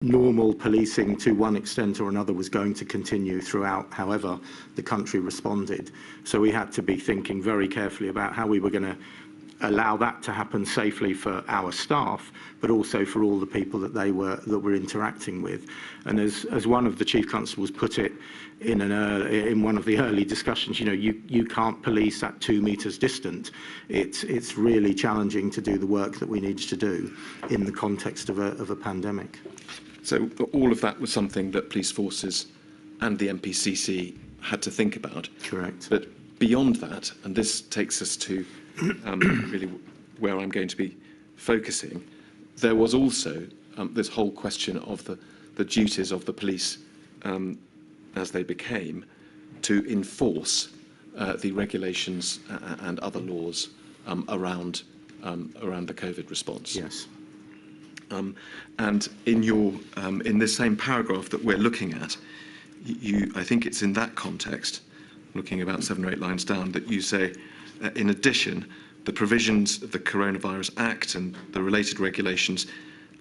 normal policing to one extent or another was going to continue throughout, however the country responded. So we had to be thinking very carefully about how we were going to allow that to happen safely for our staff, but also for all the people that we're interacting with. And as one of the chief constables put it in one of the early discussions, you can't police at 2 meters distant. It's really challenging to do the work that we needed to do in the context of a pandemic. So all of that was something that police forces and the MPCC had to think about. Correct. But beyond that, and this takes us to really where I'm going to be focusing, there was also this whole question of the duties of the police as they became to enforce the regulations and other laws around the COVID response. Yes. And in this same paragraph that we're looking at, I think it's in that context, looking about 7 or 8 lines down, that you say, in addition, the provisions of the Coronavirus Act and the related regulations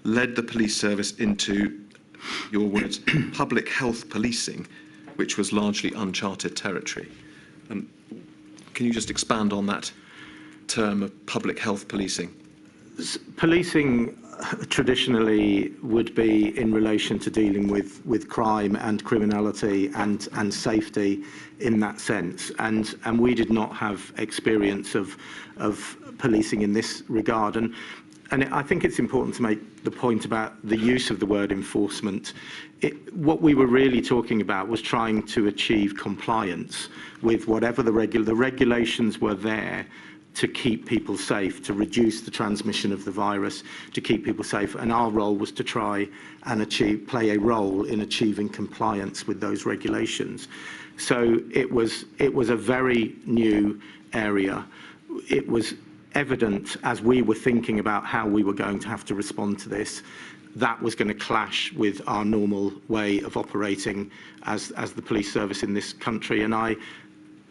led the police service into, your words, public health policing, which was largely uncharted territory. Can you just expand on that term of public health policing? Policing traditionally would be in relation to dealing with crime and criminality and safety in that sense, and we did not have experience of policing in this regard, and I think it's important to make the point about the use of the word enforcement. What we were really talking about was trying to achieve compliance with whatever the regulations were there to keep people safe, to reduce the transmission of the virus, to keep people safe. And our role was to try and play a role in achieving compliance with those regulations. So it was a very new area. It was evident as we were thinking about how we were going to have to respond to this, that was going to clash with our normal way of operating as the police service in this country. And I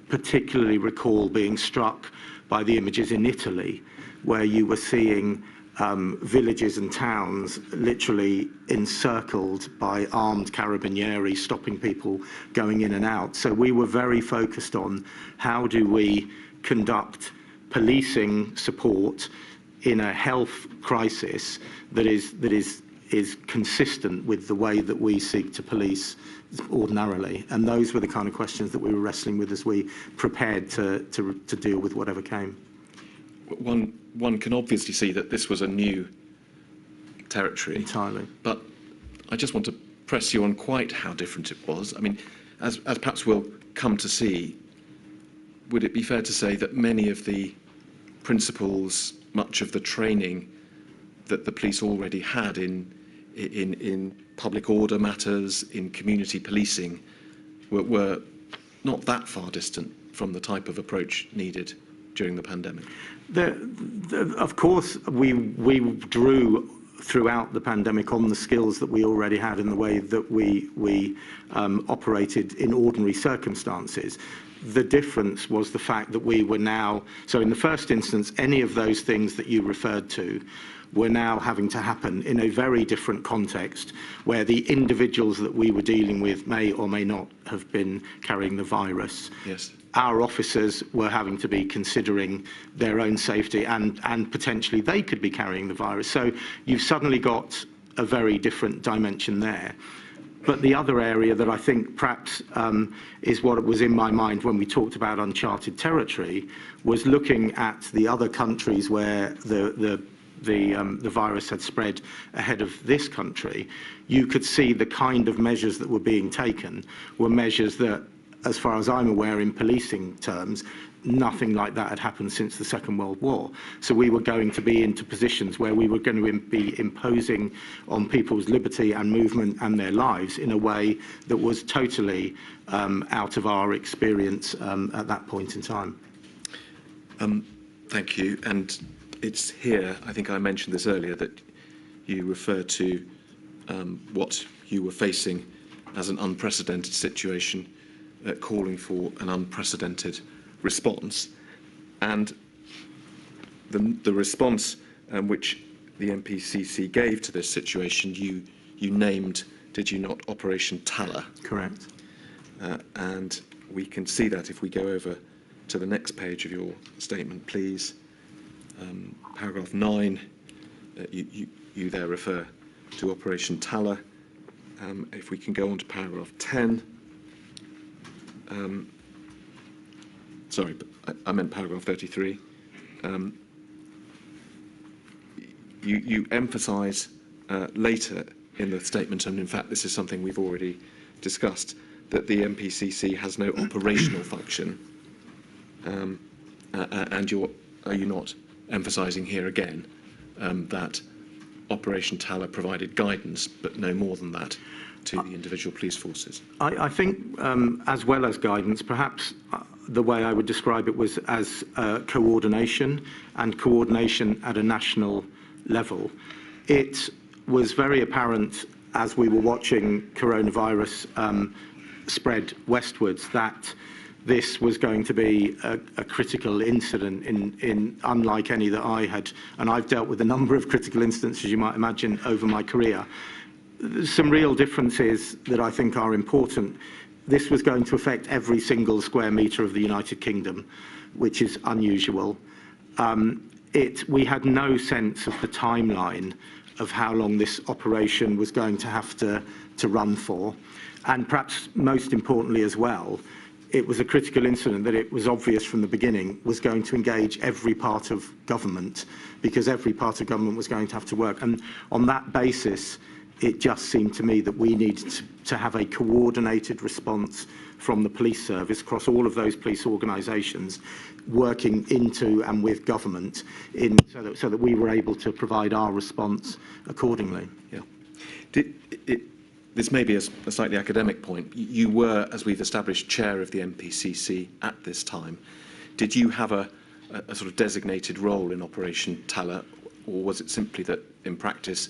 particularly recall being struck by the images in Italy, where you were seeing villages and towns literally encircled by armed carabinieri stopping people going in and out. So we were very focused on how do we conduct policing support in a health crisis that is consistent with the way that we seek to police ordinarily. And those were the kind of questions that we were wrestling with as we prepared to deal with whatever came. One can obviously see that this was a new territory. Entirely. But I just want to press you on quite how different it was. I mean, as perhaps we'll come to see, would it be fair to say that many of the principles, much of the training that the police already had in public order matters, in community policing, were not that far distant from the type of approach needed during the pandemic? Of course, we drew throughout the pandemic on the skills that we already had in the way that we operated in ordinary circumstances. The difference was the fact that we were now, so in the first instance, any of those things that you referred to were now having to happen in a very different context, where the individuals that we were dealing with may or may not have been carrying the virus. Yes. Our officers were having to be considering their own safety, and potentially they could be carrying the virus. So you've suddenly got a very different dimension there. But the other area that I think perhaps is what was in my mind when we talked about uncharted territory was looking at the other countries where the virus had spread ahead of this country. You could see the kind of measures that were being taken were measures that, as far as I'm aware, in policing terms, nothing like that had happened since the Second World War. So we were going to be into positions where we were going to be imposing on people's liberty and movement and their lives in a way that was totally out of our experience at that point in time. Thank you. And it's here, I think I mentioned this earlier, that you refer to what you were facing as an unprecedented situation, calling for an unprecedented response. And the response which the MPCC gave to this situation, you named, did you not, Operation Talla? Correct. And we can see that if we go over to the next page of your statement, please. Paragraph 9, you there refer to Operation Talla. If we can go on to paragraph 10. Sorry, but I meant paragraph 33. You emphasise later in the statement, and in fact this is something we've already discussed, that the MPCC has no operational function. And are you not emphasising here again that Operation Talla provided guidance, but no more than that, to the individual police forces? I think, as well as guidance, perhaps the way I would describe it was as coordination, and coordination at a national level. It was very apparent as we were watching coronavirus spread westwards that this was going to be a critical incident in unlike any that I had, and I've dealt with a number of critical incidents, as you might imagine, over my career. Some real differences that I think are important. This was going to affect every single square metre of the United Kingdom, which is unusual. We had no sense of the timeline of how long this operation was going to have to run for. And perhaps most importantly as well, it was a critical incident that it was obvious from the beginning was going to engage every part of government, because every part of government was going to have to work. And on that basis, it just seemed to me that we needed to have a coordinated response from the police service across all of those police organisations, working into and with government so that we were able to provide our response accordingly. Yeah. This may be a slightly academic point. You were, as we've established, chair of the MPCC at this time. Did you have a sort of designated role in Operation Talla, or was it simply that in practice,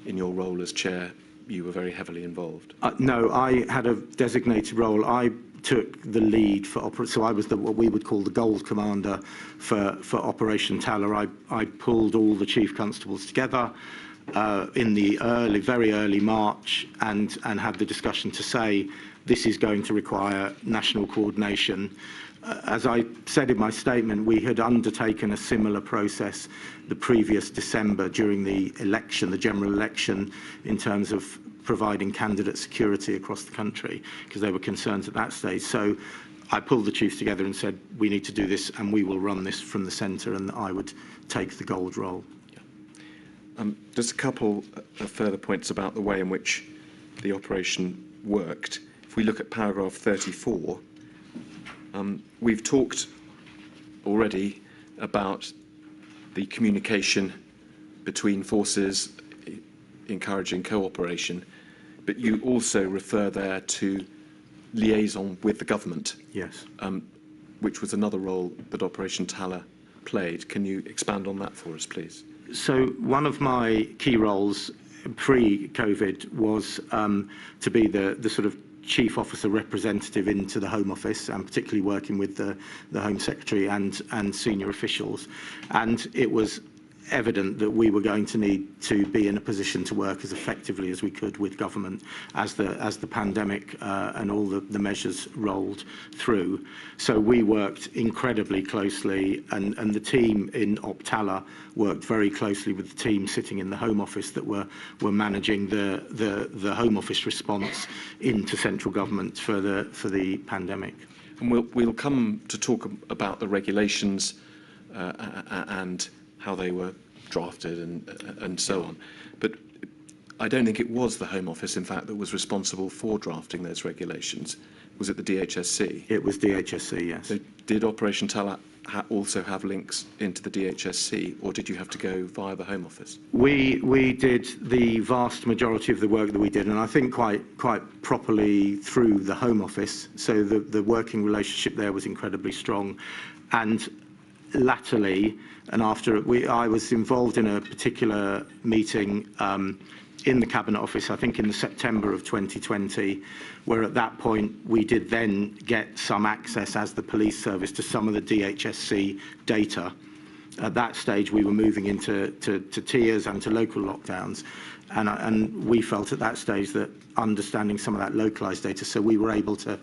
in your role as chair, you were very heavily involved? No, I had a designated role. I took the lead for so I was what we would call the gold commander for Operation Talla. I pulled all the chief constables together in the very early March and had the discussion to say this is going to require national coordination. As I said in my statement, we had undertaken a similar process the previous December during the election, the general election, in terms of providing candidate security across the country, because there were concerns at that stage. So I pulled the chiefs together and said, we need to do this and we will run this from the centre, and I would take the gold role. Yeah. Just a couple of further points about the way in which the operation worked. If we look at paragraph 34, we've talked already about the communication between forces, encouraging cooperation, but you also refer there to liaison with the government. Yes. Which was another role that Operation Talla played. Can you expand on that for us, please? So one of my key roles pre-COVID was to be the sort of chief officer representative into the Home Office, and particularly working with the Home Secretary and senior officials. And it was evident that we were going to need to be in a position to work as effectively as we could with government as the pandemic and all the measures rolled through. So we worked incredibly closely, and the team in Talla worked very closely with the team sitting in the Home Office that were managing the Home Office response into central government for the pandemic. And we'll come to talk about the regulations and how they were drafted and so on. But I don't think it was the Home Office, in fact, that was responsible for drafting those regulations. Was it the DHSC? It was DHSC, yes. So did Operation Talla also have links into the DHSC, or did you have to go via the Home Office? We did the vast majority of the work that we did, and I think quite properly through the Home Office. So the working relationship there was incredibly strong. And latterly, and after I was involved in a particular meeting in the Cabinet Office, I think in the September of 2020, where at that point we did then get some access as the police service to some of the DHSC data. At that stage, we were moving into tiers and to local lockdowns. And we felt at that stage that understanding some of that localised data, so we were able to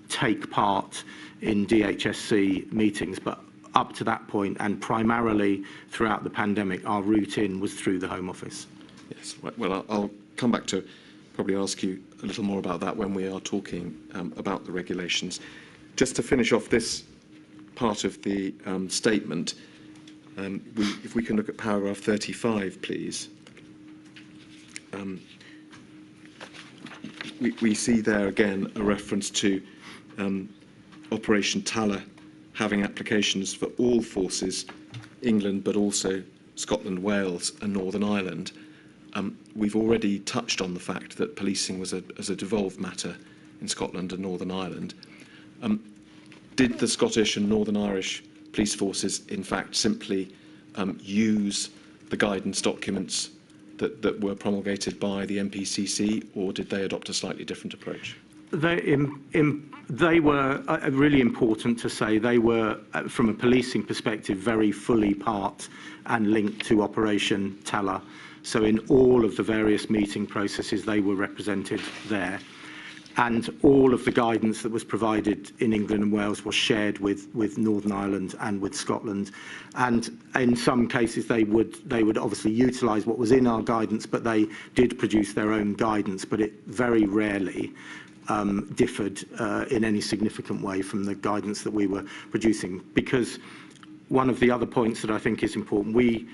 take part in DHSC meetings, but up to that point and primarily throughout the pandemic, our route in was through the Home Office. Yes, well, I'll come back to probably ask you a little more about that when we are talking about the regulations. Just to finish off this part of the statement, if we can look at paragraph 35, please. We see there again a reference to Operation Talla having applications for all forces, England, but also Scotland, Wales and Northern Ireland. We've already touched on the fact that policing was a devolved matter in Scotland and Northern Ireland. Did the Scottish and Northern Irish police forces, in fact, simply use the guidance documents that were promulgated by the MPCC, or did they adopt a slightly different approach? They were really important to say they were, from a policing perspective, very fully part and linked to Operation Talla. So in all of the various meeting processes, they were represented there. And all of the guidance that was provided in England and Wales was shared with Northern Ireland and with Scotland. And in some cases, they would obviously utilise what was in our guidance, but they did produce their own guidance, but it very rarely differed in any significant way from the guidance that we were producing. Because one of the other points that I think is important, we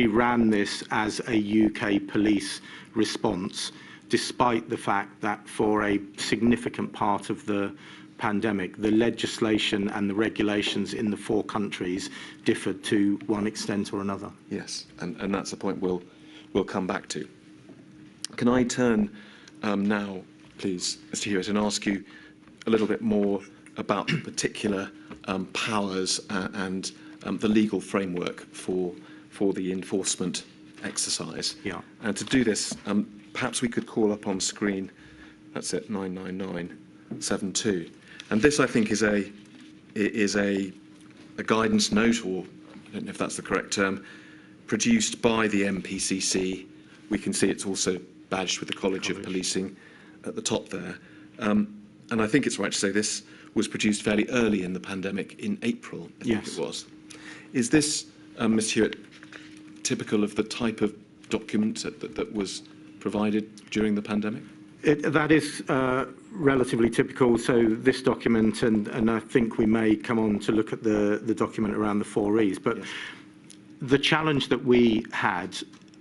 ran this as a UK police response, despite the fact that for a significant part of the pandemic, the legislation and the regulations in the 4 countries differed to one extent or another. Yes, and that's a point we'll come back to. Can I turn now, please, Mr. Hewitt, and ask you a little bit more about the particular powers and the legal framework for the enforcement exercise. Yeah. And to do this, perhaps we could call up on screen, that's it, 99972. And this, I think, is a guidance note, or I don't know if that's the correct term, produced by the MPCC. We can see it's also badged with the College of Policing at the top there. And I think it's right to say this was produced fairly early in the pandemic, in April, I think it was. Is this, Mr. Hewitt, typical of the type of document that was provided during the pandemic? That is relatively typical. So this document, and I think we may come on to look at the document around the 4 E's, but the challenge that we had,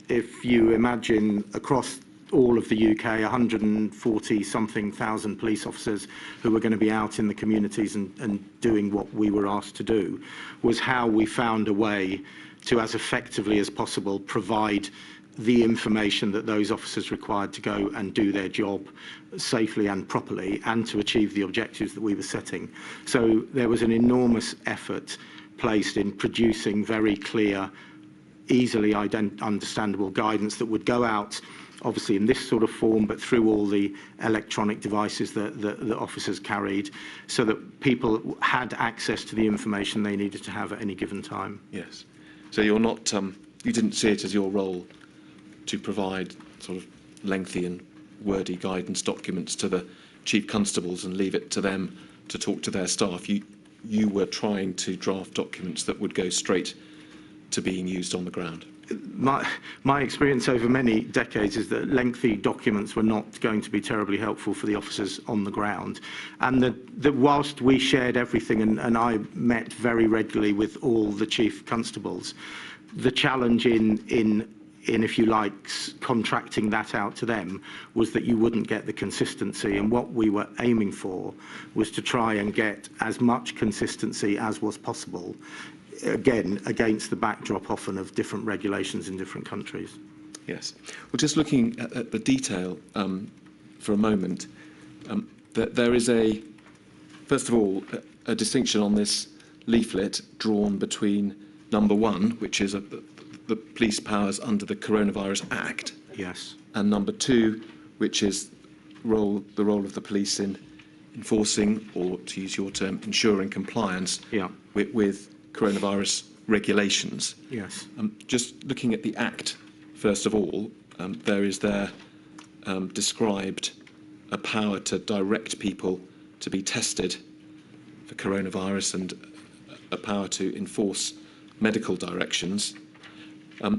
if you imagine across all of the UK, 140-something thousand police officers who were going to be out in the communities and doing what we were asked to do, was how we found a way to, as effectively as possible, provide the information that those officers required to go and do their job safely and properly, and to achieve the objectives that we were setting. So there was an enormous effort placed in producing very clear, easily understandable guidance that would go out, obviously in this sort of form, but through all the electronic devices that the officers carried, so that people had access to the information they needed to have at any given time. Yes. So you're not, you didn't see it as your role to provide sort of lengthy and wordy guidance documents to the chief constables and leave it to them to talk to their staff. You were trying to draft documents that would go straight to being used on the ground. My experience over many decades is that lengthy documents were not going to be terribly helpful for the officers on the ground. And that whilst we shared everything, and I met very regularly with all the chief constables, the challenge in if you like, contracting that out to them was that you wouldn't get the consistency. And what we were aiming for was to try and get as much consistency as was possible, again, against the backdrop often of different regulations in different countries. Yes. Well, just looking at the detail for a moment, there is first of all, a distinction on this leaflet drawn between number 1, which is the police powers under the Coronavirus Act. Yes. And number 2, which is the role of the police in enforcing, or to use your term, ensuring compliance with coronavirus regulations. Yes. Just looking at the Act, first of all, there is described a power to direct people to be tested for coronavirus and a power to enforce medical directions.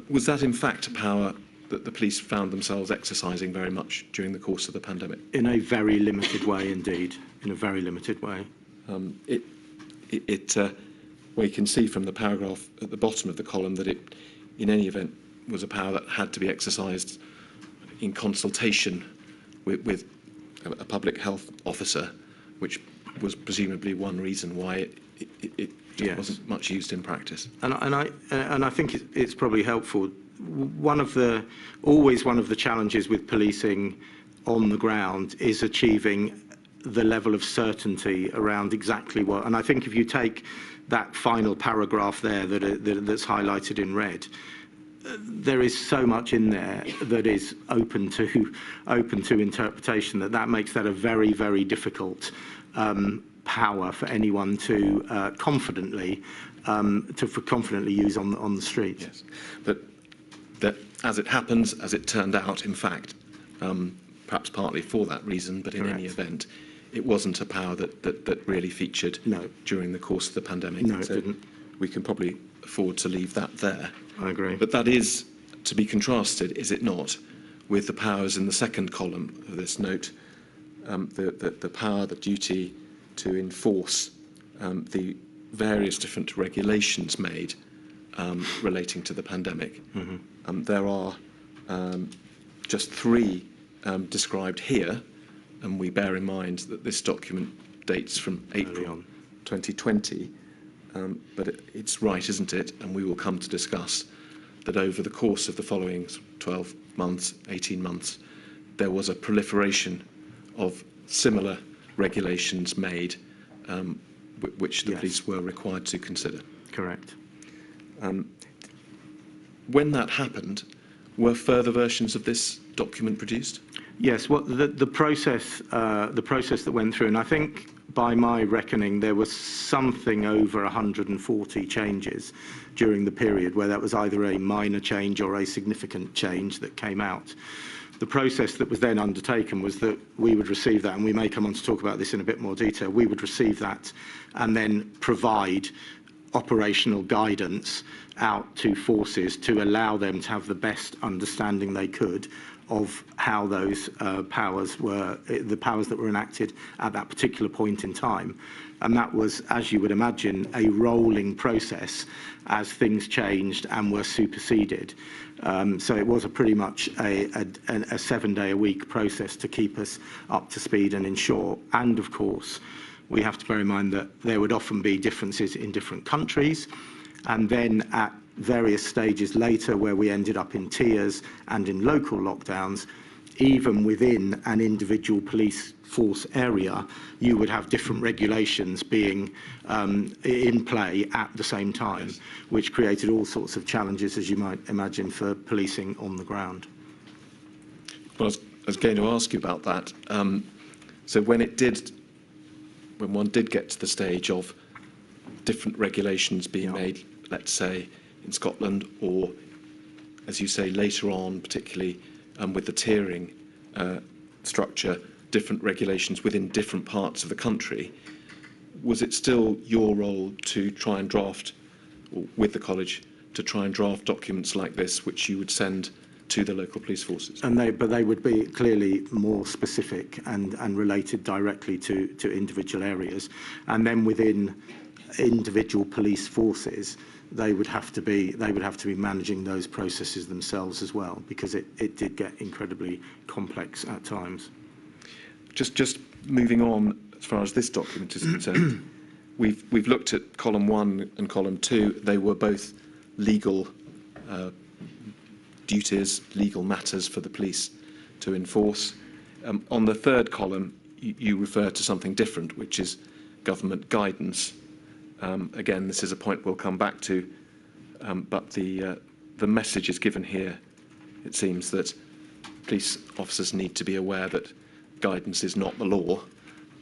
Was that in fact a power that the police found themselves exercising very much during the course of the pandemic? In a very limited way indeed, in a very limited way. We can see from the paragraph at the bottom of the column that it, in any event, was a power that had to be exercised in consultation with a public health officer, which was presumably one reason why it Yes. wasn't much used in practice. And I think it's probably helpful. Always one of the challenges with policing on the ground is achieving the level of certainty around exactly what. And I think if you take that final paragraph there that's highlighted in red, there is so much in there that is open to interpretation that makes that a very, very difficult power for anyone to confidently use on the street. Yes, but that, as it happens, as it turned out, in fact, perhaps partly for that reason, but in Correct. any event, it wasn't a power that really featured during the course of the pandemic. No, it didn't. We can probably afford to leave that there. I agree. But that is to be contrasted, is it not, with the powers in the second column of this note, the power, the duty to enforce the various different regulations made relating to the pandemic. Mm-hmm. There are just 3 described here, and we bear in mind that this document dates from April 2020. But it's right, isn't it? And we will come to discuss that over the course of the following 12 months, 18 months, there was a proliferation of similar regulations made, which the police were required to consider. Correct. When that happened, were further versions of this document produced? Yes. Well, the process that went through, and I think by my reckoning, there was something over 140 changes during the period where that was either a minor change or a significant change that came out. The process that was then undertaken was that we would receive that, and we may come on to talk about this in a bit more detail. We would receive that and then provide operational guidance out to forces to allow them to have the best understanding they could of how those powers that were enacted at that particular point in time. And that was, as you would imagine, a rolling process as things changed and were superseded. So it was pretty much a 7-day-a-week process to keep us up to speed and ensure. And of course, we have to bear in mind that there would often be differences in different countries. And then at various stages later, where we ended up in tiers and in local lockdowns, even within an individual police force area, you would have different regulations being in play at the same time, yes, which created all sorts of challenges, as you might imagine, for policing on the ground. Well, I was going to ask you about that. So when one did get to the stage of different regulations being made, let's say, in Scotland, or, as you say, later on, particularly with the tiering structure, different regulations within different parts of the country, was it still your role to try and draft, or with the college, to try and draft documents like this, which you would send to the local police forces? But they would be clearly more specific and related directly to individual areas. And then within individual police forces, they would have to be managing those processes themselves as well, because it did get incredibly complex at times. Just moving on, as far as this document is concerned, we've looked at column 1 and column 2. They were both legal duties, legal matters for the police to enforce. On the third column, you refer to something different, which is government guidance. Again, this is a point we'll come back to, but the message is given here. It seems that police officers need to be aware that guidance is not the law,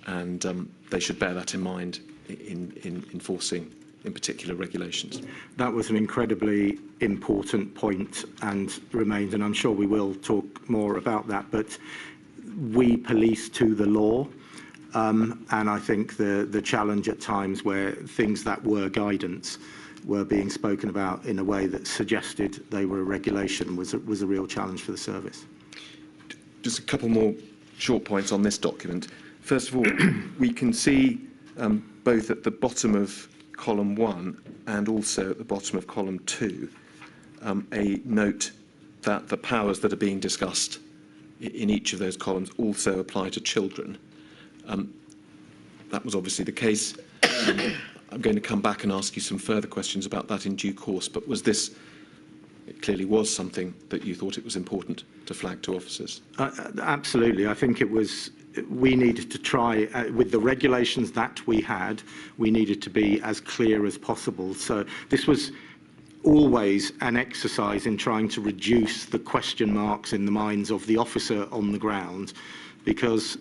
and they should bear that in mind in enforcing in particular regulations? That was an incredibly important point and remains, and I'm sure we will talk more about that, but we police to the law. And I think the challenge at times where things that were guidance were being spoken about in a way that suggested they were a regulation was a real challenge for the service. Just a couple more short points on this document. First of all, we can see both at the bottom of column 1 and also at the bottom of column 2 a note that the powers that are being discussed in each of those columns also apply to children. That was obviously the case. I'm going to come back and ask you some further questions about that in due course, but was this, it clearly was something that you thought it was important to flag to officers? Absolutely. I think it was, we needed to try, with the regulations that we had, we needed to be as clear as possible. So this was always an exercise in trying to reduce the question marks in the minds of the officer on the ground, because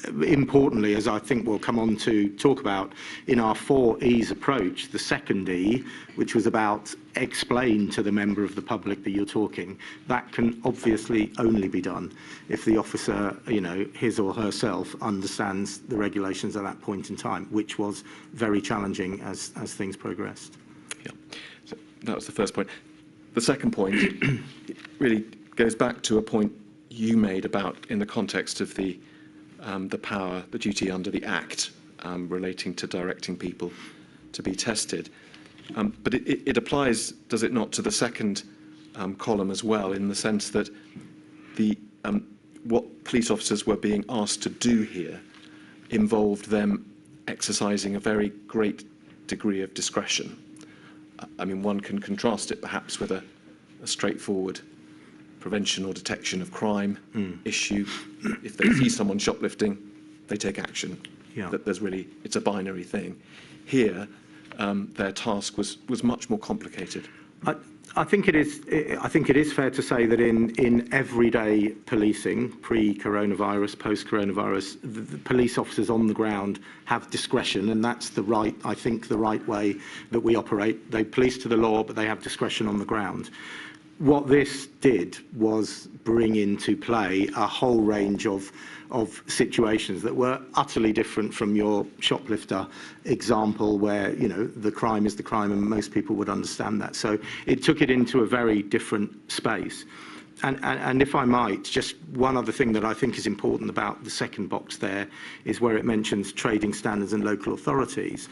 importantly, as I think we'll come on to talk about, in our 4 E's approach, the second E, which was about explain to the member of the public that you're talking, that can obviously only be done if the officer, you know, his or herself understands the regulations at that point in time, which was very challenging as things progressed. Yeah, so that was the first point. The second point really goes back to a point you made about in the context of the power, the duty under the Act relating to directing people to be tested. But it applies, does it not, to the second column as well, in the sense that what police officers were being asked to do here involved them exercising a very great degree of discretion. I mean, one can contrast it perhaps with a straightforward prevention or detection of crime issue. If they see someone shoplifting, they take action. Yeah. That there's really, it's a binary thing. Here, their task was much more complicated. I think it is fair to say that in everyday policing, pre-coronavirus, post-coronavirus, the police officers on the ground have discretion, and that's the right way that we operate. They police to the law, but they have discretion on the ground. What this did was bring into play a whole range of situations that were utterly different from your shoplifter example, where, you know, the crime is the crime and most people would understand that. So it took it into a very different space. And if I might, just one other thing that I think is important about the second box there is where it mentions trading standards and local authorities.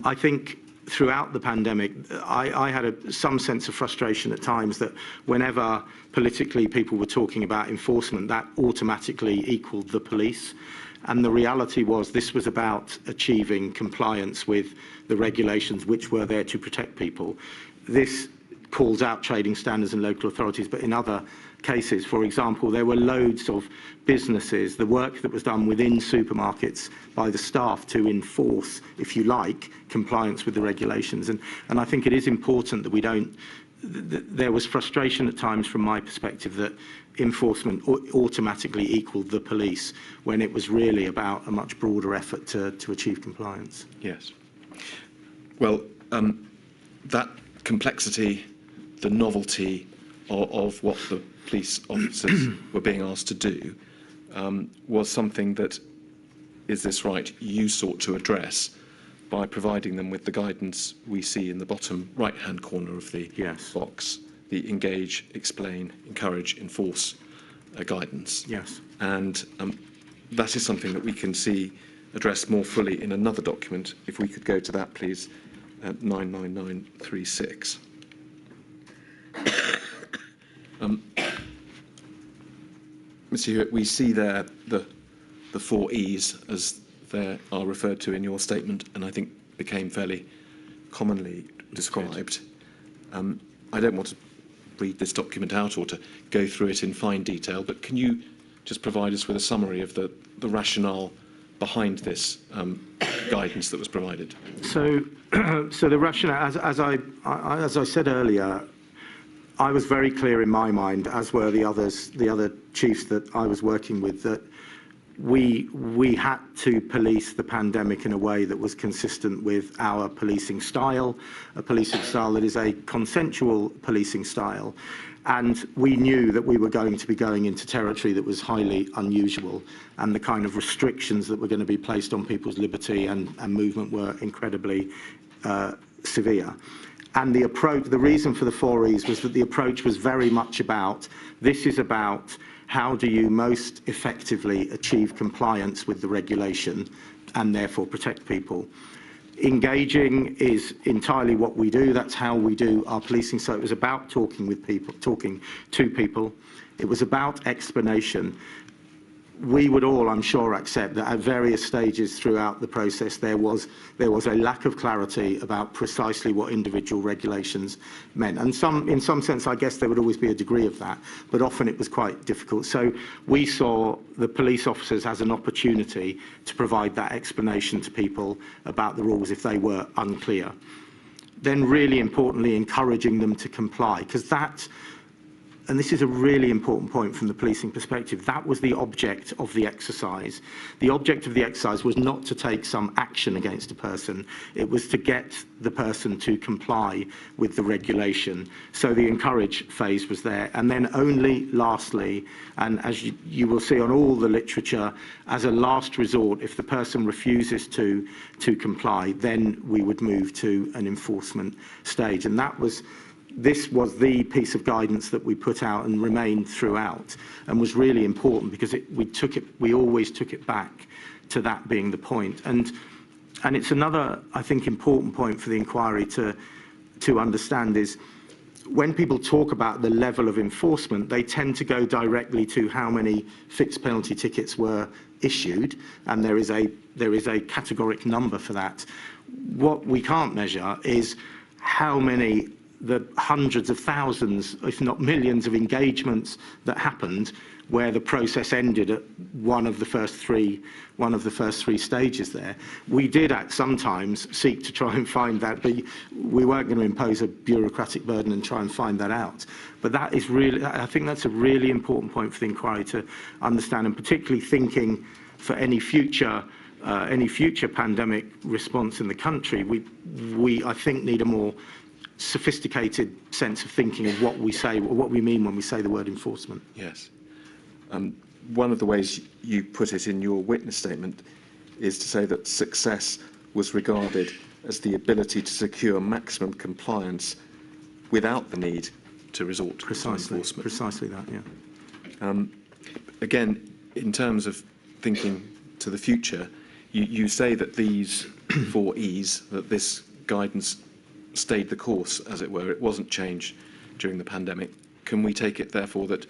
I think throughout the pandemic, I had some sense of frustration at times that whenever politically people were talking about enforcement, that automatically equaled the police. And the reality was this was about achieving compliance with the regulations which were there to protect people. This calls out trading standards and local authorities, but in other cases, for example, there were loads of businesses, the work that was done within supermarkets by the staff to enforce, if you like, compliance with the regulations. And I think it is important that we don't, there was frustration at times from my perspective that enforcement automatically equaled the police when it was really about a much broader effort to achieve compliance. Yes. Well, that complexity, the novelty of what the police officers were being asked to do was something that, is this right, you sought to address by providing them with the guidance we see in the bottom right-hand corner of the box, the engage, explain, encourage, enforce guidance. Yes. And that is something that we can see addressed more fully in another document. If we could go to that, please, 99936. Mr. Hewitt, we see there the 4 E's as they are referred to in your statement, and I think became fairly commonly described. I don't want to read this document out or to go through it in fine detail, but can you just provide us with a summary of the rationale behind this guidance that was provided? So the rationale, as I said earlier, I was very clear in my mind, as were the other chiefs that I was working with, that we had to police the pandemic in a way that was consistent with our policing style, a policing style that is a consensual policing style. And we knew that we were going to be going into territory that was highly unusual, and the kind of restrictions that were going to be placed on people's liberty and movement were incredibly severe. And the approach, the reason for the 4 E's was that the approach was very much about, this is about how do you most effectively achieve compliance with the regulation and therefore protect people. Engaging is entirely what we do. That's how we do our policing. So it was about talking with people, talking to people. It was about explanation. We would all, I'm sure, accept that at various stages throughout the process there was a lack of clarity about precisely what individual regulations meant. And in some sense, I guess there would always be a degree of that, but often it was quite difficult. So we saw the police officers as an opportunity to provide that explanation to people about the rules if they were unclear. Then really importantly, encouraging them to comply, because that, and this is a really important point from the policing perspective, that was the object of the exercise. The object of the exercise was not to take some action against a person, it was to get the person to comply with the regulation. So the encourage phase was there. And then only lastly, and as you will see on all the literature, as a last resort, if the person refuses to comply, then we would move to an enforcement stage. And this was the piece of guidance that we put out and remained throughout, and was really important because we always took it back to that being the point. And it's another, I think, important point for the inquiry to understand is when people talk about the level of enforcement, they tend to go directly to how many fixed penalty tickets were issued, and there is a categoric number for that. What we can't measure is how many, the hundreds of thousands, if not millions, of engagements that happened where the process ended at one of the first three stages there. We did sometimes seek to try and find that, but we weren't going to impose a bureaucratic burden and try and find that out. But that is really, I think that's a really important point for the inquiry to understand, and particularly thinking for any future pandemic response in the country, we I think need a more sophisticated sense of thinking of what we say, or what we mean when we say the word enforcement. Yes. One of the ways you put it in your witness statement is to say that success was regarded as the ability to secure maximum compliance without the need to resort to enforcement. Precisely that, yeah. Again, in terms of thinking to the future, you say that these 4 E's, that this guidance stayed the course, as it were. It wasn't changed during the pandemic. Can we take it, therefore, that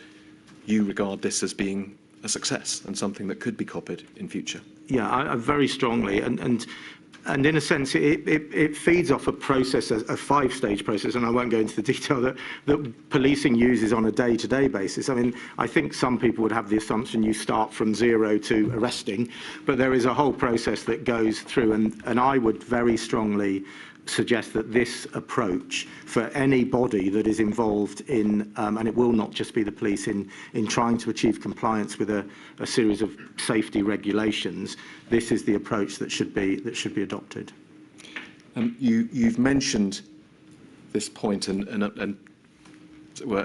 you regard this as being a success and something that could be copied in future? Yeah, I very strongly, and in a sense, it feeds off a process, a 5-stage process, and I won't go into the detail that policing uses on a day-to-day basis. I mean, I think some people would have the assumption you start from 0 to arresting, but there is a whole process that goes through, and I would very strongly suggest that this approach for anybody that is involved in, and it will not just be the police, in trying to achieve compliance with a series of safety regulations, this is the approach that should be adopted. You've mentioned this point and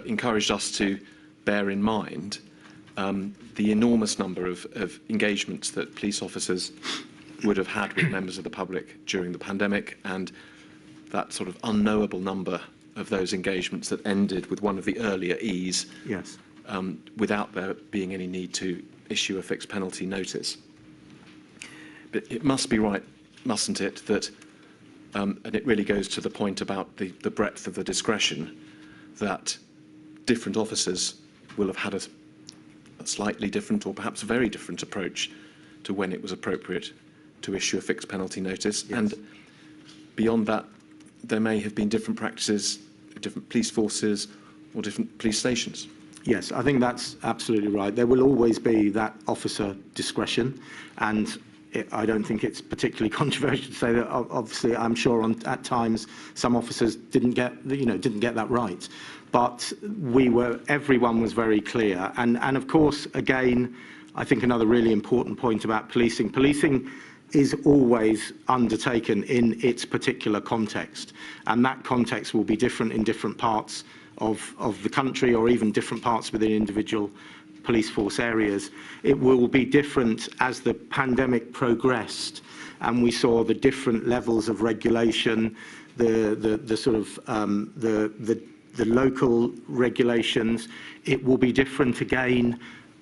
encouraged us to bear in mind the enormous number of engagements that police officers would have had with members of the public during the pandemic, and that sort of unknowable number of those engagements that ended with one of the earlier E's, yes, without there being any need to issue a fixed penalty notice. But it must be right, mustn't it, that, and it really goes to the point about the breadth of the discretion, that different officers will have had a slightly different, or perhaps a very different approach to when it was appropriate to issue a fixed penalty notice. Yes. And beyond that, there may have been different practices, different police forces or different police stations. Yes, I think that's absolutely right. There will always be that officer discretion, and I don't think it's particularly controversial to say that obviously I'm sure at times some officers didn't get that right. But everyone was very clear, and of course, again, I think another really important point about policing. Policing is always undertaken in its particular context, and that context will be different in different parts of the country, or even different parts within individual police force areas. It will be different as the pandemic progressed and we saw the different levels of regulation, the sort of the local regulations. It will be different again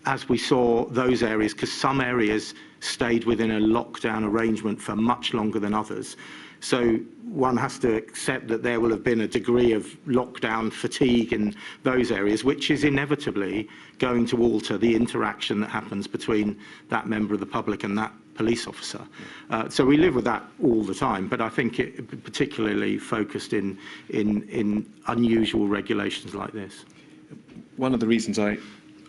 as we saw those areas, because some areas stayed within a lockdown arrangement for much longer than others. So one has to accept that there will have been a degree of lockdown fatigue in those areas, which is inevitably going to alter the interaction that happens between that member of the public and that police officer. So we live with that all the time, but I think it particularly focused in unusual regulations like this. One of the reasons I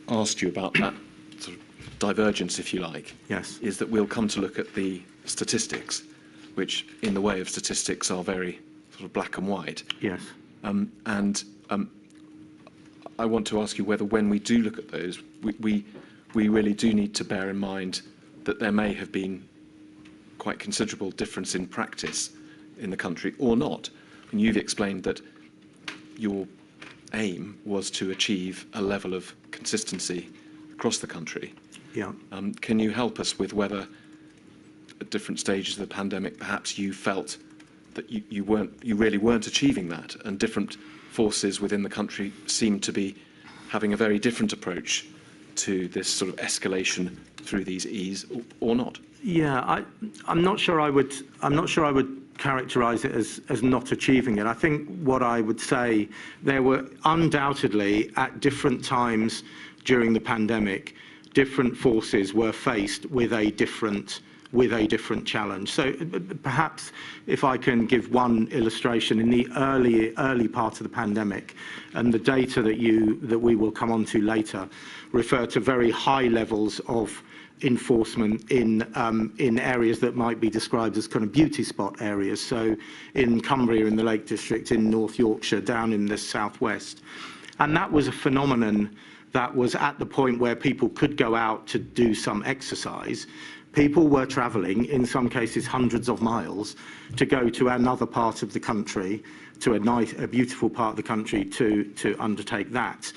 asked you about that sort of divergence, if you like, yes, is that we'll come to look at the statistics, which in the way of statistics are very sort of black and white. Yes. I want to ask you whether when we do look at those, we really do need to bear in mind that there may have been quite considerable difference in practice in the country or not. And you've explained that your aim was to achieve a level of consistency across the country. Yeah. Can you help us with whether at different stages of the pandemic perhaps you felt that you really weren't achieving that, and different forces within the country seemed to be having a very different approach to this sort of escalation through these E's, or not? Yeah, I'm not sure I would characterise it as not achieving it. I think what I would say, there were undoubtedly at different times during the pandemic, different forces were faced with a different challenge. So perhaps if I can give one illustration, in the early part of the pandemic, and the data that we will come on to later refer to very high levels of enforcement in areas that might be described as kind of beauty spot areas. So in Cumbria, in the Lake District, in North Yorkshire, down in the southwest. And that was a phenomenon that was at the point where people could go out to do some exercise. People were travelling, in some cases hundreds of miles, to go to another part of the country, to a beautiful part of the country, to undertake that.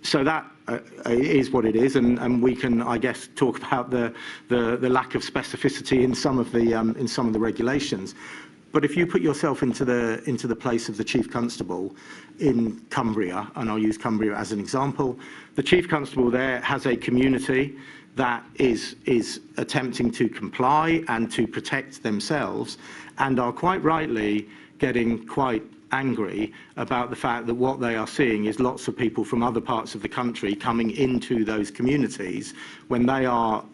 So that is what it is, and we can, I guess, talk about the lack of specificity in some of the regulations. But if you put yourself into the place of the Chief Constable in Cumbria, and I'll use Cumbria as an example, the Chief Constable there has a community that is attempting to comply and to protect themselves, and are quite rightly getting quite angry about the fact that what they are seeing is lots of people from other parts of the country coming into those communities when they are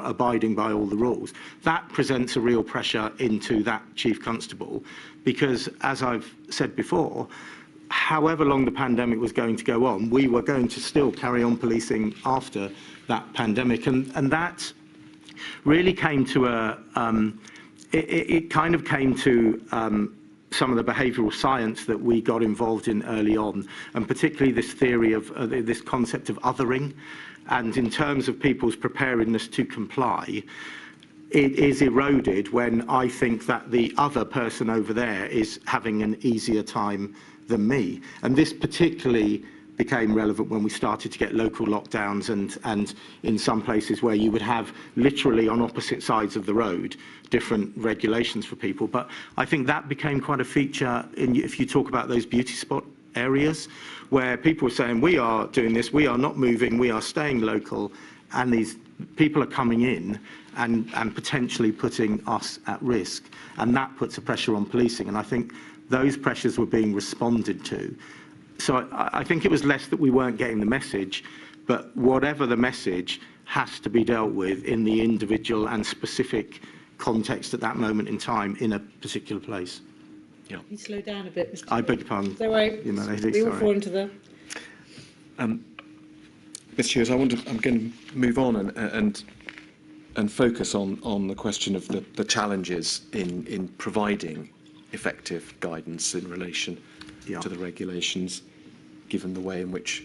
abiding by all the rules. That presents a real pressure into that Chief Constable, because, as I've said before, however long the pandemic was going to go on, we were going to still carry on policing after that pandemic, and that really came to it kind of came to some of the behavioural science that we got involved in early on, and particularly this theory of this concept of othering. And in terms of people's preparedness to comply, it is eroded when I think that the other person over there is having an easier time than me. And this particularly became relevant when we started to get local lockdowns, and in some places where you would have literally on opposite sides of the road different regulations for people. But I think that became quite a feature if you talk about those beauty spot areas, where people were saying, we are doing this, we are not moving, we are staying local, and these people are coming in and potentially putting us at risk, and that puts a pressure on policing. And I think those pressures were being responded to. So I think it was less that we weren't getting the message, but whatever the message has to be dealt with in the individual and specific context at that moment in time in a particular place. Yeah. You slow down a bit, Mr. I beg your pardon. So we all fall into the... Mr. Hughes, I'm going to move on and focus on the question of the challenges in providing effective guidance in relation to the regulations, given the way in which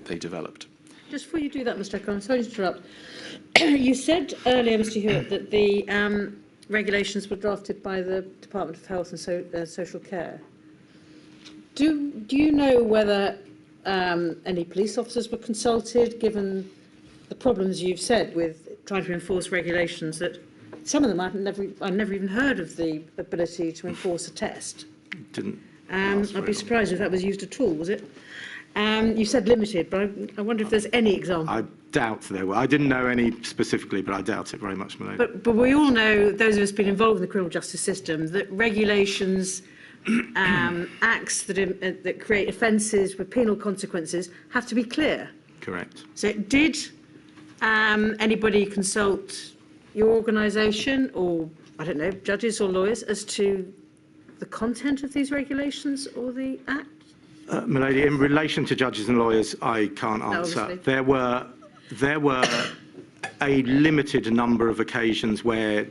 they developed. Just before you do that, Mr. O'Connor, sorry to interrupt. You said earlier, Mr. Hewitt, that the regulations were drafted by the Department of Health and Social Care. Do you know whether any police officers were consulted, given the problems you've said with trying to enforce regulations that some of them I've never even heard of the ability to enforce a test? I'd be surprised if that was used at all, was it? You said limited, but I wonder if there's any example. I doubt there were. I didn't know any specifically, but I doubt it very much, Malone. But we all know, those of us been involved in the criminal justice system, that regulations, acts that create offences with penal consequences have to be clear. Correct. So did anybody consult your organisation, or, I don't know, judges or lawyers, as to the content of these regulations or the act? Milady, in relation to judges and lawyers, I can't answer. Obviously. There were a limited number of occasions where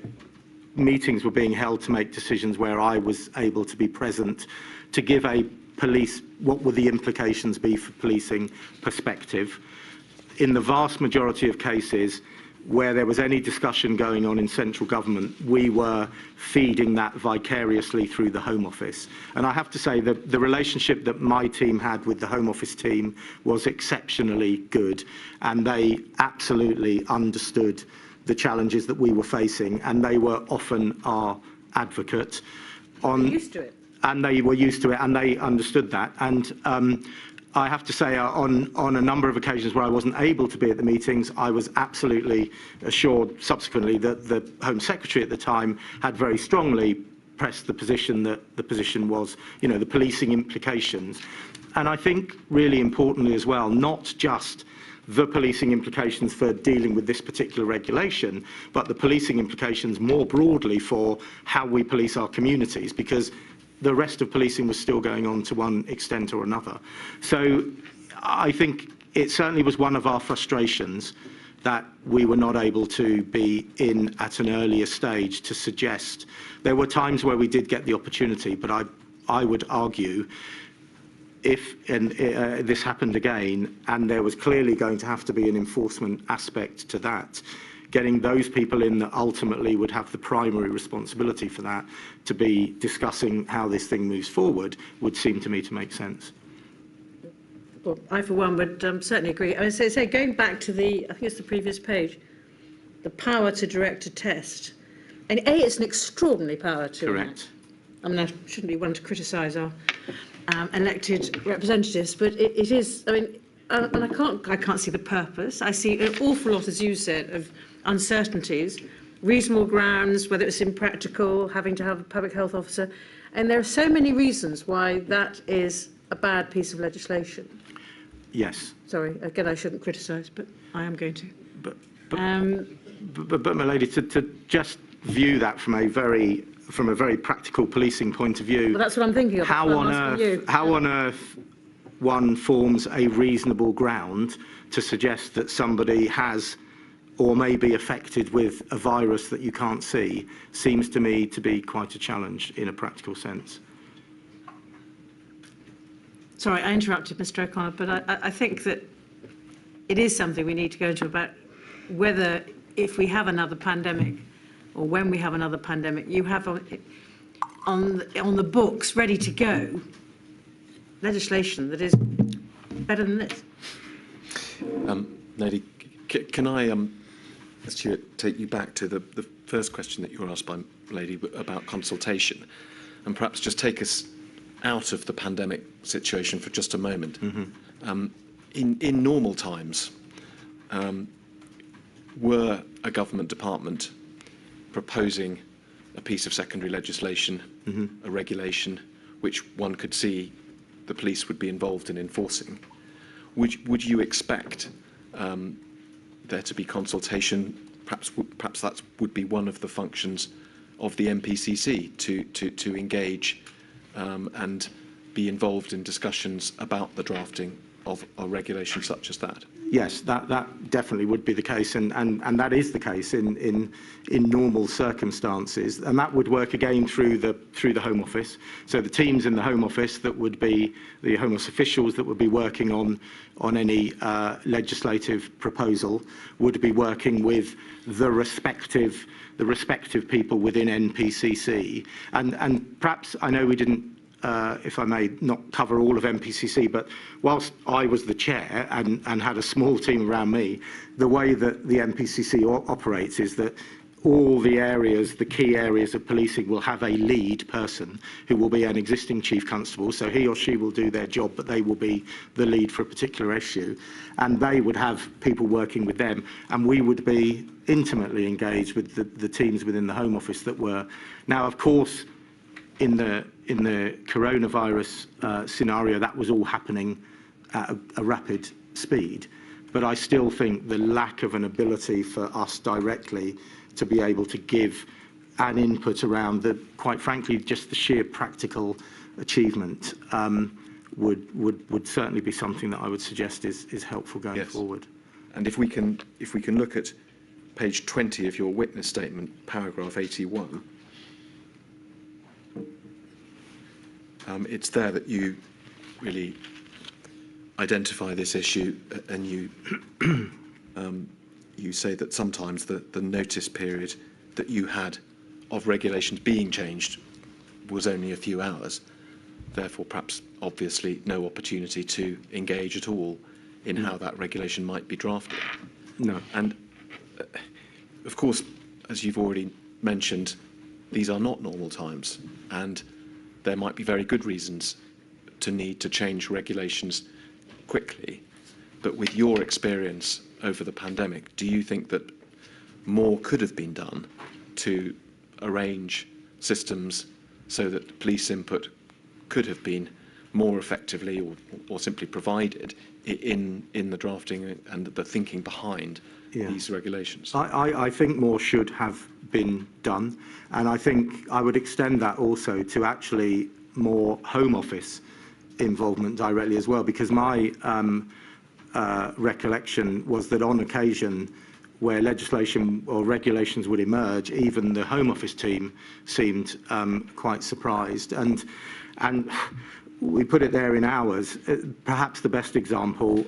meetings were being held to make decisions where I was able to be present to give a police, what would the implications be for policing perspective. In the vast majority of cases where there was any discussion going on in central government, we were feeding that vicariously through the Home Office. And I have to say that the relationship that my team had with the Home Office team was exceptionally good, and they absolutely understood the challenges that we were facing, and they were often our advocate. Used to it. And they were used to it, and they understood that. And I have to say, on a number of occasions where I wasn't able to be at the meetings, I was absolutely assured subsequently that the Home Secretary at the time had very strongly pressed the position that the position was, the policing implications. And I think really importantly as well, not just the policing implications for dealing with this particular regulation, but the policing implications more broadly for how we police our communities, because the rest of policing was still going on to one extent or another. So I think it certainly was one of our frustrations that we were not able to be in at an earlier stage to suggest. There were times where we did get the opportunity, but I would argue if this happened again and there was clearly going to have to be an enforcement aspect to that, getting those people in that ultimately would have the primary responsibility for that to be discussing how this thing moves forward would seem to me to make sense. Well, I, for one, would certainly agree. I say, going back to I think it's the previous page, the power to direct a test. And it's an extraordinary power to enact. I mean, I shouldn't be one to criticise our elected representatives, but it is, I mean, and I can't see the purpose. I see an awful lot, as you said, of uncertainties, reasonable grounds, whether it's impractical, having to have a public health officer. And there are so many reasons why that is a bad piece of legislation. Yes. Sorry, again, I shouldn't criticise, but I am going to. But my lady, to just view that from a very practical policing point of view. Well, that's what I'm thinking of. How on earth one forms a reasonable ground to suggest that somebody has or may be affected with a virus that you can't see seems to me to be quite a challenge in a practical sense. Sorry, I interrupted, Mr. O'Connor, but I think that it is something we need to go into about whether, if we have another pandemic, or when we have another pandemic, you have on the books, ready to go, legislation that is better than this. Lady, can I, Stuart, take you back to the first question that you were asked by Lady about consultation, and perhaps just take us out of the pandemic situation for just a moment. Mm-hmm. In normal times, were a government department proposing a piece of secondary legislation, mm-hmm. a regulation, which one could see the police would be involved in enforcing, would you expect there to be consultation? Perhaps that would be one of the functions of the MPCC to engage and be involved in discussions about the drafting of a regulation such as that. Yes, that definitely would be the case, and that is the case in normal circumstances, and that would work again through the Home Office. So the teams in the Home Office, that would be the Home Office officials that would be working on any legislative proposal, would be working with the respective people within NPCC, and perhaps, I know we didn't, if I may, not cover all of NPCC, but whilst I was the chair and had a small team around me, the way that the NPCC operates is that all the areas, the key areas of policing, will have a lead person who will be an existing chief constable. So he or she will do their job, but they will be the lead for a particular issue. And they would have people working with them. And we would be intimately engaged with the teams within the Home Office that were. Now, of course, in the coronavirus scenario, that was all happening at a rapid speed. But I still think the lack of an ability for us directly to be able to give an input around quite frankly, just the sheer practical achievement would certainly be something that I would suggest is helpful going forward. And if we can look at page 20 of your witness statement, paragraph 81. It's there that you really identify this issue, and you say that sometimes the notice period that you had of regulations being changed was only a few hours, therefore perhaps obviously no opportunity to engage at all in how that regulation might be drafted. No. And of course, as you've already mentioned, these are not normal times, and there might be very good reasons to need to change regulations quickly. But with your experience over the pandemic, do you think that more could have been done to arrange systems so that police input could have been more effectively or simply provided in the drafting and the thinking behind these regulations? I think more should have been done, and I think I would extend that also to actually more Home Office involvement directly as well, because my recollection was that on occasion where legislation or regulations would emerge, even the Home Office team seemed quite surprised, and we put it there in hours. Perhaps the best example,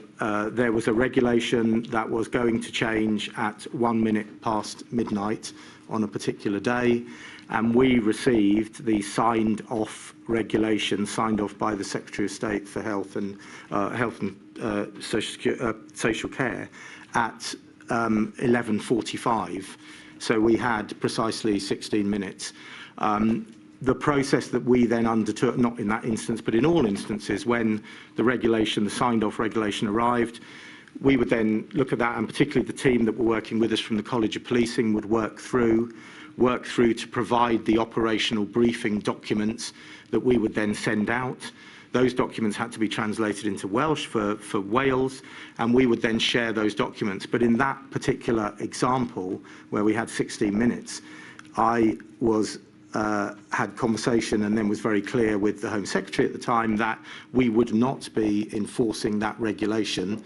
there was a regulation that was going to change at 1 minute past midnight on a particular day, and we received the signed off regulation, signed off by the Secretary of State for Health and Social Care at 11:45. So we had precisely 16 minutes. The process that we then undertook, not in that instance, but in all instances, when the regulation, the signed off regulation arrived, we would then look at that, and particularly the team that were working with us from the College of Policing would work through to provide the operational briefing documents that we would then send out. Those documents had to be translated into Welsh for Wales, and we would then share those documents. But in that particular example, where we had 16 minutes, I had conversation and then was very clear with the Home Secretary at the time that we would not be enforcing that regulation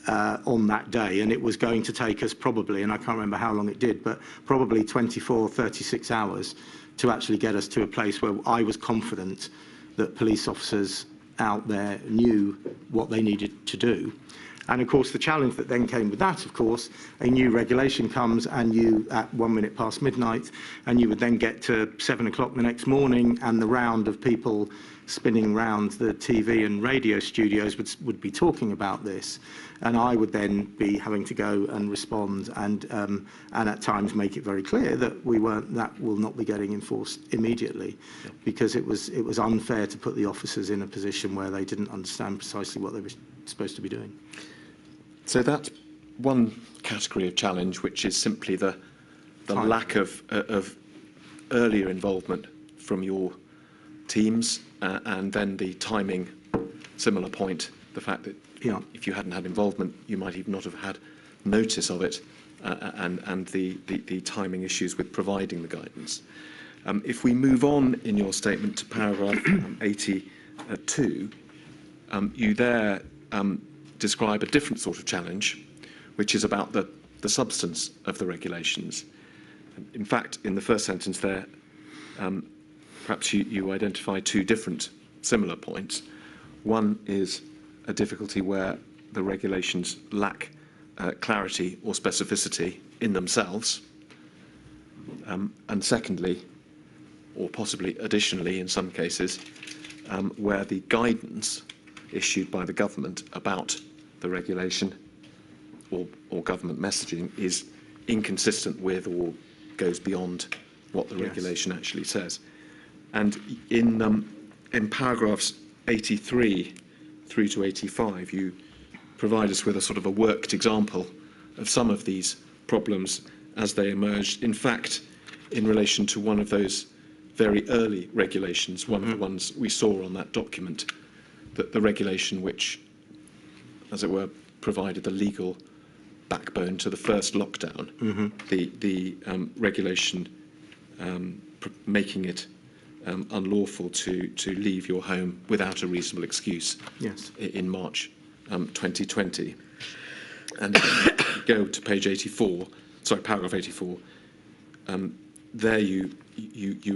on that day, and it was going to take us probably, and I can't remember how long it did, but probably 24, 36 hours to actually get us to a place where I was confident that police officers out there knew what they needed to do. And of course, the challenge that then came with that, of course, a new regulation comes and you at 1 minute past midnight, and you would then get to 7 o'clock the next morning, and the round of people spinning round the TV and radio studios would be talking about this. And I would then be having to go and respond and at times make it very clear that that will not be getting enforced immediately, because it was unfair to put the officers in a position where they didn't understand precisely what they were supposed to be doing. So that's one category of challenge, which is simply the lack of earlier involvement from your teams, and then the timing, similar point, the fact that if you hadn't had involvement, you might even not have had notice of it, and the timing issues with providing the guidance. If we move on in your statement to paragraph 82, you there describe a different sort of challenge, which is about the substance of the regulations. In fact, in the first sentence there, perhaps you identify two different similar points. One is a difficulty where the regulations lack clarity or specificity in themselves. And secondly, or possibly additionally in some cases, where the guidance issued by the government about the regulation or government messaging is inconsistent with or goes beyond what the regulation actually says. And in paragraphs 83 through to 85, you provide us with a sort of a worked example of some of these problems as they emerged. In fact, in relation to one of those very early regulations, one of the ones we saw on that document, that the regulation which, as it were, provided the legal backbone to the first lockdown, the regulation making it unlawful to leave your home without a reasonable excuse in March 2020. And if you go to page 84, sorry, paragraph 84, there you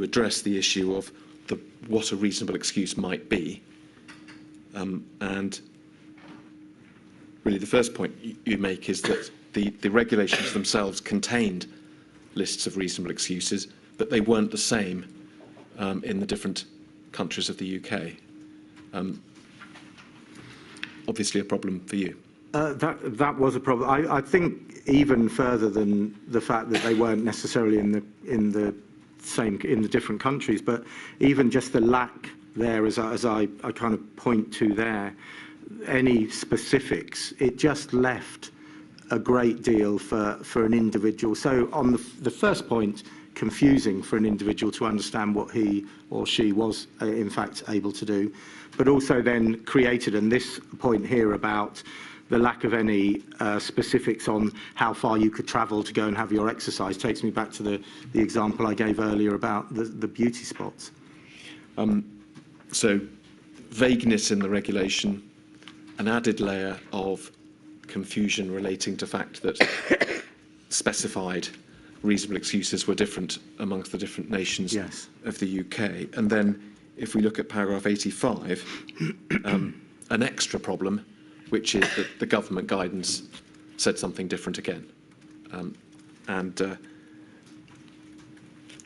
address the issue of what a reasonable excuse might be. And really the first point you make is that the regulations themselves contained lists of reasonable excuses, but they weren't the same in the different countries of the UK. Obviously a problem for you. That was a problem. I think even further than the fact that they weren't necessarily in the different countries, but even just the lack there, as I kind of point to there, any specifics, it just left a great deal for an individual. So on the first point, confusing for an individual to understand what he or she was in fact able to do, but also then created, and this point here about the lack of any specifics on how far you could travel to go and have your exercise takes me back to the example I gave earlier about the beauty spots. So vagueness in the regulation, an added layer of confusion relating to the fact that specified reasonable excuses were different amongst the different nations of the UK. And then if we look at paragraph 85, an extra problem, which is that the government guidance said something different again. And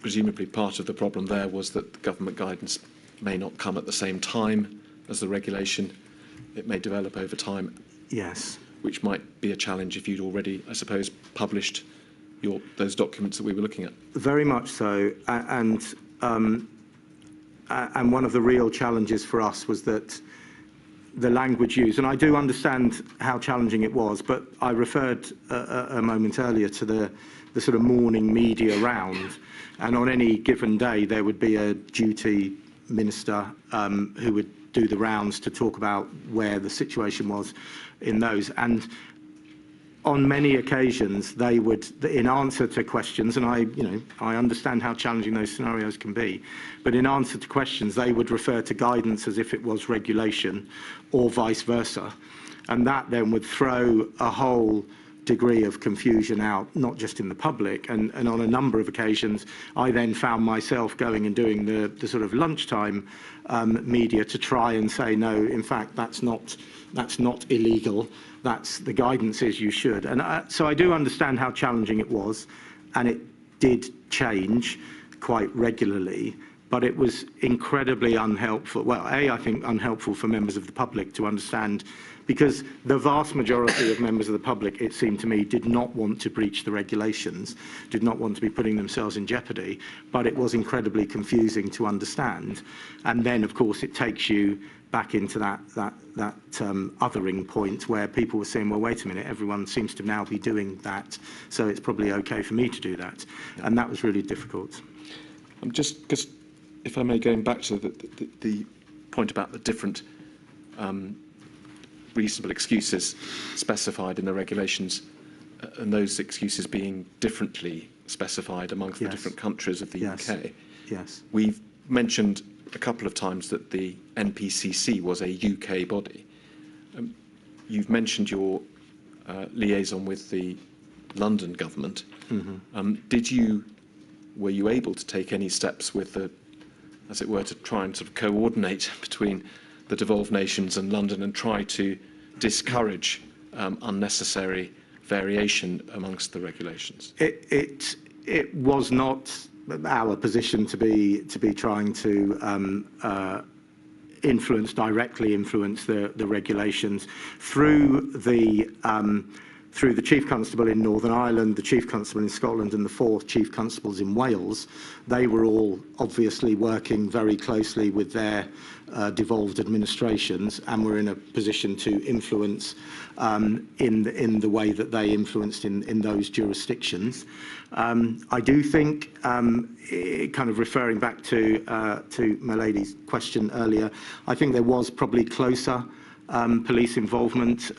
presumably part of the problem there was that the government guidance may not come at the same time as the regulation. It may develop over time. Yes. Which might be a challenge if you'd already, I suppose, published those documents that we were looking at. Very much so. And one of the real challenges for us was that the language used, and I do understand how challenging it was, but I referred a moment earlier to the sort of morning media round, and on any given day there would be a duty minister who would do the rounds to talk about where the situation was in those. And on many occasions they would, in answer to questions, and I understand how challenging those scenarios can be, but in answer to questions they would refer to guidance as if it was regulation or vice versa, and that then would throw a whole degree of confusion out, not just in the public, and on a number of occasions I then found myself going and doing the sort of lunchtime media to try and say, no, in fact that's not illegal, that's the guidance is you should. And so I do understand how challenging it was, and it did change quite regularly, but it was incredibly unhelpful. Well, I think unhelpful for members of the public to understand, because the vast majority of members of the public, it seemed to me, did not want to breach the regulations, did not want to be putting themselves in jeopardy, but it was incredibly confusing to understand. And then, of course, it takes you back into that othering point where people were saying, well, wait a minute, everyone seems to now be doing that, so it's probably okay for me to do that. And that was really difficult. Just because, if I may, going back to the point about the different reasonable excuses specified in the regulations, and those excuses being differently specified amongst the different countries of the UK. Yes. We've mentioned a couple of times that the NPCC was a UK body. you've mentioned your liaison with the London government. Were you able to take any steps with the, as it were, to try and sort of coordinate between the devolved nations and London and try to discourage unnecessary variation amongst the regulations? It was not our position to be trying to directly influence the regulations through the Chief Constable in Northern Ireland, the Chief Constable in Scotland and the 4 Chief Constables in Wales. They were all obviously working very closely with their devolved administrations and were in a position to influence in the way that they influenced in those jurisdictions. I do think, kind of referring back to my lady's question earlier, I think there was probably closer police involvement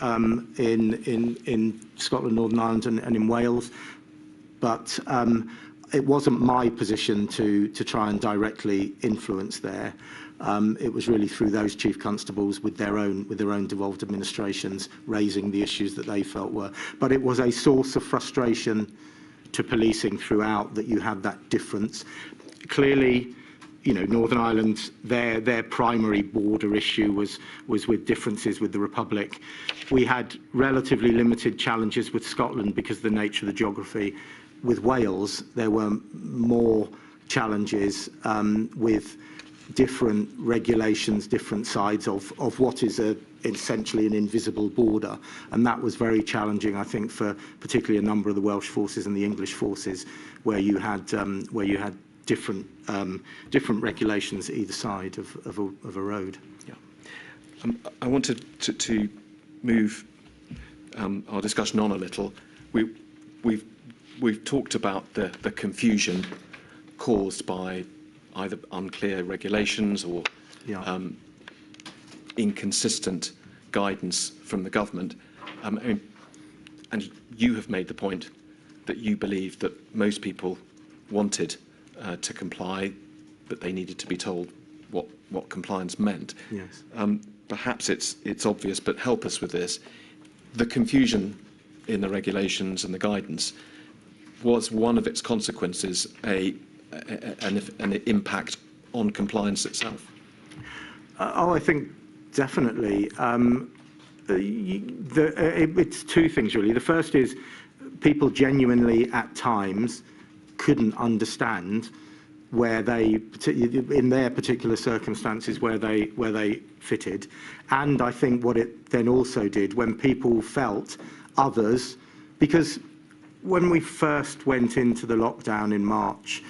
in Scotland, Northern Ireland and in Wales, but it wasn't my position to try and directly influence there. It was really through those chief constables with their own devolved administrations raising the issues that they felt were. But it was a source of frustration to policing throughout that you had that difference. Clearly, you know, Northern Ireland, their primary border issue was with differences with the Republic. We had relatively limited challenges with Scotland because of the nature of the geography. With Wales, there were more challenges with different regulations, different sides of what is essentially an invisible border, and that was very challenging, I think, for particularly a number of the Welsh forces and the English forces, where you had different regulations either side of a road. Yeah. I wanted to move our discussion on a little. We've talked about the confusion caused by either unclear regulations or inconsistent guidance from the government. And you have made the point that you believe that most people wanted to comply, but they needed to be told what compliance meant. Yes. Perhaps it's obvious, but help us with this. The confusion in the regulations and the guidance, was one of its consequences an impact on compliance itself? I think definitely. It's two things really. The first is people genuinely at times couldn't understand where they, in their particular circumstances, where they fitted. And I think what it then also did when people felt others, because when we first went into the lockdown in March,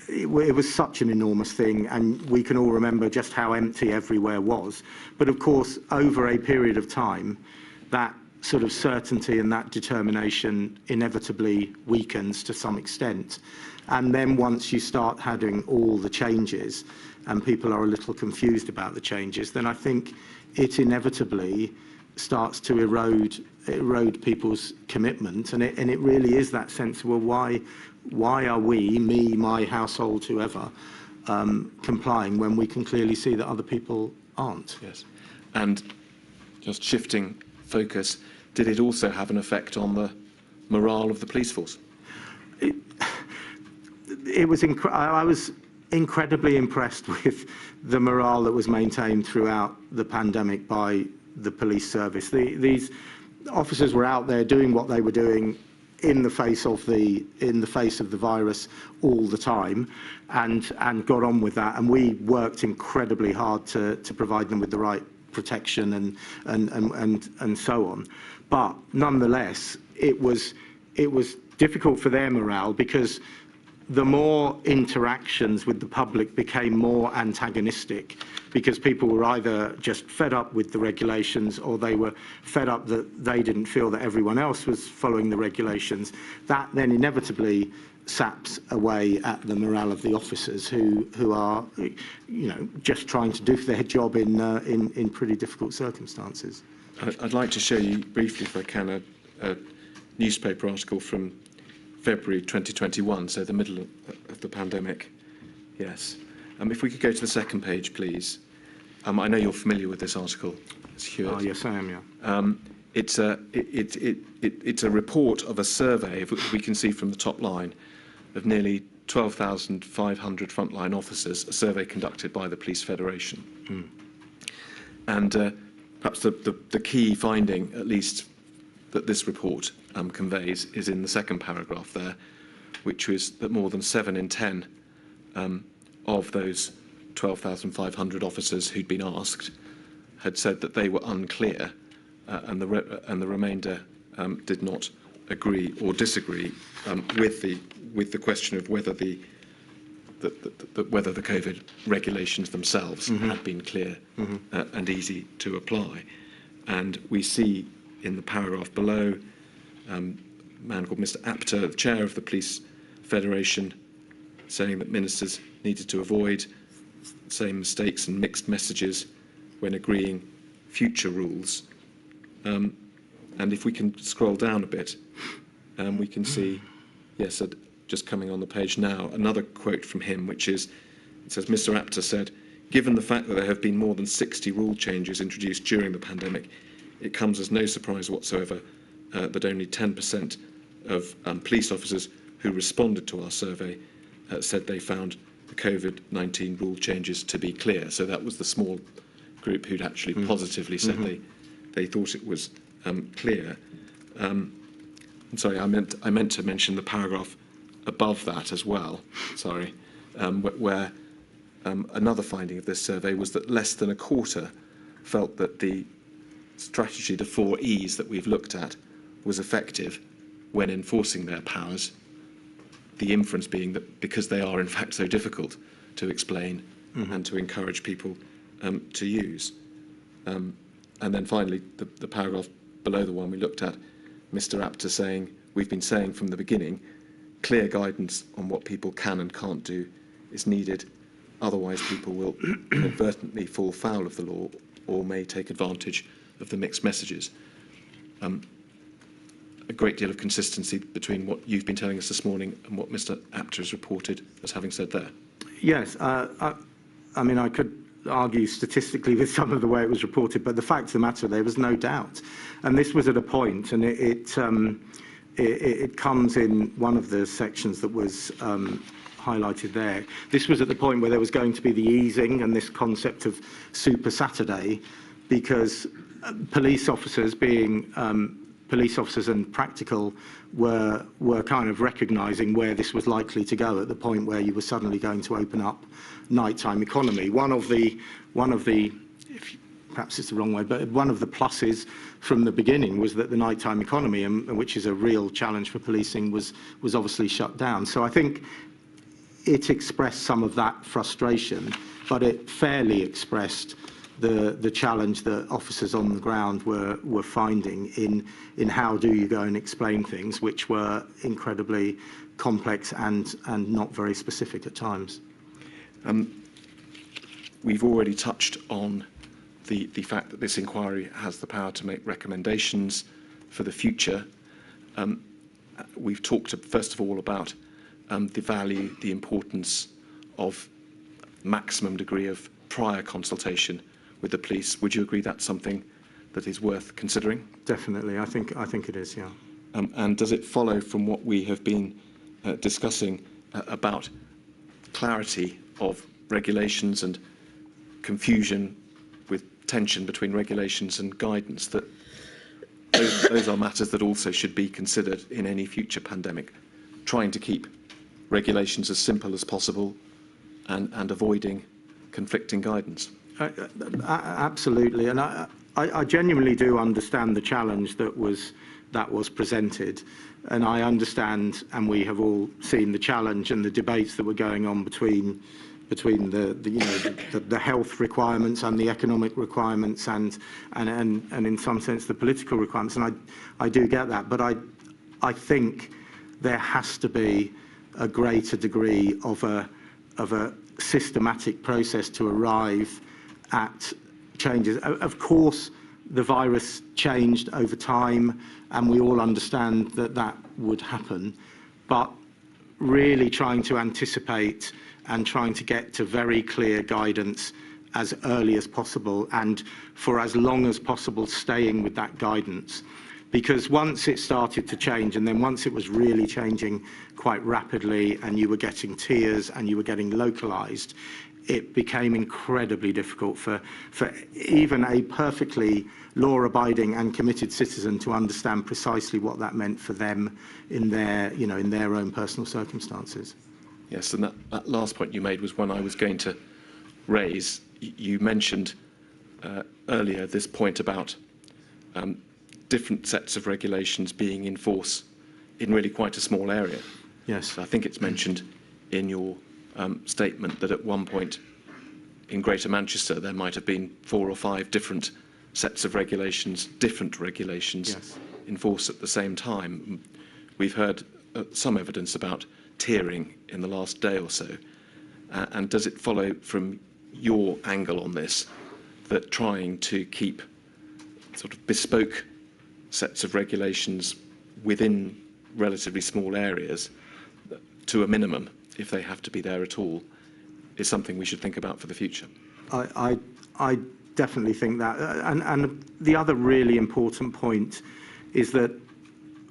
it was such an enormous thing, and we can all remember just how empty everywhere was. But of course, over a period of time, that sort of certainty and that determination inevitably weakens to some extent. And then once you start having all the changes and people are a little confused about the changes, then I think it inevitably starts to erode people's commitment. And it really is that sense of, well, why are we, me, my household, whoever, complying when we can clearly see that other people aren't? Yes. And just shifting focus, did it also have an effect on the morale of the police force? It was I was incredibly impressed with the morale that was maintained throughout the pandemic by the police service. These officers were out there doing what they were doing in the face of the virus all the time, and got on with that. And we worked incredibly hard to provide them with the right protection and so on. But nonetheless, it was difficult for their morale, because the more interactions with the public became more antagonistic, because people were either just fed up with the regulations, or they were fed up that they didn't feel that everyone else was following the regulations. That then inevitably saps away at the morale of the officers who are, you know, just trying to do their job in pretty difficult circumstances. I'd like to show you briefly, if I can, a newspaper article from February 2021, so the middle of the pandemic. Yes. If we could go to the second page, please. I know you're familiar with this article. Hewitt. Oh, yes, I am, yeah. It's a report of a survey, if we can see from the top line, of nearly 12,500 frontline officers, a survey conducted by the Police Federation. And perhaps the key finding, at least that this report conveys, is in the second paragraph there, which was that more than 7 in 10 of those 12,500 officers who'd been asked had said that they were unclear, and the remainder did not agree or disagree with the question of whether whether the COVID regulations themselves had been clear and easy to apply. And we see in the paragraph below a man called Mr. Apter, the chair of the Police Federation, saying that ministers needed to avoid the same mistakes and mixed messages when agreeing future rules. And if we can scroll down a bit, we can see, yes, just coming on the page now, another quote from him, which is, it says, Mr. Apter said, given the fact that there have been more than 60 rule changes introduced during the pandemic, it comes as no surprise whatsoever that only 10% of police officers who responded to our survey said they found the Covid-19 rule changes to be clear. So that was the small group who'd actually positively said they thought it was clear. I'm sorry, I meant to mention the paragraph above that as well, sorry, where another finding of this survey was that less than a quarter felt that the strategy, the 4 E's that we've looked at, was effective when enforcing their powers, the inference being that because they are in fact so difficult to explain and to encourage people to use. And then finally, the paragraph below the one we looked at, Mr. Apter saying, we've been saying from the beginning, clear guidance on what people can and can't do is needed, otherwise people will inadvertently fall foul of the law or may take advantage of the mixed messages. A great deal of consistency between what you've been telling us this morning and what Mr. Apter has reported as having said there. Yes, I mean, I could argue statistically with some of the way it was reported, but the fact of the matter, there was no doubt. And this was at a point, and it comes in one of the sections that was highlighted there. This was at the point where there was going to be the easing and this concept of Super Saturday, because police officers being police officers and practical were kind of recognising where this was likely to go at the point where you were suddenly going to open up nighttime economy. One of the perhaps it's the wrong way, but one of the pluses from the beginning was that the nighttime economy, which is a real challenge for policing, was obviously shut down. So I think it expressed some of that frustration, but it fairly expressed the challenge that officers on the ground were finding in how do you go and explain things which were incredibly complex and not very specific at times. We've already touched on the fact that this inquiry has the power to make recommendations for the future. We've talked first of all about the value, the importance of maximum degree of prior consultation with the police. Would you agree that's something that is worth considering? Definitely, I think it is, yeah. And does it follow from what we have been discussing about clarity of regulations and confusion with tension between regulations and guidance, that those are matters that also should be considered in any future pandemic, trying to keep regulations as simple as possible and avoiding conflicting guidance? Absolutely, and I genuinely do understand the challenge that was presented, and I understand, and we have all seen the challenge and the debates that were going on between the health requirements and the economic requirements and in some sense the political requirements, and I do get that, but I think there has to be a greater degree of a systematic process to arrive at changes. Of course, the virus changed over time, and we all understand that would happen, but really trying to anticipate and trying to get to very clear guidance as early as possible and for as long as possible staying with that guidance. Because once it started to change, and then once it was really changing quite rapidly, and you were getting tiers and you were getting localized, it became incredibly difficult for even a perfectly law-abiding and committed citizen to understand precisely what that meant for them in their, in their own personal circumstances. Yes, and that last point you made was one I was going to raise. You mentioned earlier this point about different sets of regulations being in force in really quite a small area. Yes. I think it's mentioned in your statement that at one point in Greater Manchester there might have been 4 or 5 different sets of regulations, yes, in force at the same time. We've heard some evidence about tiering in the last day or so. And does it follow from your angle on this that trying to keep sort of bespoke sets of regulations within relatively small areas to a minimum, if they have to be there at all, is something we should think about for the future? I definitely think that. And the other really important point is that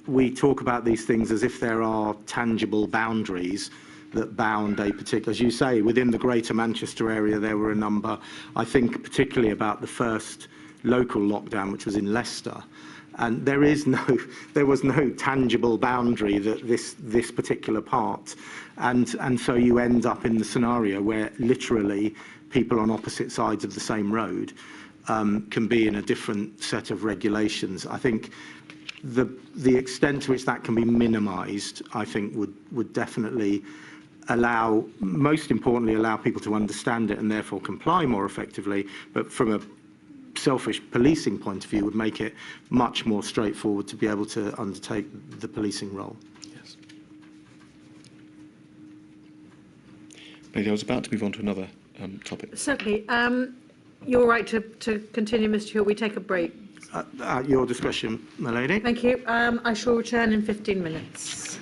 we talk about these things as if there are tangible boundaries that bound a particular, as you say, within the Greater Manchester area, there were a number. I think particularly about the first local lockdown, which was in Leicester. And there was no tangible boundary that this particular part. And so you end up in the scenario where literally people on opposite sides of the same road can be in a different set of regulations. I think the extent to which that can be minimised, I think, would definitely allow, most importantly, allow people to understand it and therefore comply more effectively. But from a selfish policing point of view, would make it much more straightforward to be able to undertake the policing role. Yes. Maybe I was about to move on to another topic. Certainly. You're right to continue, Mr. Hill. We take a break. At your discretion, my lady. Thank you. I shall return in 15 minutes.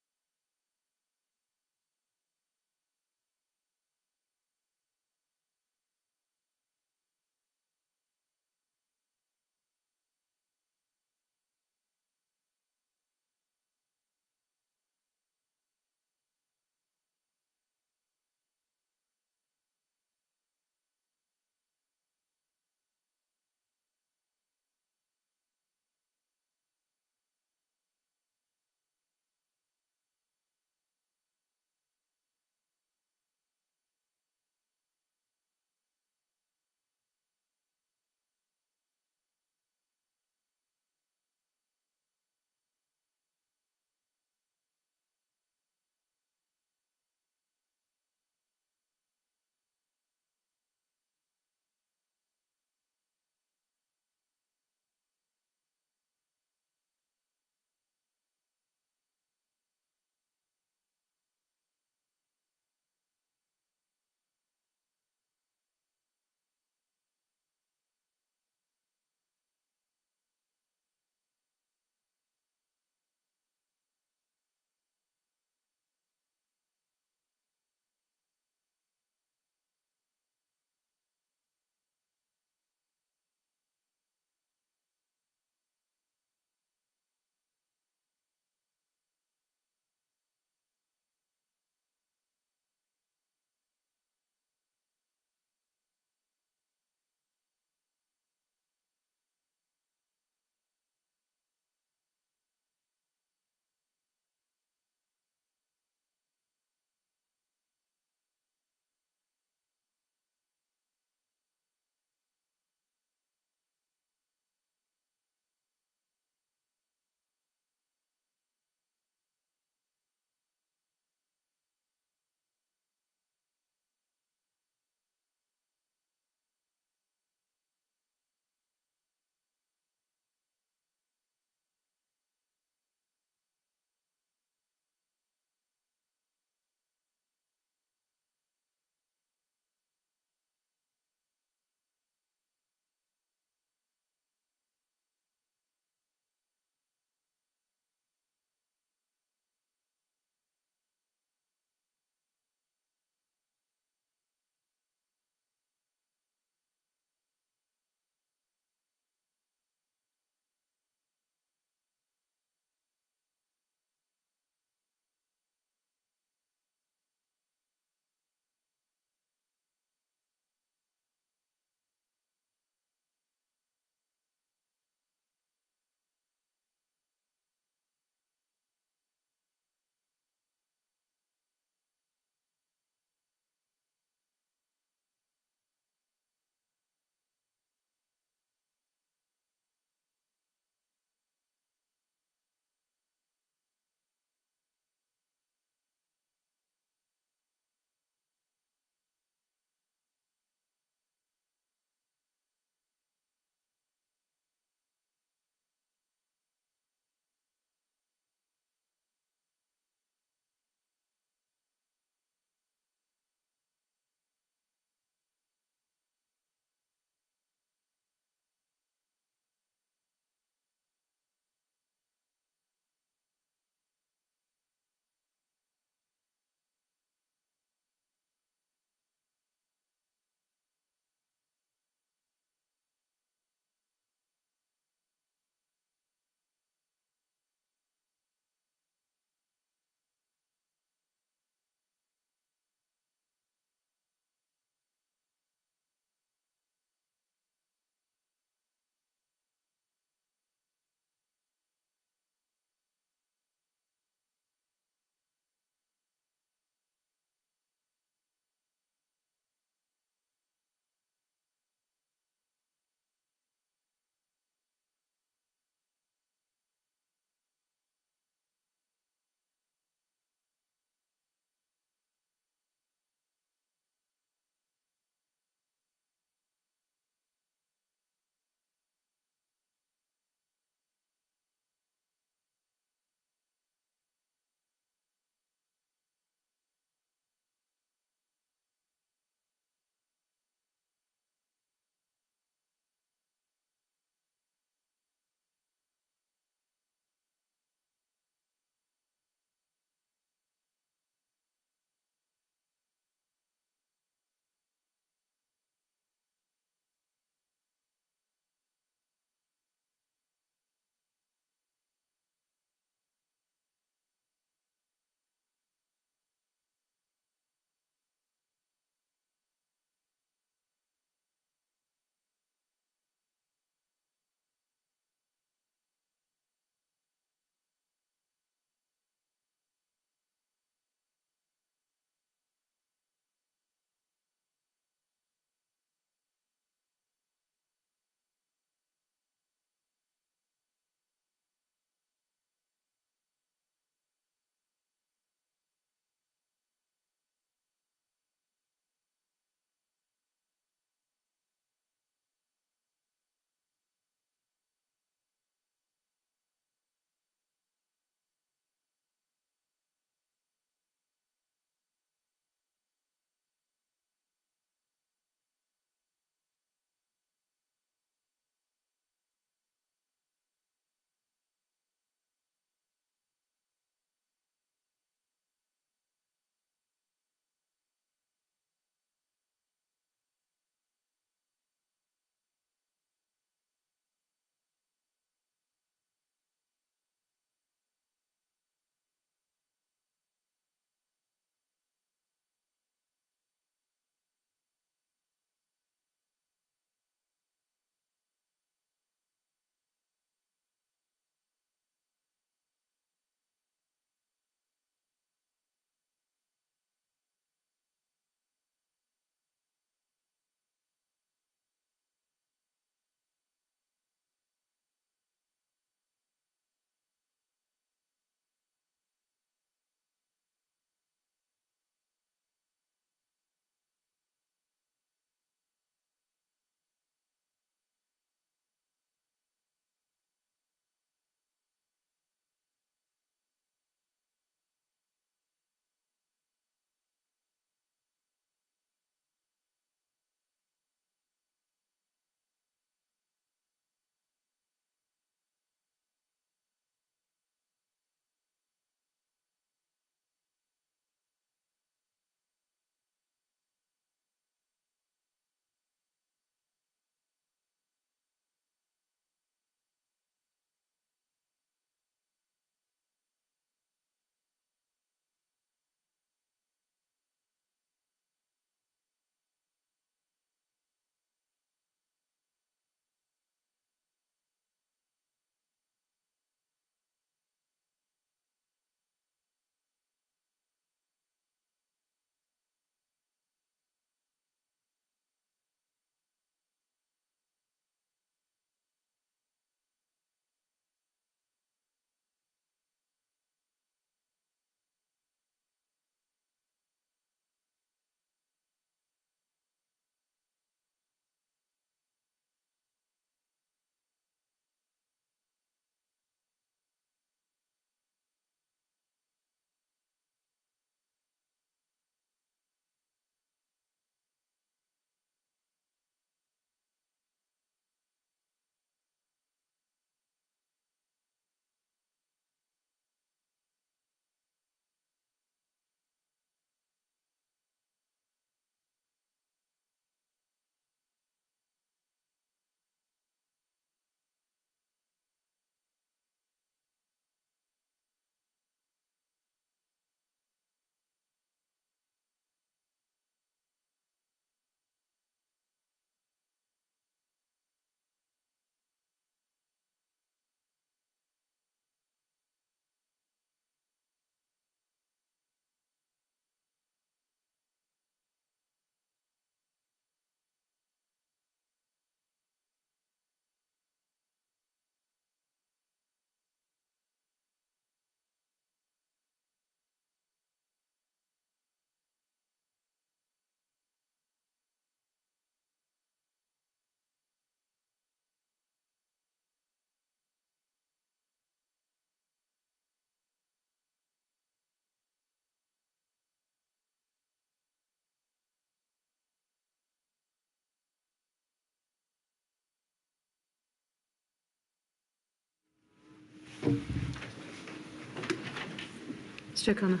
Mr O'Connor.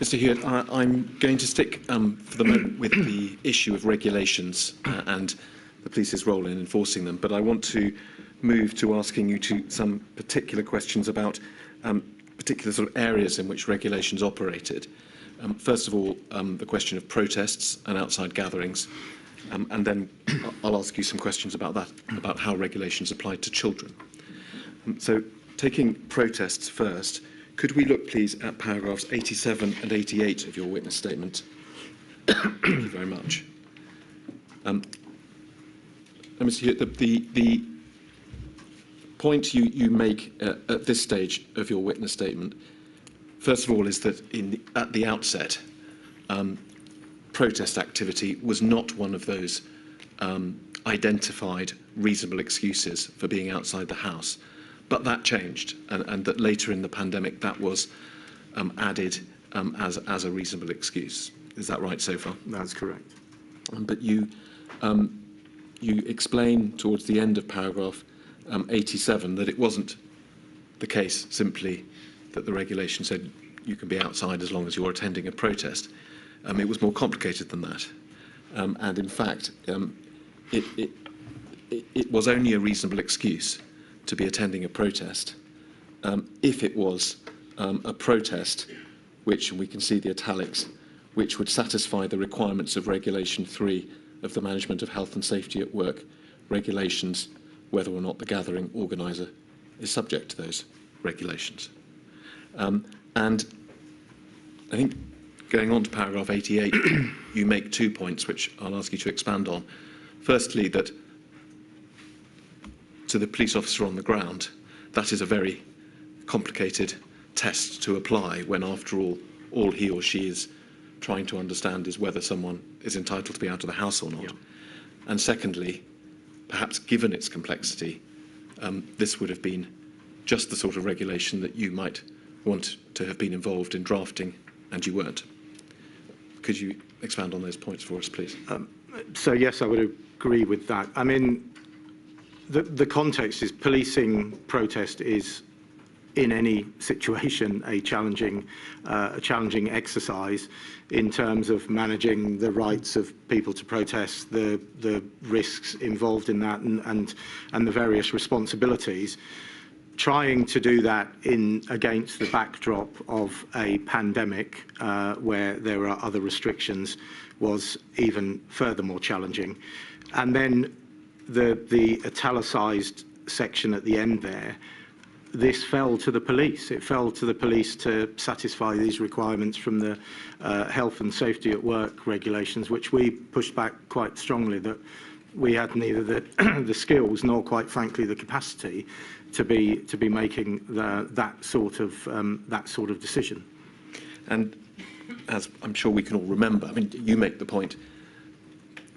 Mr. Hewitt, I'm going to stick for the moment with the issue of regulations and the police's role in enforcing them, but I want to move to asking you some particular questions about particular sort of areas in which regulations operated. First of all, the question of protests and outside gatherings, and then I'll ask you some questions about that, about how regulations applied to children. So, taking protests first, could we look, please, at paragraphs 87 and 88 of your witness statement? Thank you very much. Mr. Hewitt, the point you make at this stage of your witness statement, first of all, is that at the outset, protest activity was not one of those identified reasonable excuses for being outside the House. But that changed, and that later in the pandemic that was added as a reasonable excuse. Is that right so far? That's correct. But you explain towards the end of paragraph 87 that it wasn't the case simply that the regulation said you can be outside as long as you're attending a protest. It was more complicated than that. And in fact, it was only a reasonable excuse to be attending a protest if it was a protest which, and we can see the italics, which would satisfy the requirements of Regulation 3 of the Management of Health and Safety at Work regulations, whether or not the gathering organiser is subject to those regulations. And I think going on to paragraph 88, you make 2 points which I'll ask you to expand on. Firstly, that to the police officer on the ground, that is a very complicated test to apply when, after all he or she is trying to understand is whether someone is entitled to be out of the house or not. Yeah. And secondly, perhaps given its complexity, this would have been just the sort of regulation that you might want to have been involved in drafting, and you weren't. Could you expand on those points for us, please? So yes, I would agree with that. I mean, the context is policing protest is, in any situation, a challenging exercise in terms of managing the rights of people to protest, the risks involved in that, and the various responsibilities. Trying to do that against the backdrop of a pandemic where there are other restrictions was even furthermore challenging. And then the italicised section at the end there, this fell to the police. It fell to the police to satisfy these requirements from the health and safety at work regulations, which we pushed back quite strongly, that we had neither the skills nor, quite frankly, the capacity to be making that sort of decision. And as I'm sure we can all remember, I mean, you make the point,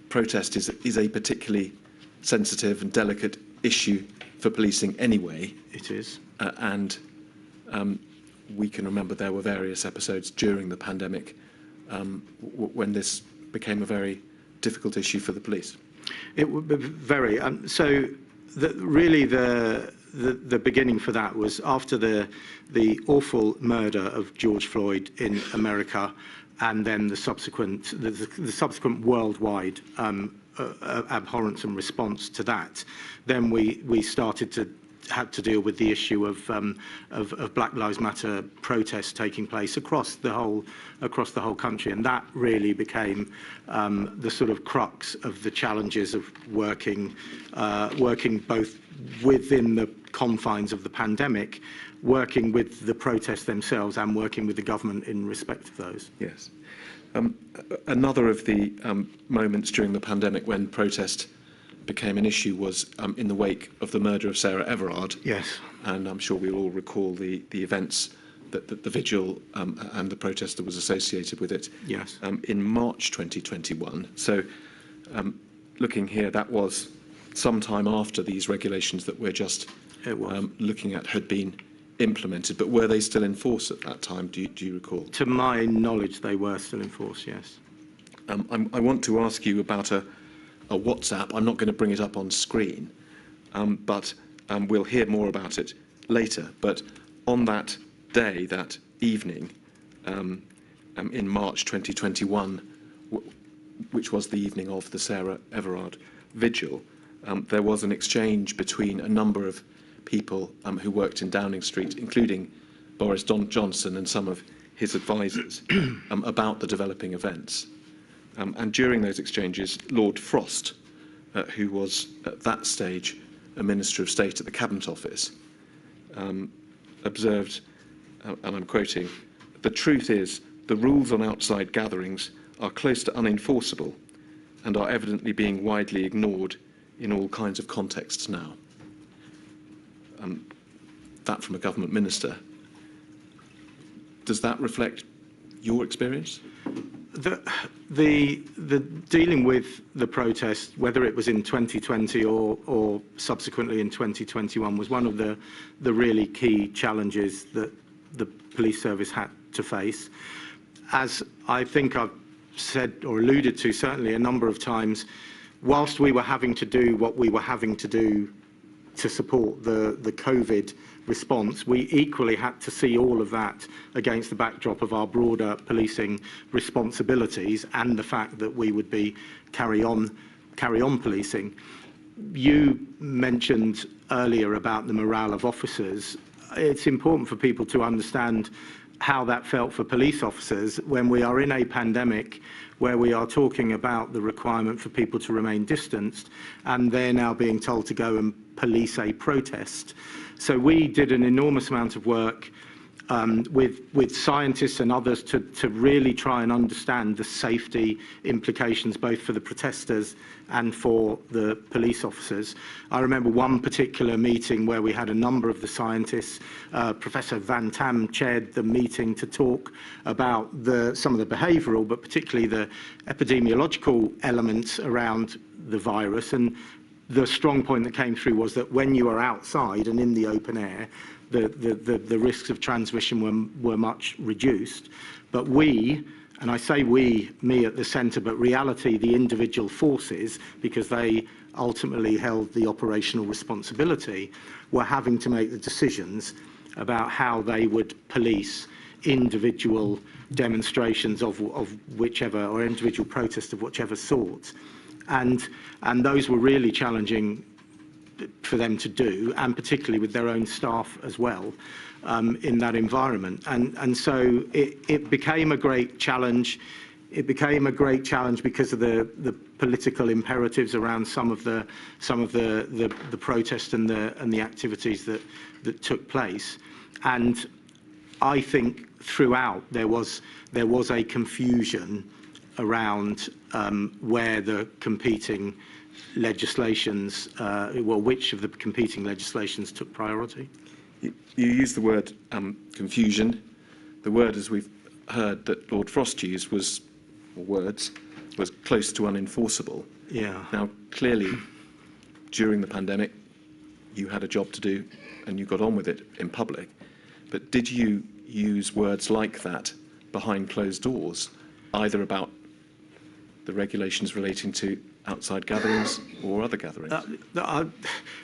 protest is a particularly sensitive and delicate issue for policing anyway. It is. And we can remember there were various episodes during the pandemic when this became a very difficult issue for the police. It would be very. So really the beginning for that was after the awful murder of George Floyd in America, and then the subsequent worldwide abhorrence and response to that. Then we had to deal with the issue of Black Lives Matter protests taking place across the whole country, and that really became the sort of crux of the challenges of working both within the confines of the pandemic, working with the protests themselves, and working with the government in respect of those. Yes. Another of the moments during the pandemic when protest became an issue was in the wake of the murder of Sarah Everard. Yes. And I'm sure we all recall the events that the vigil and the protest that was associated with it. Yes. In March 2021. So looking here, that was some time after these regulations that we're just looking at had been implemented, but were they still in force at that time? Do you recall? To my knowledge, they were still in force, yes. I want to ask you about a WhatsApp. I'm not going to bring it up on screen, but we'll hear more about it later. But on that day, that evening, in March 2021, which was the evening of the Sarah Everard vigil, there was an exchange between a number of people who worked in Downing Street, including Boris Johnson and some of his advisors, about the developing events. And during those exchanges, Lord Frost, who was at that stage a Minister of State at the Cabinet Office, observed, and I'm quoting, "The truth is, the rules on outside gatherings are close to unenforceable and are evidently being widely ignored in all kinds of contexts now." That from a government minister. Does that reflect your experience? The dealing with the protest, whether it was in 2020 or subsequently in 2021, was one of the really key challenges that the police service had to face. As I think I've said or alluded to certainly a number of times, whilst we were having to do what we were having to do to support the COVID response, we equally had to see all of that against the backdrop of our broader policing responsibilities and the fact that we would be carry on policing. You mentioned earlier about the morale of officers. It's important for people to understand how that felt for police officers when we are in a pandemic where we are talking about the requirement for people to remain distanced, and they're now being told to go and police a protest. So we did an enormous amount of work with scientists and others to really try and understand the safety implications both for the protesters and for the police officers. I remember one particular meeting where we had a number of the scientists. Professor Van Tam chaired the meeting to talk about some of the behavioural, but particularly the epidemiological elements around the virus. And the strong point that came through was that when you are outside and in the open air, the risks of transmission were much reduced. But we, and I say we, me at the centre, but reality, the individual forces, because they ultimately held the operational responsibility, were having to make the decisions about how they would police individual demonstrations of whichever, or individual protests of whichever sort. And those were really challenging for them to do, and particularly with their own staff as well, in that environment. And so it became a great challenge. It became a great challenge because of the political imperatives around some of the protests and the activities that took place. And I think throughout there was a confusion around where the competing legislations, which of the competing legislations took priority. You used the word confusion. The word, as we've heard, that Lord Frost used was close to unenforceable. Yeah. Now, clearly, during the pandemic, you had a job to do and you got on with it in public. But did you use words like that behind closed doors, either about the regulations relating to outside gatherings or other gatherings?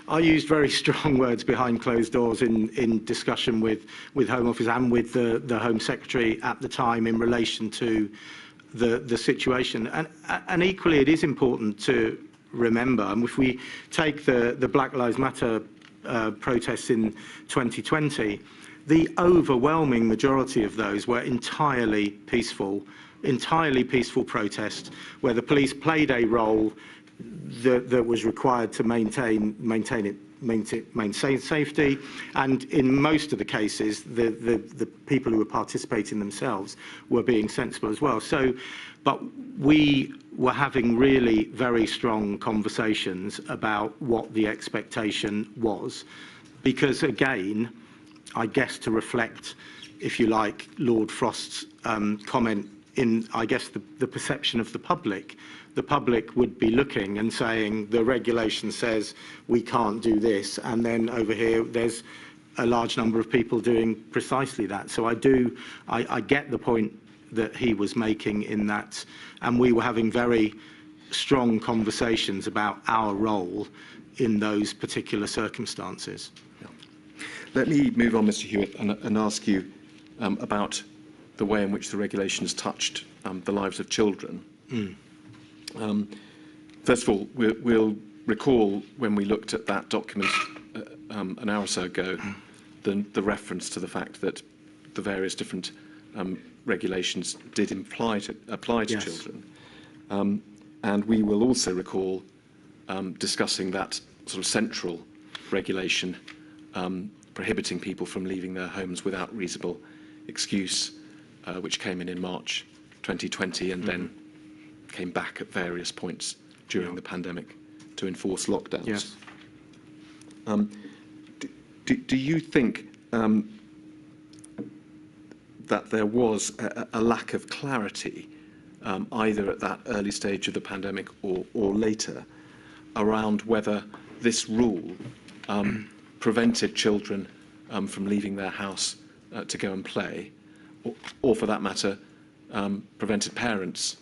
I used very strong words behind closed doors in discussion with Home Office and with the Home Secretary at the time in relation to the situation. And equally, it is important to remember, and if we take the Black Lives Matter protests in 2020, the overwhelming majority of those were entirely peaceful protests where the police played a role that was required to maintain safety, and in most of the cases the people who were participating themselves were being sensible as well. So, but we were having really very strong conversations about what the expectation was, because again, I guess to reflect, if you like, Lord Frost's comment in, I guess, the perception of the public would be looking and saying the regulation says we can't do this, and then over here there's a large number of people doing precisely that. So I get the point that he was making in that, and we were having very strong conversations about our role in those particular circumstances. Let me move on, Mr. Hewitt, and ask you about the way in which the regulations touched the lives of children. First of all, we'll recall when we looked at that document an hour or so ago, the reference to the fact that the various different regulations did apply to children. And we will also recall discussing that sort of central regulation prohibiting people from leaving their homes without reasonable excuse, which came in March 2020 and then came back at various points during the pandemic to enforce lockdowns. Yes. Do you think that there was a lack of clarity either at that early stage of the pandemic or later around whether this rule prevented children from leaving their house to go and play, or for that matter, prevented parents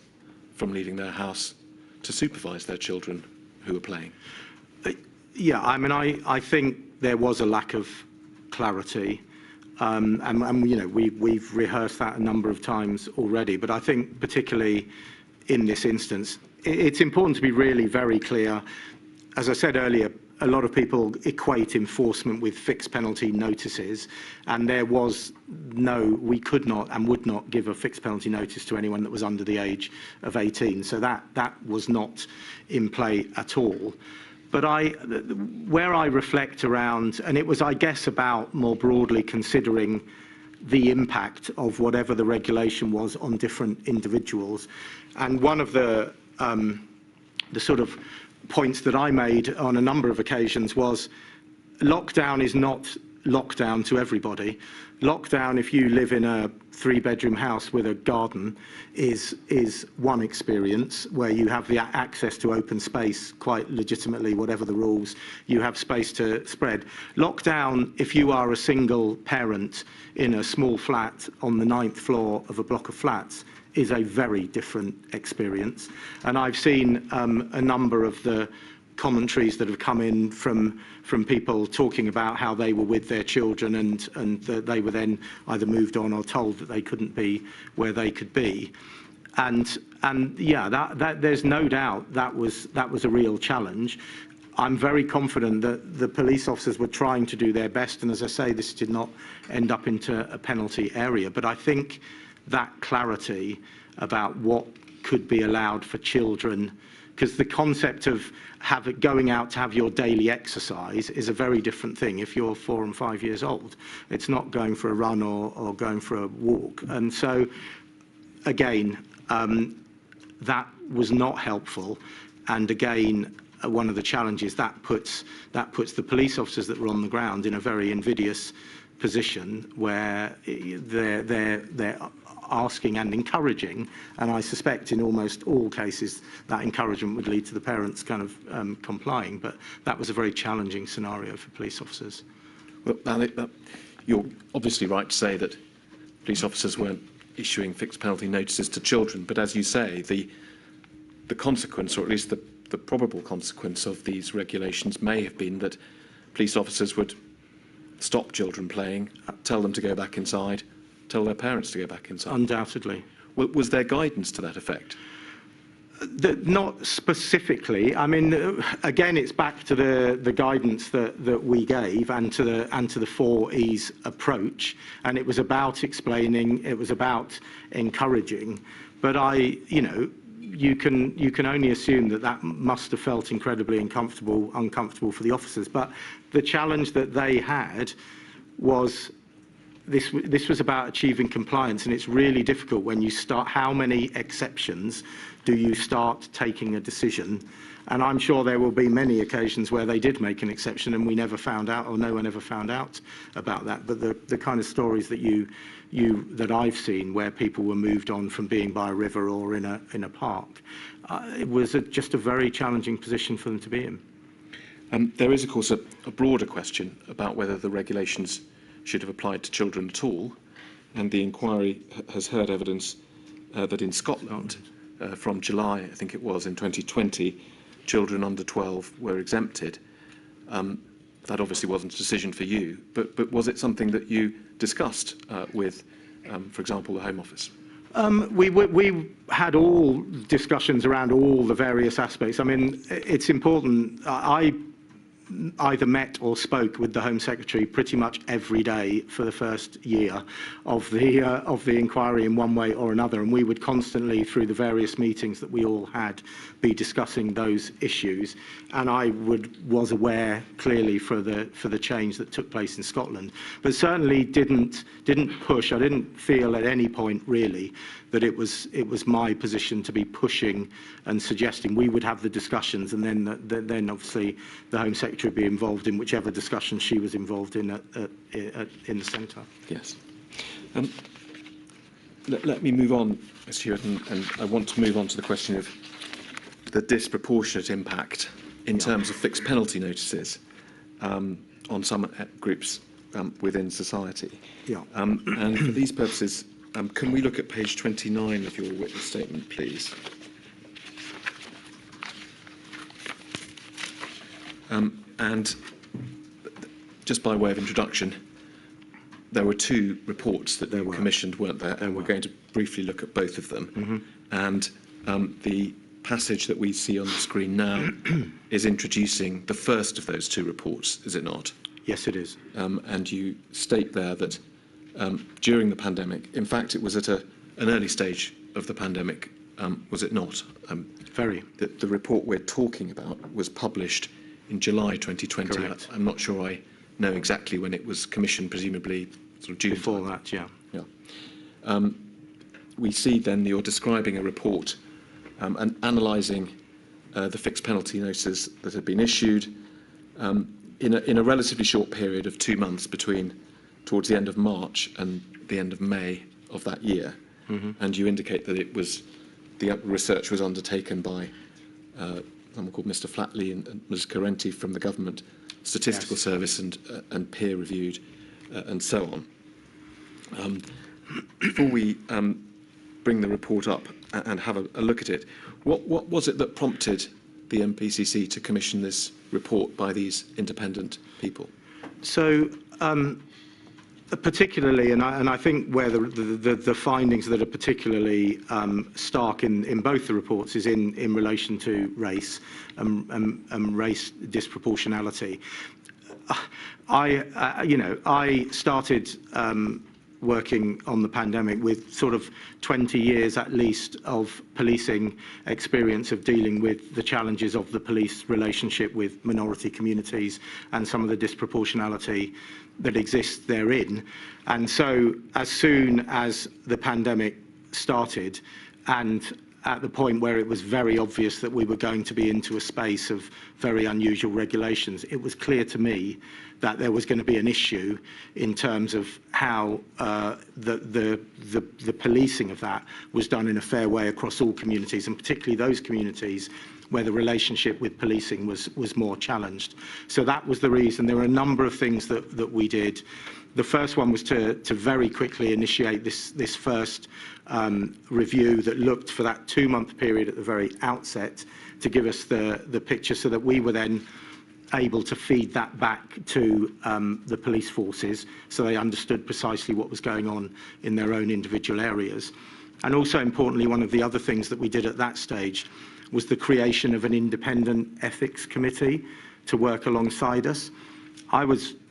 from leaving their house to supervise their children who were playing? Yeah, I mean, I think there was a lack of clarity. And you know, we've rehearsed that a number of times already, but I think particularly in this instance, it's important to be really very clear. As I said earlier, a lot of people equate enforcement with fixed penalty notices, and we could not and would not give a fixed penalty notice to anyone that was under the age of 18. So that was not in play at all. But where I reflect around, and it was, I guess, about more broadly considering the impact of whatever the regulation was on different individuals. And one of the sort of points that I made on a number of occasions was lockdown is not lockdown to everybody. Lockdown, if you live in a 3-bedroom house with a garden, is one experience where you have the access to open space quite legitimately, whatever the rules, you have space to spread. Lockdown, if you are a single parent in a small flat on the 9th floor of a block of flats, is a very different experience. And I've seen a number of the commentaries that have come in from people talking about how they were with their children and that they were then either moved on or told that they couldn't be where they could be. And yeah, that there's no doubt that was a real challenge. I'm very confident that the police officers were trying to do their best, and as I say, this did not end up into a penalty area. But I think that clarity about what could be allowed for children, because the concept of going out to have your daily exercise is a very different thing if you're 4 and 5 years old. It's not going for a run or going for a walk. And so, again, that was not helpful. And again, one of the challenges that puts the police officers that were on the ground in a very invidious position where they're asking and encouraging, and I suspect in almost all cases that encouragement would lead to the parents kind of complying, but that was a very challenging scenario for police officers. Well, you're obviously right to say that police officers weren't issuing fixed penalty notices to children, but as you say, the consequence, or at least the probable consequence of these regulations may have been that police officers would stop children playing, tell them to go back inside, tell their parents to go back inside. Undoubtedly. Was there guidance to that effect? Not specifically. I mean, again, it's back to the guidance that we gave and to the 4 E's approach, and it was about explaining, it was about encouraging. But you can only assume that must have felt incredibly uncomfortable for the officers. But the challenge that they had was this was about achieving compliance, and it's really difficult when you start. How many exceptions do you start taking a decision? And I'm sure there will be many occasions where they did make an exception and we never found out, or no one ever found out about that. But the kind of stories that I've seen where people were moved on from being by a river or in a park, it was just a very challenging position for them to be in. There is, of course, a broader question about whether the regulations should have applied to children at all, and the inquiry has heard evidence that in Scotland, from July, I think it was, in 2020, children under 12 were exempted. that obviously wasn't a decision for you, but was it something that you discussed with, for example, the Home Office? We had all discussions around all the various aspects. I mean, it's important. I either met or spoke with the Home Secretary pretty much every day for the first year of the inquiry in one way or another, and we would constantly, through the various meetings that we all had, be discussing those issues. And I was aware clearly for the change that took place in Scotland, but certainly didn't push. I didn't feel at any point really that it was my position to be pushing and suggesting. We would have the discussions, and then obviously the Home Secretary would be involved in whichever discussion she was involved in in the centre. Yes. Let me move on, Mr. Hewitt, and I want to move on to the question of the disproportionate impact in terms of fixed penalty notices on some groups within society. Yeah. And for these purposes, can we look at page 29 of your witness statement, please? And just by way of introduction, there were two reports that you commissioned, weren't there? And we're going to briefly look at both of them. Mm-hmm. And the passage that we see on the screen now is introducing the first of those two reports, is it not? Yes, it is. And you state there that during the pandemic, in fact, it was at an early stage of the pandemic, was it not? Very. The report we're talking about was published in July 2020. Correct. I'm not sure I know exactly when it was commissioned, presumably sort of June. Before that, yeah. Yeah. We see then you're describing a report and analysing the fixed penalty notices that had been issued in a relatively short period of 2 months towards the end of March and the end of May of that year. Mm-hmm. And you indicate that the research was undertaken by someone called Mr. Flatley and Ms. Carenti from the Government Statistical Service and peer reviewed and so on. Before we bring the report up and have a look at it, what was it that prompted the MPCC to commission this report by these independent people? So, particularly, and I think where the findings that are particularly stark in both the reports is in relation to race and race disproportionality. I started working on the pandemic with sort of 20 years at least of policing experience of dealing with the challenges of the police relationship with minority communities and some of the disproportionality that exists therein. And so as soon as the pandemic started, and at the point where it was very obvious that we were going to be into a space of very unusual regulations, it was clear to me that there was going to be an issue in terms of how the policing of that was done in a fair way across all communities, and particularly those communities where the relationship with policing was more challenged. So that was the reason. There were a number of things that we did. The first one was to very quickly initiate this first review that looked for that 2-month period at the very outset to give us the picture, so that we were then able to feed that back to the police forces so they understood precisely what was going on in their own individual areas. And also importantly, one of the other things that we did at that stage was the creation of an independent ethics committee to work alongside us.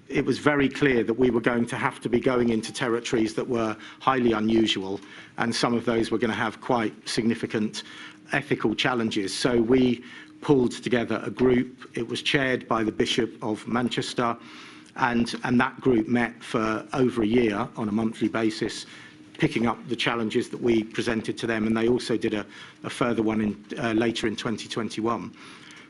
It was very clear that we were going to have to be going into territories that were highly unusual, and some of those were going to have quite significant ethical challenges. So we pulled together a group. It was chaired by the Bishop of Manchester, and that group met for over a year on a monthly basis, picking up the challenges that we presented to them, and they also did a further one later in 2021.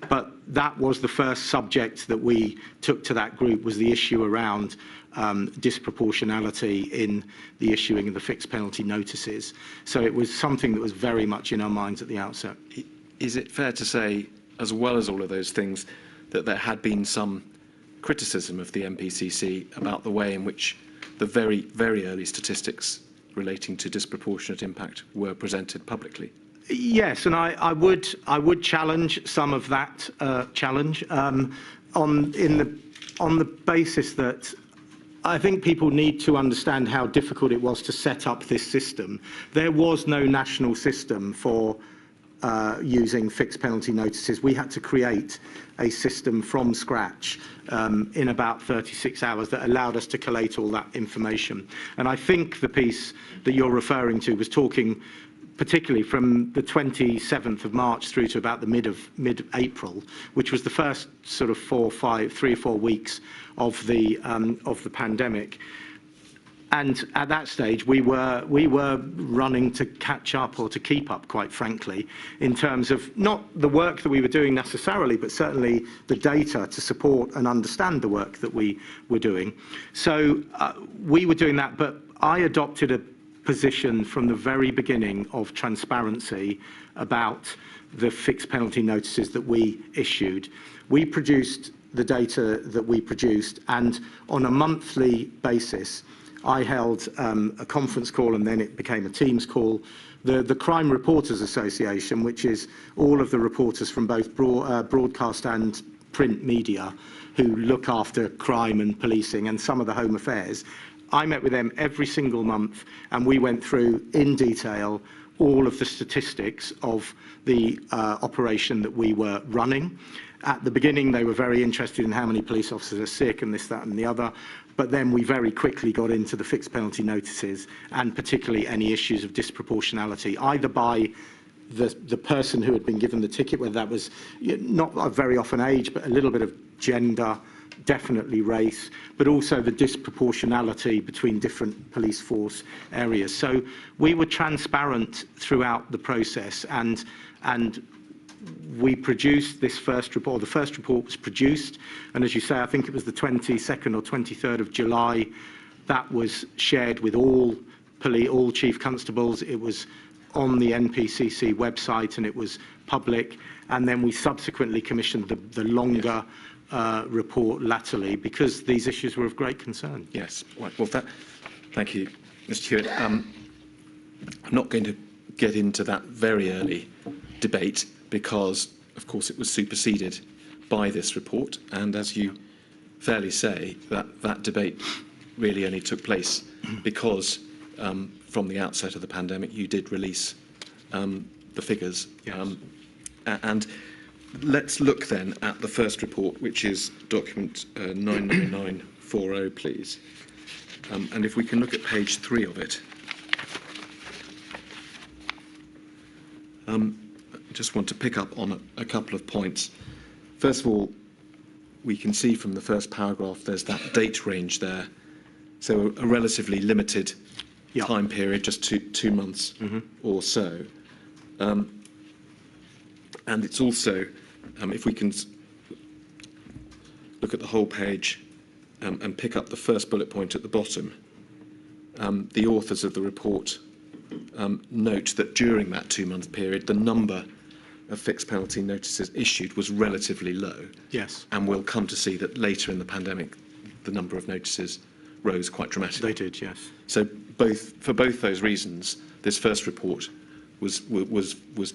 But that was the first subject that we took to that group, was the issue around disproportionality in the issuing of the fixed penalty notices. So it was something that was very much in our minds at the outset. Is it fair to say, as well as all of those things, that there had been some criticism of the MPCC about the way in which the very, very early statistics relating to disproportionate impact were presented publicly? Yes, and I would challenge some of that challenge. In the on the basis that I think people need to understand how difficult it was to set up this system. There was no national system for using fixed penalty notices. We had to create a system from scratch in about 36 hours that allowed us to collate all that information. And I think the piece that you're referring to was talking particularly from the 27th of March through to about the mid-April, which was the first sort of 3 or 4 weeks of the pandemic. And at that stage, we were running to catch up, or to keep up, quite frankly, in terms of not the work that we were doing necessarily, but certainly the data to support and understand the work that we were doing. So we were doing that, but I adopted a position from the very beginning of transparency about the fixed penalty notices that we issued. We produced the data that we produced, and on a monthly basis, I held a conference call, and then it became a Teams call. The Crime Reporters Association, which is all of the reporters from both broadcast and print media who look after crime and policing and some of the home affairs, I met with them every single month, and we went through in detail all of the statistics of the operation that we were running. At the beginning, they were very interested in how many police officers are sick and this, that and the other. But then we very quickly got into the fixed penalty notices, and particularly any issues of disproportionality, either by the person who had been given the ticket, whether that was not very often age, but a little bit of gender, definitely race, but also the disproportionality between different police force areas. So we were transparent throughout the process, and we produced this first report. The first report was produced, and as you say, I think it was the 22nd or 23rd of July. That was shared with all chief constables. It was on the NPCC website, and it was public. And then we subsequently commissioned the longer report latterly, because these issues were of great concern. Yes. Right. Well, thank you, Mr. Hewitt. I'm not going to get into that very early debate, because, of course, it was superseded by this report. And as you fairly say, that debate really only took place because from the outset of the pandemic, you did release the figures. Yes. And let's look then at the first report, which is document 99940, please. And if we can look at page 3 of it. I just want to pick up on a couple of points. First of all, we can see from the first paragraph there's that date range there. So a relatively limited time period, just two months or so. And it's also, if we can look at the whole page and pick up the first bullet point at the bottom, the authors of the report note that during that 2-month period, the number of fixed penalty notices issued was relatively low. Yes. And we'll come to see that later in the pandemic, the number of notices rose quite dramatically. They did, yes. So for both those reasons, this first report was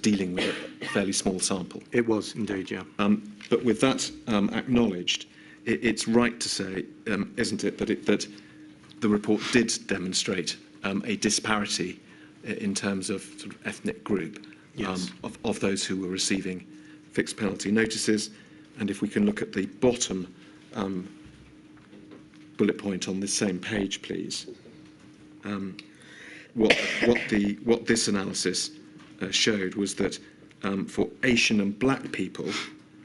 dealing with a fairly small sample. It was indeed, yeah. But with that acknowledged, it's right to say, isn't it, that the report did demonstrate a disparity in terms of sort of ethnic group. Yes. Of those who were receiving fixed penalty notices. And if we can look at the bottom bullet point on this same page, please. What this analysis showed was that for Asian and black people,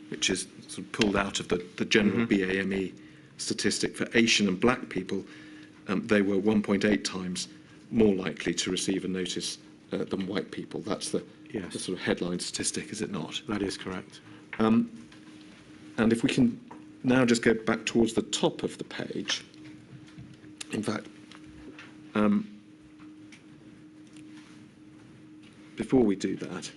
which is sort of pulled out of the general BAME statistic, for Asian and black people, they were 1.8 times more likely to receive a notice than white people. That's the sort of headline statistic, is it not? That is correct. And if we can now just go back towards the top of the page. In fact, before we do that,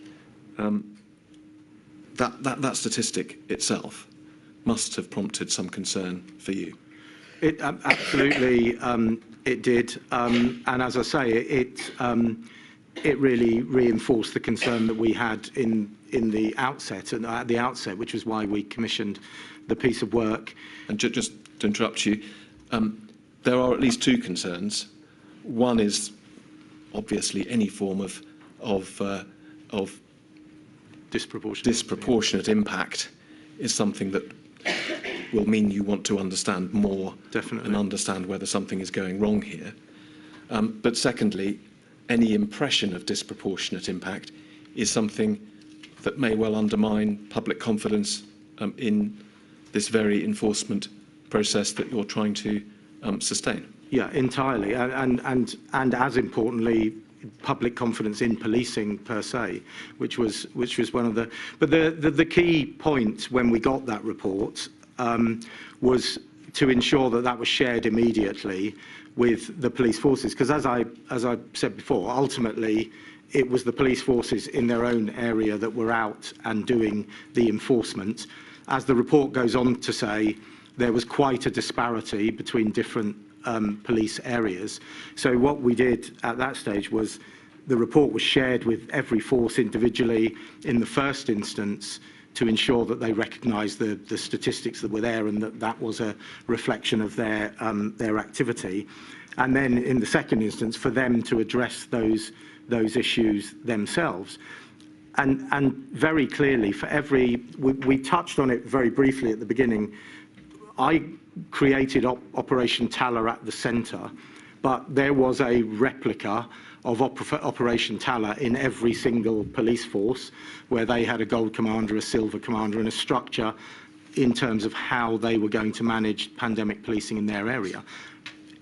that statistic itself must have prompted some concern for you. It absolutely it did, and as I say, it really reinforced the concern that we had in the outset, and at the outset, which was why we commissioned the piece of work. And just to interrupt you, there are at least two concerns. One is obviously any form of disproportionate impact is something that will mean you want to understand more. Definitely. And understand whether something is going wrong here. But secondly, any impression of disproportionate impact is something that may well undermine public confidence in this very enforcement process that you're trying to sustain. Yeah, entirely, and as importantly, public confidence in policing per se, which was one of the. But the key point when we got that report was to ensure that that was shared immediately with the police forces, because as I said before, ultimately it was the police forces in their own area that were out and doing the enforcement. As the report goes on to say, there was quite a disparity between different police areas. So what we did at that stage was the report was shared with every force individually in the first instance to ensure that they recognised the statistics that were there and that was a reflection of their activity. And then in the second instance, for them to address those issues themselves. And very clearly, for every, we touched on it very briefly at the beginning. I created Operation Talla at the centre, but there was a replica of Operation Talla in every single police force, where they had a gold commander, a silver commander, and a structure in terms of how they were going to manage pandemic policing in their area.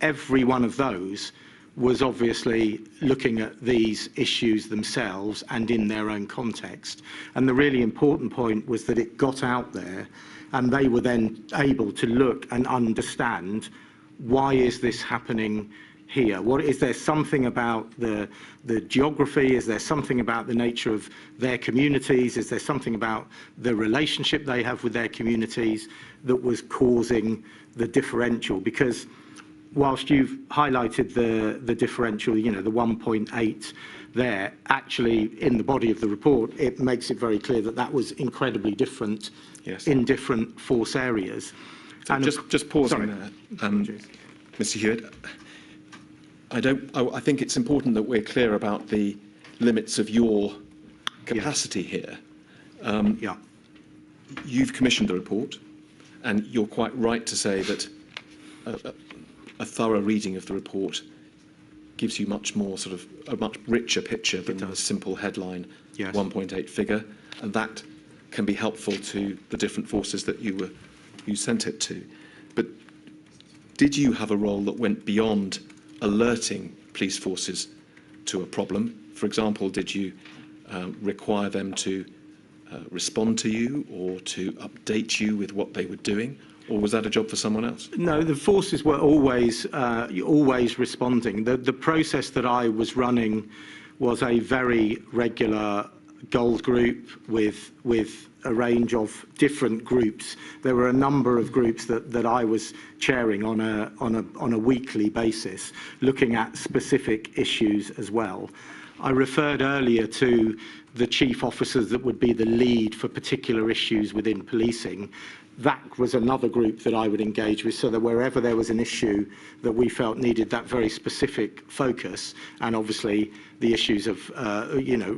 Every one of those was obviously looking at these issues themselves and in their own context. And the really important point was that it got out there and they were then able to look and understand, why is this happening here? Is there something about the geography? Is there something about the nature of their communities? Is there something about the relationship they have with their communities that was causing the differential? Because whilst you've highlighted the differential, you know, the 1.8 there, actually in the body of the report, it makes it very clear that that was incredibly different. Yes. In different force areas. So and just pausing there, Mr. Hewitt. I think it's important that we're clear about the limits of your capacity here. Yeah. You've commissioned the report, and you're quite right to say that a thorough reading of the report gives you much more sort of a much richer picture than a simple headline 1.8 figure, and that can be helpful to the different forces that you sent it to. But did you have a role that went beyond alerting police forces to a problem? For example, did you require them to respond to you or to update you with what they were doing? Or was that a job for someone else? No, the forces were always responding. The process that I was running was a very regular gold group with a range of different groups. There were a number of groups that I was chairing on a weekly basis, looking at specific issues as well. I referred earlier to the chief officers that would be the lead for particular issues within policing. That was another group that I would engage with, so that wherever there was an issue that we felt needed that very specific focus, and obviously the issues of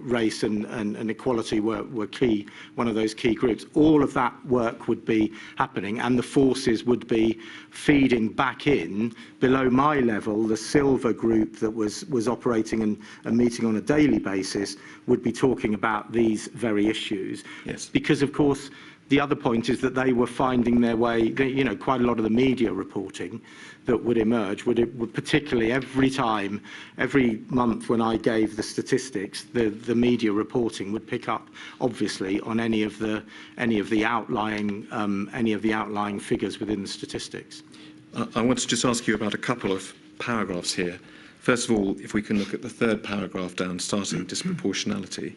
race and equality were key, one of those key groups, all of that work would be happening, and the forces would be feeding back in below my level. The silver group that was operating and meeting on a daily basis would be talking about these very issues. Yes. Because of course the other point is that they were finding their way, quite a lot of the media reporting that would emerge would particularly every month when I gave the statistics, the media reporting would pick up obviously on any of the outlying figures within the statistics. I want to just ask you about a couple of paragraphs here. First of all, if we can look at the third paragraph down, starting disproportionality.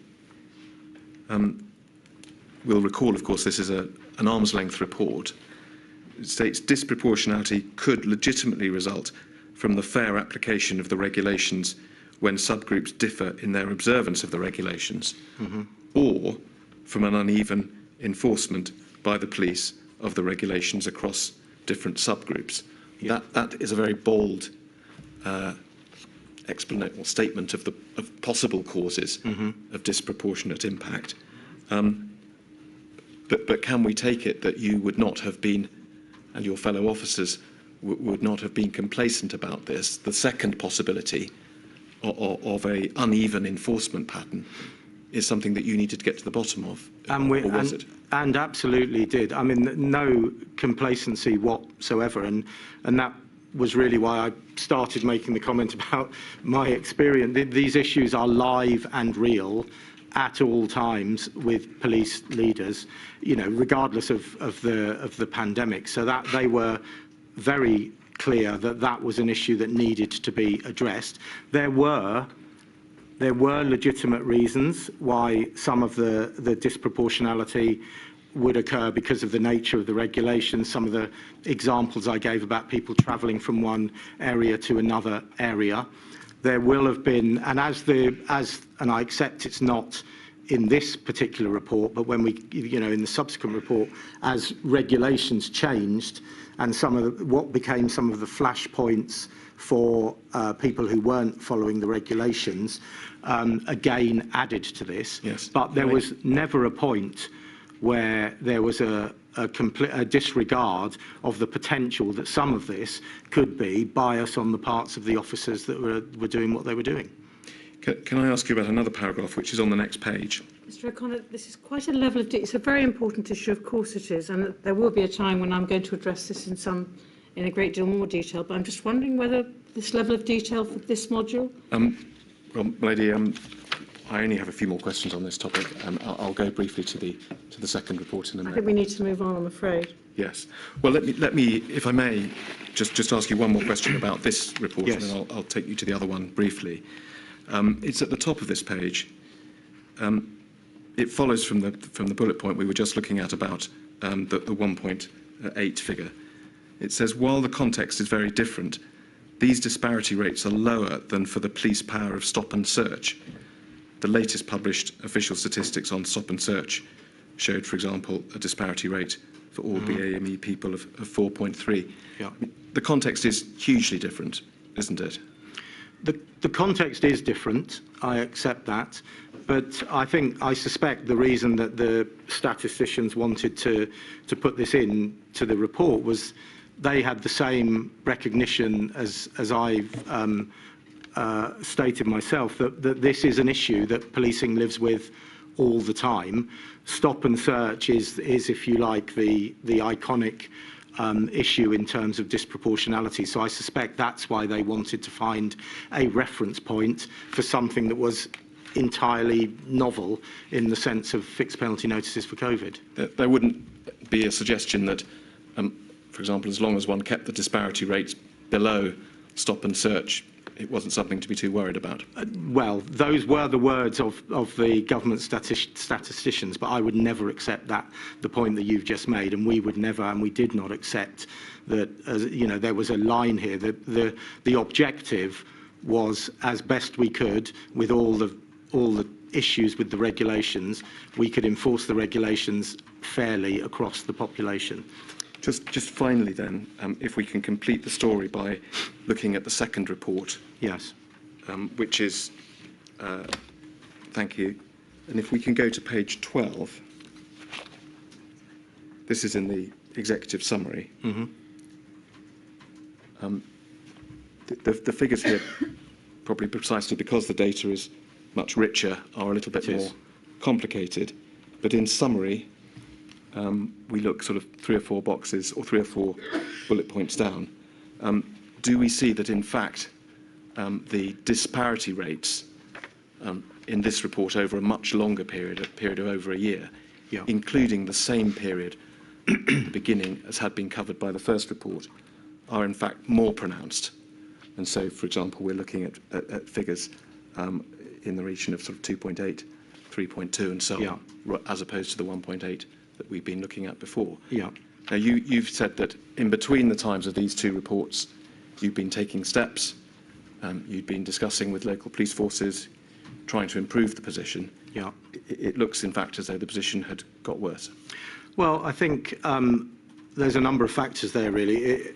We'll recall, of course, this is an arm's length report. It states disproportionality could legitimately result from the fair application of the regulations when subgroups differ in their observance of the regulations, or from an uneven enforcement by the police of the regulations across different subgroups. That is a very bold explanation or statement of possible causes of disproportionate impact. But can we take it that you would not have been, and your fellow officers would not have been complacent about this? The second possibility of a uneven enforcement pattern is something that you needed to get to the bottom of, or was it? And absolutely did. I mean, no complacency whatsoever, and that was really why I started making the comment about my experience. These issues are live and real at all times with police leaders, regardless of the pandemic. So that they were very clear that was an issue that needed to be addressed. There were legitimate reasons why some of the disproportionality would occur because of the nature of the regulations. Some of the examples I gave about people travelling from one area to another area. There will have been, and and I accept it's not in this particular report, but when we, in the subsequent report, as regulations changed and what became some of the flashpoints for people who weren't following the regulations, again added to this. Yes. But there was never a point where there was a disregard of the potential that some of this could be bias on the parts of the officers that were doing what they were doing. Can I ask you about another paragraph, which is on the next page? Mr. O'Connor, this is quite a level of detail. It's a very important issue, of course it is, and there will be a time when I'm going to address this in a great deal more detail, but I'm just wondering whether this level of detail for this module? Well, lady, I only have a few more questions on this topic, and I'll go briefly to the second report in a minute. I think we need to move on, I'm afraid. Yes. Well, let me, if I may, just ask you one more question about this report, yes. and then I'll take you to the other one briefly. It's at the top of this page. It follows from the bullet point we were just looking at about the 1.8 figure. It says, while the context is very different, these disparity rates are lower than for the police power of stop and search. The latest published official statistics on stop and search showed, for example, a disparity rate for all BAME people of 4.3. Yeah. The context is hugely different, isn't it? The context is different, I accept that, but I suspect the reason that the statisticians wanted to put this in to the report was they had the same recognition as I've stated myself, that this is an issue that policing lives with all the time. Stop and search is if you like, the iconic issue in terms of disproportionality. So I suspect that's why they wanted to find a reference point for something that was entirely novel in the sense of fixed penalty notices for COVID. There wouldn't be a suggestion that, for example, as long as one kept the disparity rates below stop and search, it wasn't something to be too worried about? Well, those were the words of the government statisticians, but I would never accept that, the point that you've just made, and we would never, and we did not accept that, there was a line here. The objective was, as best we could, with all the issues with the regulations, we could enforce the regulations fairly across the population. Just finally then, if we can complete the story by looking at the second report. Yes. Which is, thank you, and if we can go to page 12, this is in the executive summary. The figures here, probably precisely because the data is much richer, are a little bit more complicated, but in summary, we look sort of 3 or 4 boxes or 3 or 4 bullet points down. Do we see that, in fact, the disparity rates in this report over a much longer period, a period of over a year, including the same period at the beginning as had been covered by the first report, are in fact more pronounced? And so, for example, we're looking at figures in the region of sort of 2.8, 3.2 and so on, as opposed to the 1.8 that we've been looking at before. Yeah. Now, you've said that in between the times of these 2 reports, you've been taking steps, you've been discussing with local police forces, trying to improve the position. Yeah. It looks, in fact, as though the position had got worse. Well, I think there's a number of factors there, really.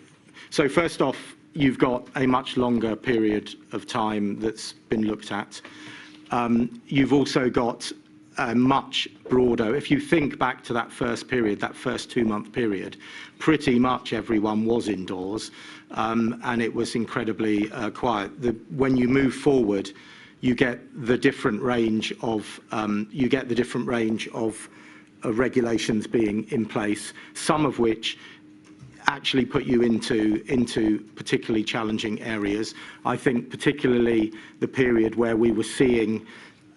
So first off, you've got a much longer period of time that's been looked at. You've also got a much broader, if you think back to that first period, that first 2-month period, pretty much everyone was indoors, and it was incredibly quiet. When you move forward, you get the different range of regulations being in place, some of which actually put you into particularly challenging areas. I think particularly the period where we were seeing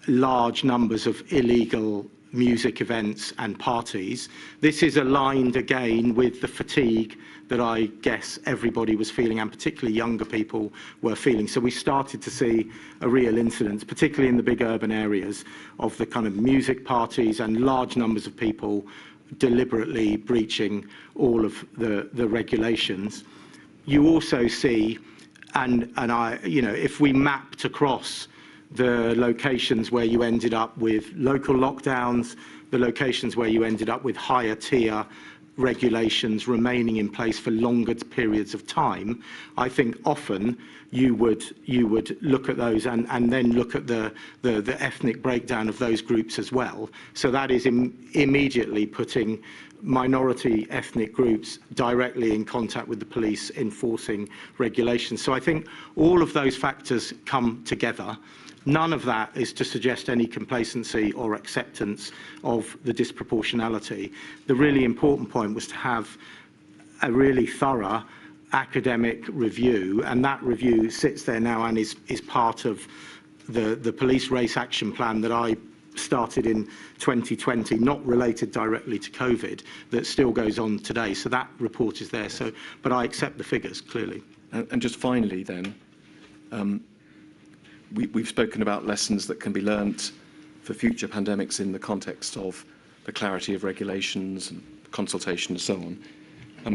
large numbers of illegal music events and parties. This is aligned again with the fatigue that I guess everybody was feeling, and particularly younger people were feeling. So we started to see a real incidence, particularly in the big urban areas, of the kind of music parties and large numbers of people deliberately breaching all of the regulations. You also see, and if we mapped across the locations where you ended up with local lockdowns, the locations where you ended up with higher tier regulations remaining in place for longer periods of time, I think often you would look at those and then look at the ethnic breakdown of those groups as well. So that is immediately putting minority ethnic groups directly in contact with the police enforcing regulations. So I think all of those factors come together. None of that is to suggest any complacency or acceptance of the disproportionality. The really important point was to have a really thorough academic review, and that review sits there now and is part of the police race action plan that I started in 2020, not related directly to COVID, that still goes on today. So that report is there. So, but I accept the figures, clearly. And just finally then, we've spoken about lessons that can be learnt for future pandemics in the context of the clarity of regulations and consultation and so on.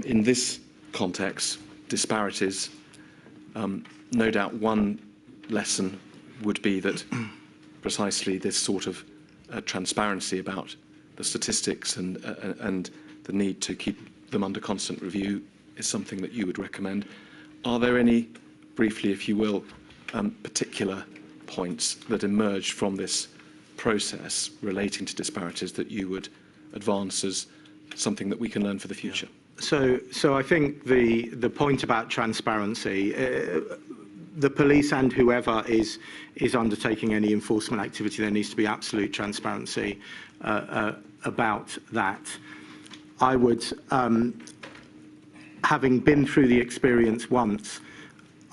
In this context, disparities, no doubt one lesson would be that precisely this sort of transparency about the statistics and the need to keep them under constant review is something that you would recommend. Are there any, briefly if you will, particular points that emerged from this process relating to disparities that you would advance as something that we can learn for the future? Yeah. So I think the point about transparency, the police and whoever is undertaking any enforcement activity, there needs to be absolute transparency about that. I would, having been through the experience once,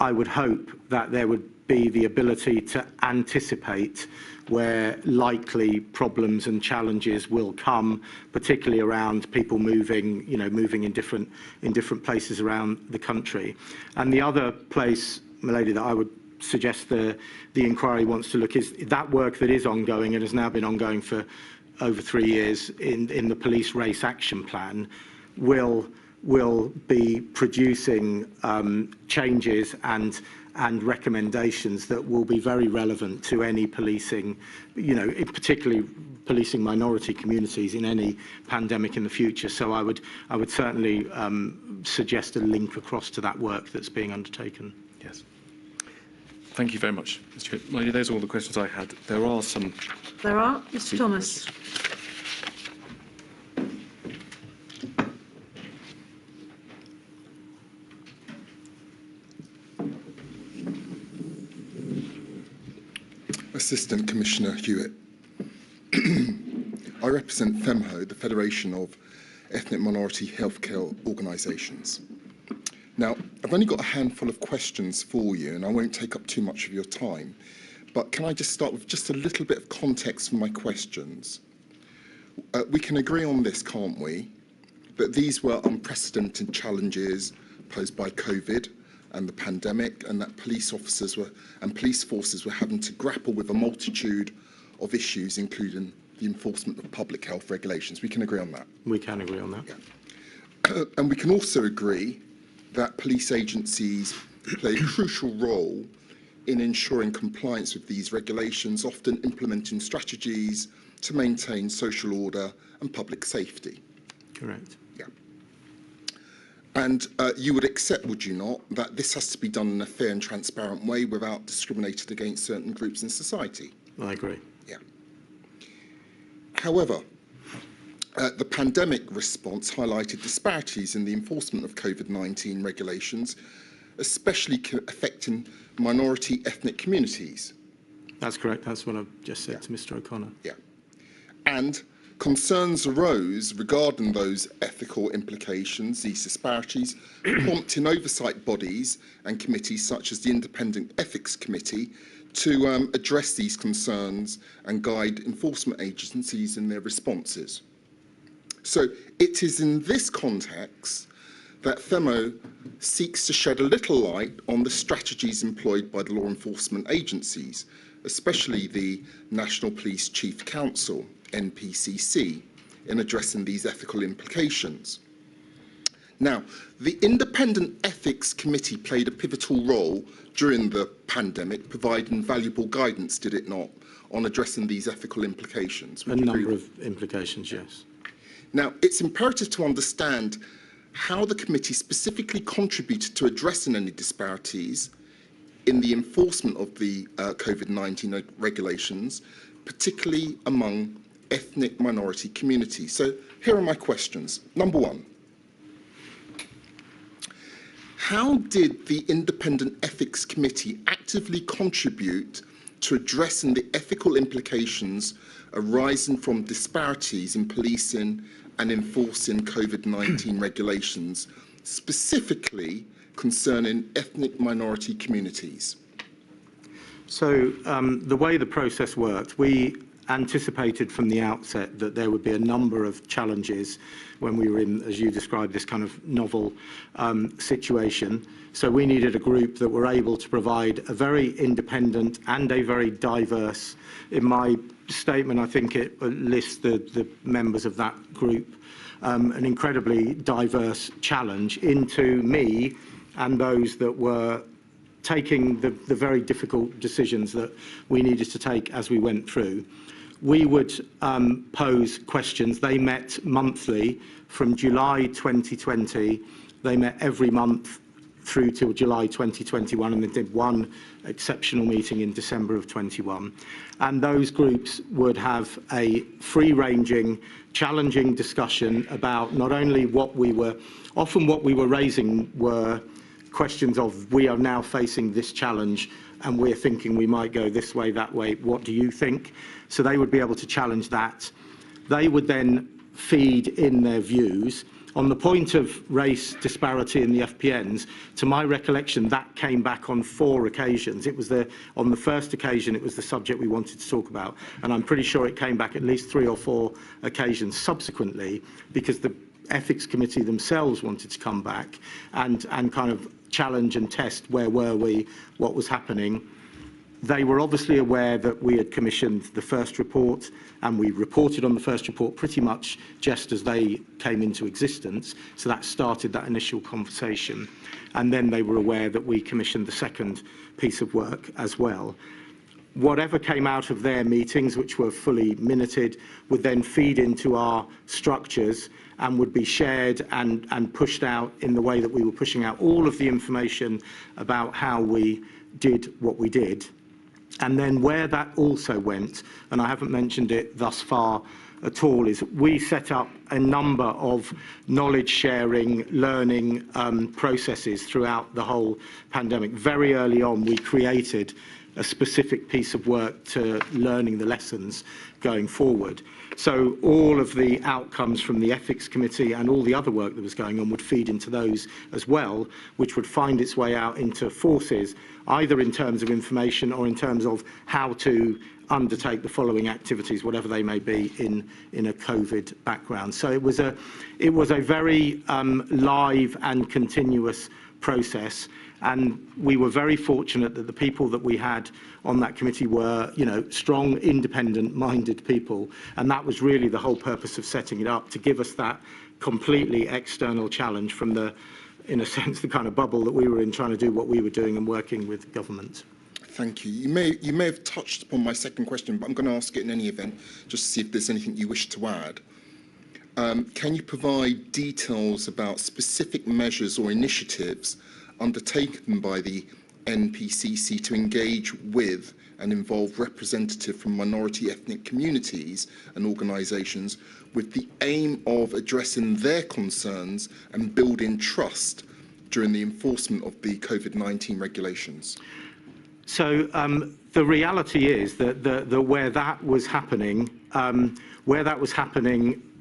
I would hope that there would be the ability to anticipate where likely problems and challenges will come, particularly around people moving in different places around the country. And the other place, Milady, that I would suggest the inquiry wants to look is that work that is ongoing and has now been ongoing for over 3 years in the police race action plan will be producing changes and recommendations that will be very relevant to any policing, particularly policing minority communities in any pandemic in the future. So I would certainly suggest a link across to that work that's being undertaken. Yes. Thank you very much, Mr. Chair. Lady, those are all the questions I had. There are some. There are. Mr. Thomas. Assistant Commissioner Hewitt. I represent FEMHO, the Federation of Ethnic Minority Healthcare Organisations. Now, I've only got a handful of questions for you, and I won't take up too much of your time, but can I just start with just a little bit of context for my questions? We can agree on this, can't we, that these were unprecedented challenges posed by COVID and the pandemic, and that police officers and police forces were having to grapple with a multitude of issues, including the enforcement of public health regulations. We can agree on that. We can agree on that. Yeah. And we can also agree that police agencies play a crucial role in ensuring compliance with these regulations, often implementing strategies to maintain social order and public safety. Correct. Yeah. And you would accept, would you not, that this has to be done in a fair and transparent way without discriminating against certain groups in society? I agree. Yeah. However, the pandemic response highlighted disparities in the enforcement of COVID-19 regulations, especially affecting minority ethnic communities. That's correct. That's what I've just said to Mr. O'Connor. Yeah. And concerns arose regarding those ethical implications, these disparities, prompting oversight bodies and committees such as the Independent Ethics Committee to address these concerns and guide enforcement agencies in their responses. So it is in this context that FEMO seeks to shed a little light on the strategies employed by the law enforcement agencies, especially the National Police Chief Council, NPCC, in addressing these ethical implications. Now, the Independent Ethics Committee played a pivotal role during the pandemic, providing valuable guidance, did it not, on addressing these ethical implications? A number of implications, yes. Now, it's imperative to understand how the committee specifically contributed to addressing any disparities in the enforcement of the COVID-19 regulations, particularly among ethnic minority communities. So here are my questions. Number one, how did the Independent Ethics Committee actively contribute to addressing the ethical implications arising from disparities in policing and enforcing COVID-19 regulations, specifically concerning ethnic minority communities? So the way the process worked, we anticipated from the outset that there would be a number of challenges when we were in, as you described, this kind of novel situation. So we needed a group that were able to provide a very independent and a very diverse, in my statement, I think it lists the members of that group, an incredibly diverse challenge into me and those that were taking the very difficult decisions that we needed to take as we went through. We would pose questions. They met monthly from July 2020. They met every month through till July 2021, and they did one exceptional meeting in December of 21. And those groups would have a free-ranging, challenging discussion about not only what we were raising were questions of, we are now facing this challenge and we're thinking we might go this way, that way, what do you think? So they would be able to challenge that. They would then feed in their views. On the point of race disparity in the FPNs, to my recollection, that came back on 4 occasions. It was on the first occasion, it was the subject we wanted to talk about. And I'm pretty sure it came back at least 3 or 4 occasions subsequently, because the Ethics Committee themselves wanted to come back and kind of challenge and test where were we, what was happening. They were obviously aware that we had commissioned the first report, and we reported on the first report pretty much just as they came into existence. So that started that initial conversation. And then they were aware that we commissioned the second piece of work as well. Whatever came out of their meetings, which were fully minuted, would then feed into our structures and would be shared and pushed out in the way that we were pushing out all of the information about how we did what we did. And then where that also went, and I haven't mentioned it thus far at all, is we set up a number of knowledge sharing, learning processes throughout the whole pandemic. Very early on, we created a specific piece of work to learning the lessons going forward. So all of the outcomes from the Ethics Committee and all the other work that was going on would feed into those as well, which would find its way out into forces, either in terms of information or in terms of how to undertake the following activities, whatever they may be in a COVID background. So it was a very live and continuous process. And we were very fortunate that the people that we had on that committee were, strong, independent-minded people. And that was really the whole purpose of setting it up, to give us that completely external challenge from in a sense, the kind of bubble that we were in, trying to do what we were doing and working with government. Thank you. You may have touched upon my second question, but I'm going to ask it in any event, just to see if there's anything you wish to add. can you provide details about specific measures or initiatives undertaken by the NPCC to engage with and involve representatives from minority ethnic communities and organisations with the aim of addressing their concerns and building trust during the enforcement of the COVID-19 regulations? So the reality is that where that was happening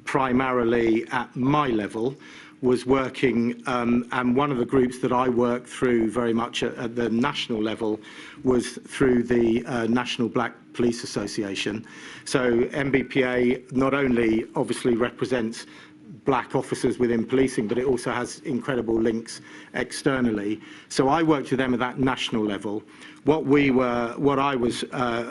primarily at my level, was working, and one of the groups that I worked through very much at the national level was through the National Black Police Association. So NBPA not only obviously represents black officers within policing, but it also has incredible links externally. So I worked with them at that national level. What I was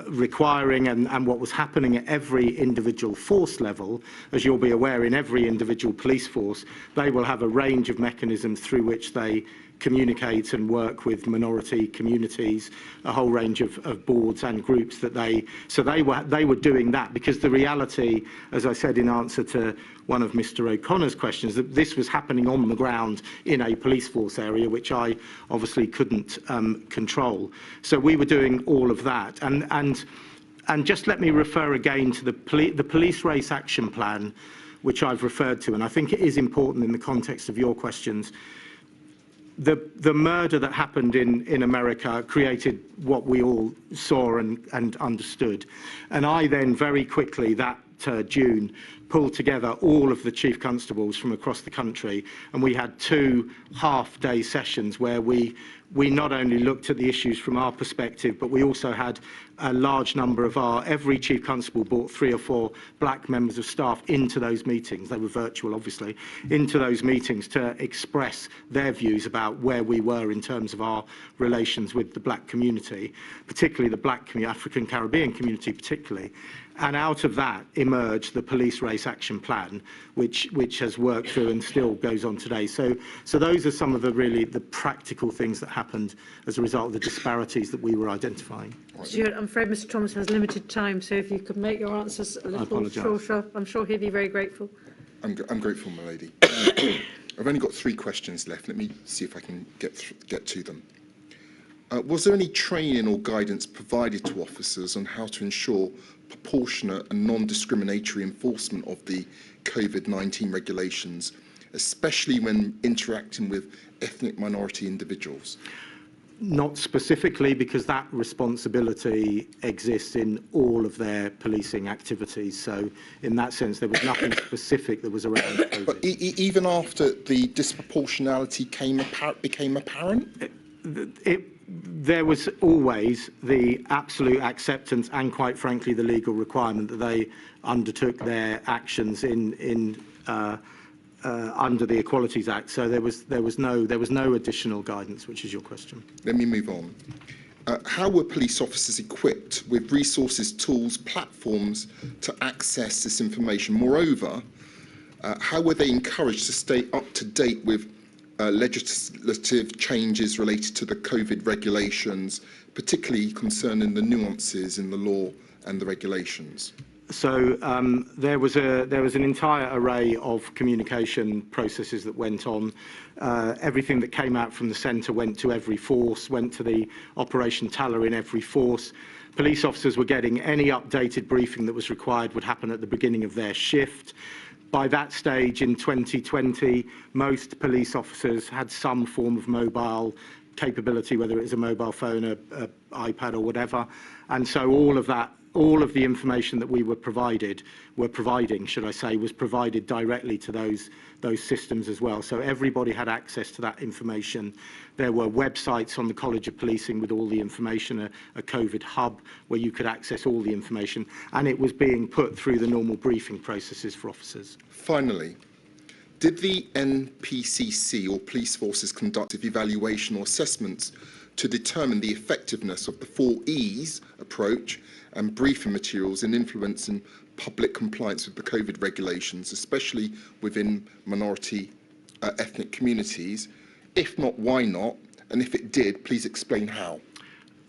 requiring and what was happening at every individual force level, as you'll be aware, in every individual police force, they will have a range of mechanisms through which they communicate and work with minority communities, a whole range of boards and groups that they were doing that, because the reality, as I said in answer to one of Mr. O'Connor's questions, that this was happening on the ground in a police force area, which I obviously couldn't control. So we were doing all of that. And just let me refer again to the Police Race Action Plan, which I've referred to, and I think it is important in the context of your questions. The murder that happened in America created what we all saw and understood. And I then very quickly that June pulled together all of the chief constables from across the country, and we had 2 half-day sessions where we not only looked at the issues from our perspective, but we also had a large number of every chief constable brought 3 or 4 black members of staff into those meetings. They were virtual, obviously, into those meetings to express their views about where we were in terms of our relations with the black community, particularly the black African Caribbean community particularly. And out of that emerged the Police Race Action Plan, which has worked through and still goes on today. So those are some of the practical things that happened as a result of the disparities that we were identifying. Stuart, I'm afraid Mr. Thomas has limited time, so if you could make your answers a little shorter, I'm sure he'd be very grateful. I'm grateful, my lady. I've only got 3 questions left. Let me see if I can get to them. Was there any training or guidance provided to officers on how to ensure proportionate and non-discriminatory enforcement of the COVID-19 regulations, especially when interacting with ethnic minority individuals? Not specifically, because that responsibility exists in all of their policing activities. So in that sense, there was nothing specific that was around COVID. But even after the disproportionality became apparent? There was always the absolute acceptance and, quite frankly, the legal requirement that they undertook their actions under the Equalities Act. So there was no additional guidance, which is your question. Let me move on. How were police officers equipped with resources, tools, platforms to access this information? Moreover, how were they encouraged to stay up to date with legislative changes related to the COVID regulations, particularly concerning the nuances in the law and the regulations? So there was an entire array of communication processes that went on. Everything that came out from the centre went to every force, went to the Operation Talla in every force. Police officers were getting any updated briefing that was required would happen at the beginning of their shift. By that stage in 2020, most police officers had some form of mobile capability, whether it was a mobile phone, an iPad or whatever. And so all of the information that we were providing, should I say, was provided directly to those systems as well. So everybody had access to that information. There were websites on the College of Policing with all the information, a COVID hub where you could access all the information, and it was being put through the normal briefing processes for officers. Finally, did the NPCC or police forces conduct evaluation or assessments to determine the effectiveness of the 4 E's approach and briefing materials in influencing public compliance with the COVID regulations, especially within minority ethnic communities? If not, why not? And if it did, please explain how.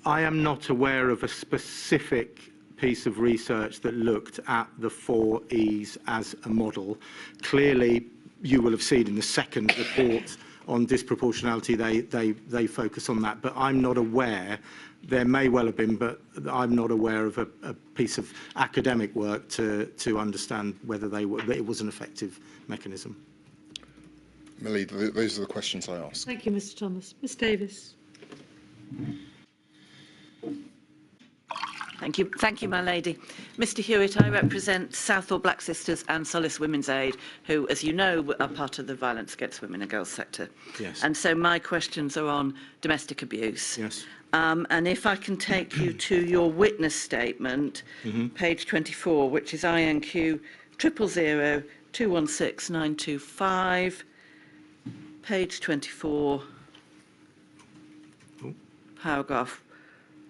I am not aware of a specific piece of research that looked at the 4 E's as a model. Clearly, you will have seen in the second report on disproportionality, they focus on that, but I'm not aware, there may well have been, but I'm not aware of a piece of academic work to understand whether it was an effective mechanism. Millie, those are the questions I asked. Thank you, Mr. Thomas. Ms. Davis. Thank you, my lady. Mr. Hewitt, I represent Southall Black Sisters and Solace Women's Aid, who, as you know, are part of the violence against women and girls sector. Yes. And so my questions are on domestic abuse. Yes. And if I can take you to your witness statement, page 24, which is INQ 000 216 925, page 24, paragraph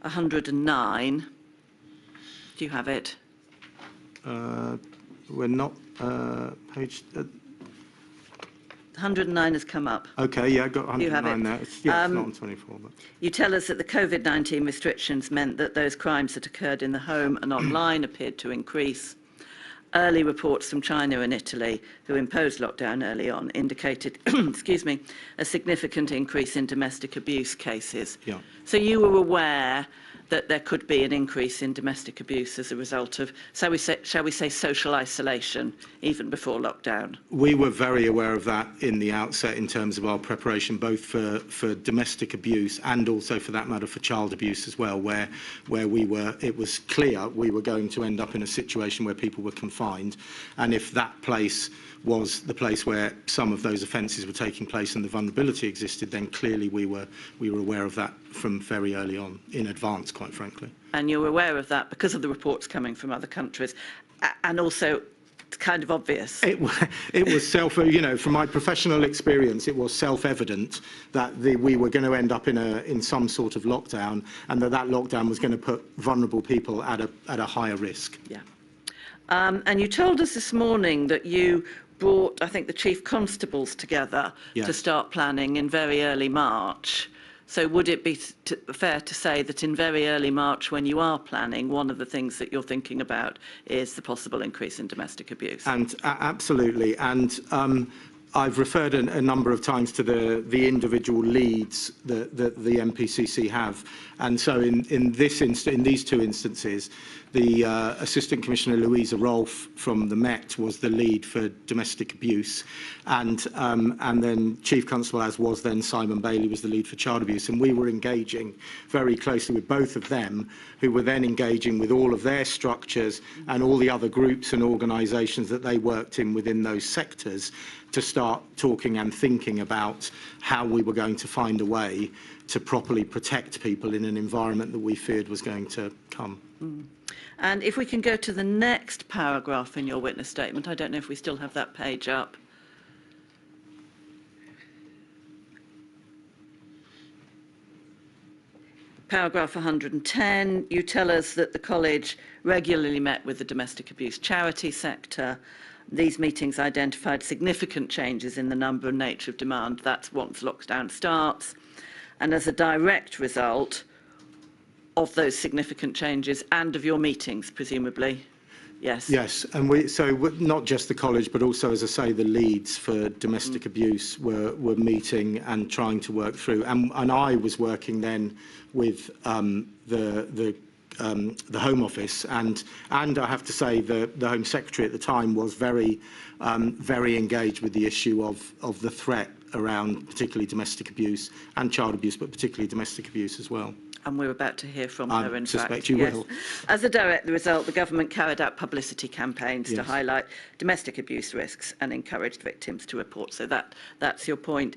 109. Do you have it? We're not page. 109 has come up. Okay, yeah, I got 109 You have it. there. It's not on 24. But. You tell us that the Covid-19 restrictions meant that those crimes that occurred in the home and online appeared to increase. Early reports from China and Italy, who imposed lockdown early on, indicated, excuse me, a significant increase in domestic abuse cases. Yeah. So you were aware that there could be an increase in domestic abuse as a result of, shall we say, social isolation, even before lockdown? We were very aware of that in the outset in terms of our preparation, both for domestic abuse and also, for that matter, for child abuse as well, where it was clear we were going to end up in a situation where people were confined, and if that place was the place where some of those offences were taking place and the vulnerability existed, then clearly we were aware of that from very early on, in advance, quite frankly. And you were aware of that because of the reports coming from other countries, and also it's kind of obvious. It was from my professional experience, it was self-evident that we were going to end up in some sort of lockdown, and that lockdown was going to put vulnerable people at a higher risk. Yeah. And you told us this morning that you brought, I think, the chief constables together to start planning in very early March. So would it be fair to say that in very early March, when you are planning, one of the things that you're thinking about is the possible increase in domestic abuse? And absolutely. And I've referred a number of times to the individual leads that the MPCC have. And so in these two instances, the Assistant Commissioner Louisa Rolfe from the Met was the lead for domestic abuse, and then Chief Constable, as was then Simon Bailey, was the lead for child abuse, and we were engaging very closely with both of them, who were then engaging with all of their structures and all the other groups and organisations that they worked in within those sectors, to start talking and thinking about how we were going to find a way to properly protect people in an environment that we feared was going to come. And if we can go to the next paragraph in your witness statement, I don't know if we still have that page up. Paragraph 110, you tell us that the college regularly met with the domestic abuse charity sector. These meetings identified significant changes in the number and nature of demand. That's once lockdown starts. And as a direct result of those significant changes and of your meetings, presumably. Yes. Yes, and not just the college, but also, as I say, the leads for domestic abuse were meeting and trying to work through. And I was working then with the Home Office, and I have to say the Home Secretary at the time was very engaged with the issue of the threat around particularly domestic abuse and child abuse, but particularly domestic abuse as well. And we're about to hear from her, in fact. I suspect you will. As a direct result, the government carried out publicity campaigns to highlight domestic abuse risks and encouraged victims to report. So that's your point.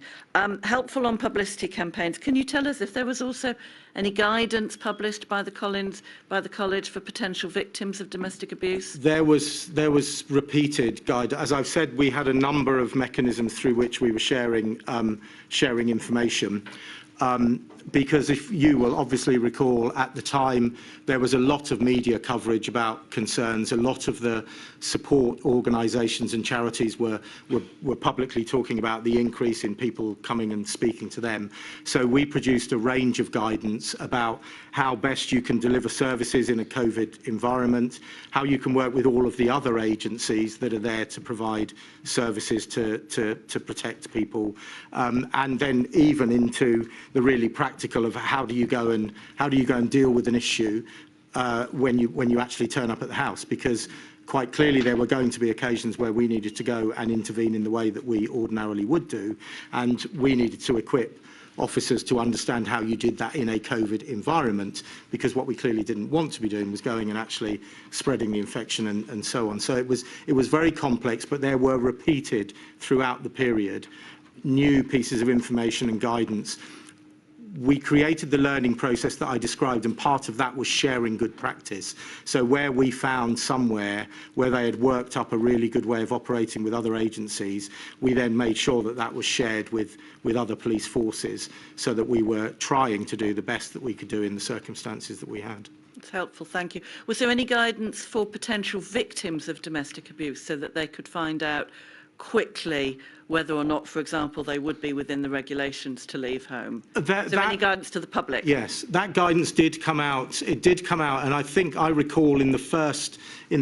Helpful on publicity campaigns. Can you tell us if there was also any guidance published by the college for potential victims of domestic abuse? There was repeated guidance. As I've said, we had a number of mechanisms through which we were sharing information. because if you will obviously recall, at the time there was a lot of media coverage about concerns. A lot of the support organisations and charities were publicly talking about the increase in people coming and speaking to them. So we produced a range of guidance about how best you can deliver services in a COVID environment, how you can work with all of the other agencies that are there to provide services to protect people, and then even into the really practical of how do you go and deal with an issue when you actually turn up at the house, because quite clearly there were going to be occasions where we needed to go and intervene in the way that we ordinarily would do, and we needed to equip officers to understand how you did that in a COVID environment, because what we clearly didn't want to be doing was going and actually spreading the infection and so on. So it was very complex, but there were repeated throughout the period new pieces of information and guidance. We created the learning process that I described, and part of that was sharing good practice. So where we found somewhere where they had worked up a really good way of operating with other agencies, we then made sure that that was shared with other police forces, so that we were trying to do the best that we could do in the circumstances that we had. That's helpful, thank you. Was there any guidance for potential victims of domestic abuse so that they could find out quickly whether or not, for example, they would be within the regulations to leave home? Is there any guidance to the public? Yes, that guidance did come out. It did come out, and I think I recall in the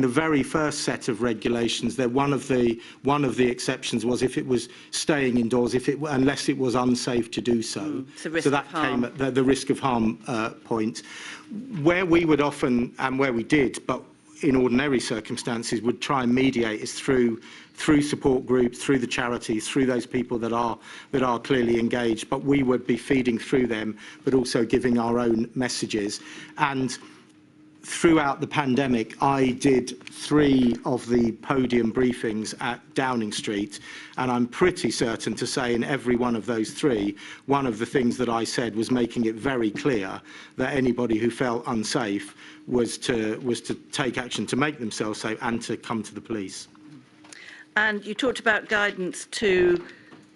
very first set of regulations, that one of the exceptions was if it was staying indoors, unless it was unsafe to do so. So that came at the risk of harm point. Where we would often, and where we did, but in ordinary circumstances would try and mediate, is through support groups, through the charities, through those people that are clearly engaged. But we would be feeding through them, but also giving our own messages. And throughout the pandemic, I did 3 of the podium briefings at Downing Street, and I'm pretty certain to say in every one of those 3, one of the things that I said was making it very clear that anybody who felt unsafe was to take action to make themselves safe and to come to the police. And you talked about guidance to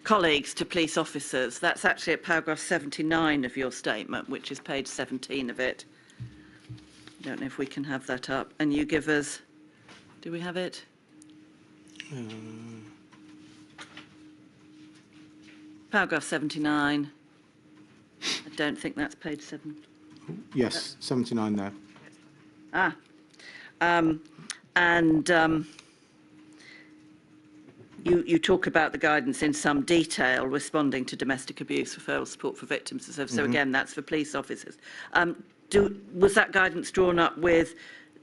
colleagues, to police officers. That's actually at paragraph 79 of your statement, which is page 17 of it. I don't know if we can have that up. And you give us, do we have it? Paragraph 79. I don't think that's page 7. Yes, 79 there. You talk about the guidance in some detail, responding to domestic abuse, referral support for victims. So again, that's for police officers. Was that guidance drawn up with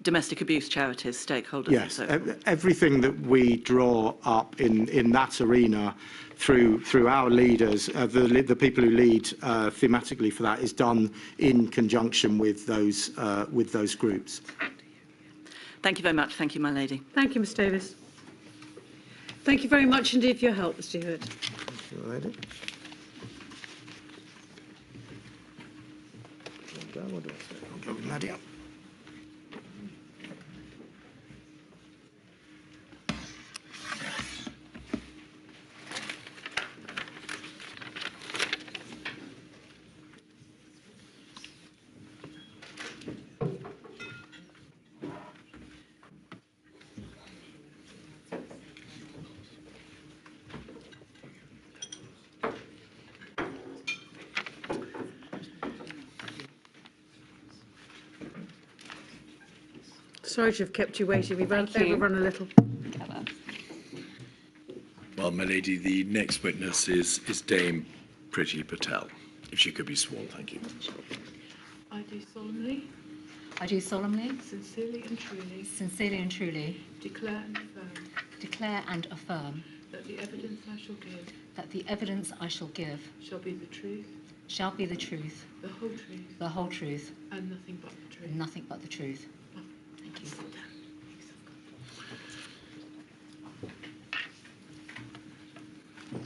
domestic abuse charities, stakeholders? Yes, everything that we draw up in that arena through our leaders, the people who lead thematically for that, is done in conjunction with those groups. Thank you very much. Thank you, my lady. Thank you, Ms Davis. Thank you very much indeed for your help, Mr Hewitt. Thank you, lady. I'll go with Nadia. Sorry to have kept you waiting. We've overrun a little. Well, my lady, the next witness is Dame Priti Patel. If she could be sworn, thank you. I do solemnly. I do solemnly. Sincerely and truly. Sincerely and truly. Declare and affirm. Declare and affirm. That the evidence I shall give. That the evidence I shall give. Shall be the truth. Shall be the truth. The whole truth. The whole truth. And nothing but the truth. And nothing but the truth. Thank you.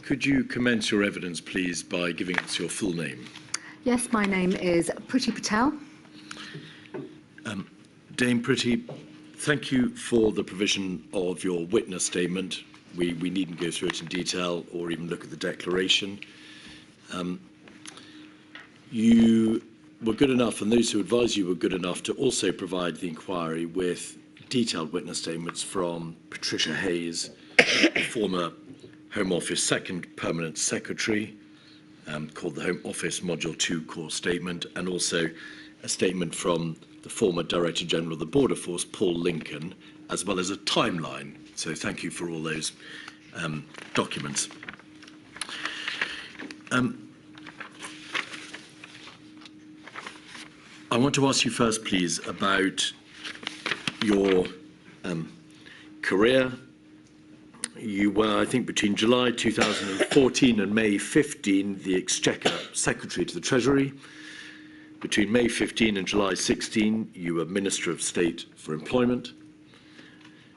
Could you commence your evidence, please, by giving us your full name? Yes, my name is Priti Patel. Dame Priti, thank you for the provision of your witness statement. We needn't go through it in detail or even look at the declaration. You were good enough, and those who advised you were good enough, to also provide the inquiry with detailed witness statements from Patricia Hayes, former Home Office Second Permanent Secretary, called the Home Office Module 2 Core Statement, and also a statement from the former Director General of the Border Force, Paul Lincoln, as well as a timeline. So thank you for all those documents. I want to ask you first, please, about your career. You were, I think, between July 2014 and May 15, the Exchequer Secretary to the Treasury. Between May 15 and July 16, you were Minister of State for Employment.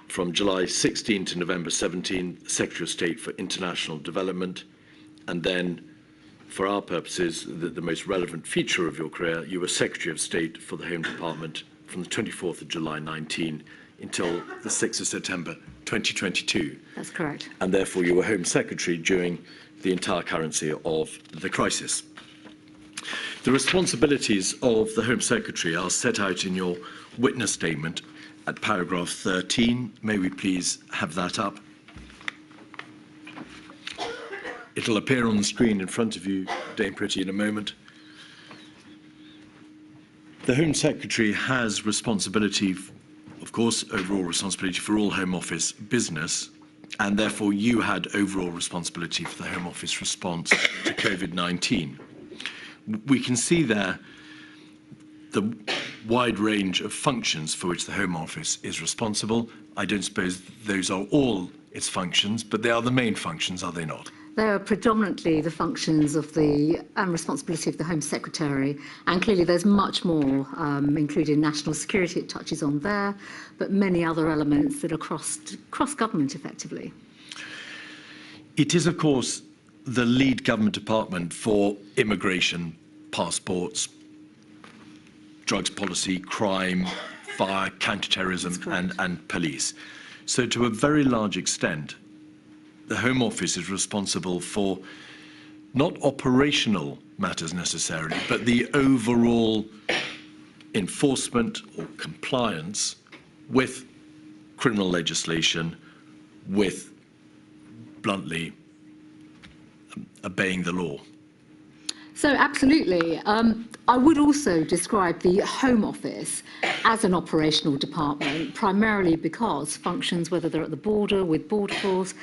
From July 16 to November 17, Secretary of State for International Development. And then, for our purposes, the most relevant feature of your career, you were Secretary of State for the Home Department from the 24th of July 19 until the 6th of September 2022. That's correct. And therefore you were Home Secretary during the entire currency of the crisis. The responsibilities of the Home Secretary are set out in your witness statement at paragraph 13. May we please have that up? It'll appear on the screen in front of you, Dame Priti, in a moment. The Home Secretary has responsibility, of course, overall responsibility for all Home Office business, and therefore you had overall responsibility for the Home Office response to Covid-19. We can see there the wide range of functions for which the Home Office is responsible. I don't suppose those are all its functions, but they are the main functions, are they not? They are predominantly the functions of the responsibility of the Home Secretary, and clearly there's much more, including national security, it touches on there, but many other elements that are cross-government effectively. It is, of course, the lead government department for immigration, passports, drugs policy, crime, fire, counter-terrorism, and police. So to a very large extent, the Home Office is responsible for not operational matters necessarily, but the overall enforcement or compliance with criminal legislation, with, bluntly, obeying the law. So absolutely. I would also describe the Home Office as an operational department, primarily because functions, whether they're at the border, with Border Force,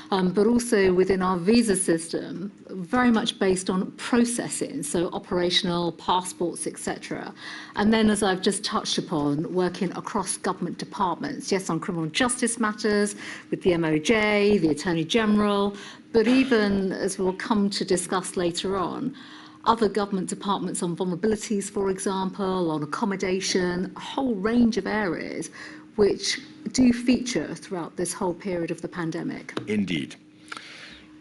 but also within our visa system, very much based on processing, so operational, passports, etc. And then, as I've just touched upon, working across government departments, yes, on criminal justice matters, with the MOJ, the Attorney General, but even, as we'll come to discuss later on, other government departments on vulnerabilities, for example, on accommodation, a whole range of areas which do feature throughout this whole period of the pandemic. Indeed.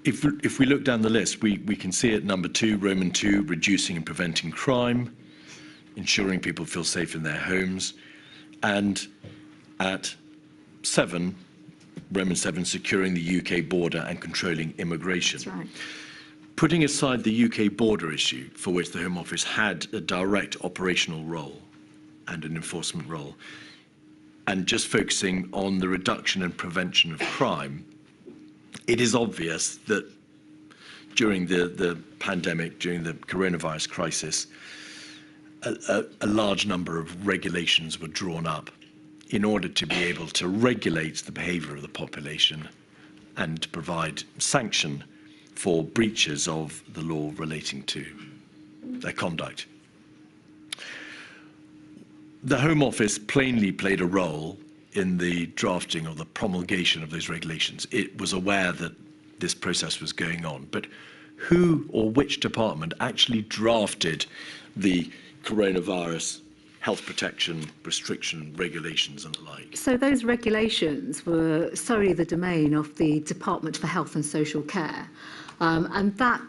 If we look down the list, we can see at number 2, Roman 2, reducing and preventing crime, ensuring people feel safe in their homes, and at 7, Roman 7, securing the UK border and controlling immigration. That's right. Putting aside the UK border issue, for which the Home Office had a direct operational role and an enforcement role, and just focusing on the reduction and prevention of crime, it is obvious that during the pandemic, during the coronavirus crisis, a large number of regulations were drawn up in order to be able to regulate the behaviour of the population and to provide sanction for breaches of the law relating to their conduct. The Home Office plainly played a role in the drafting or the promulgation of those regulations. It was aware that this process was going on, but who or which department actually drafted the coronavirus health protection, restriction, regulations and the like? So those regulations were solely the domain of the Department for Health and Social Care. And that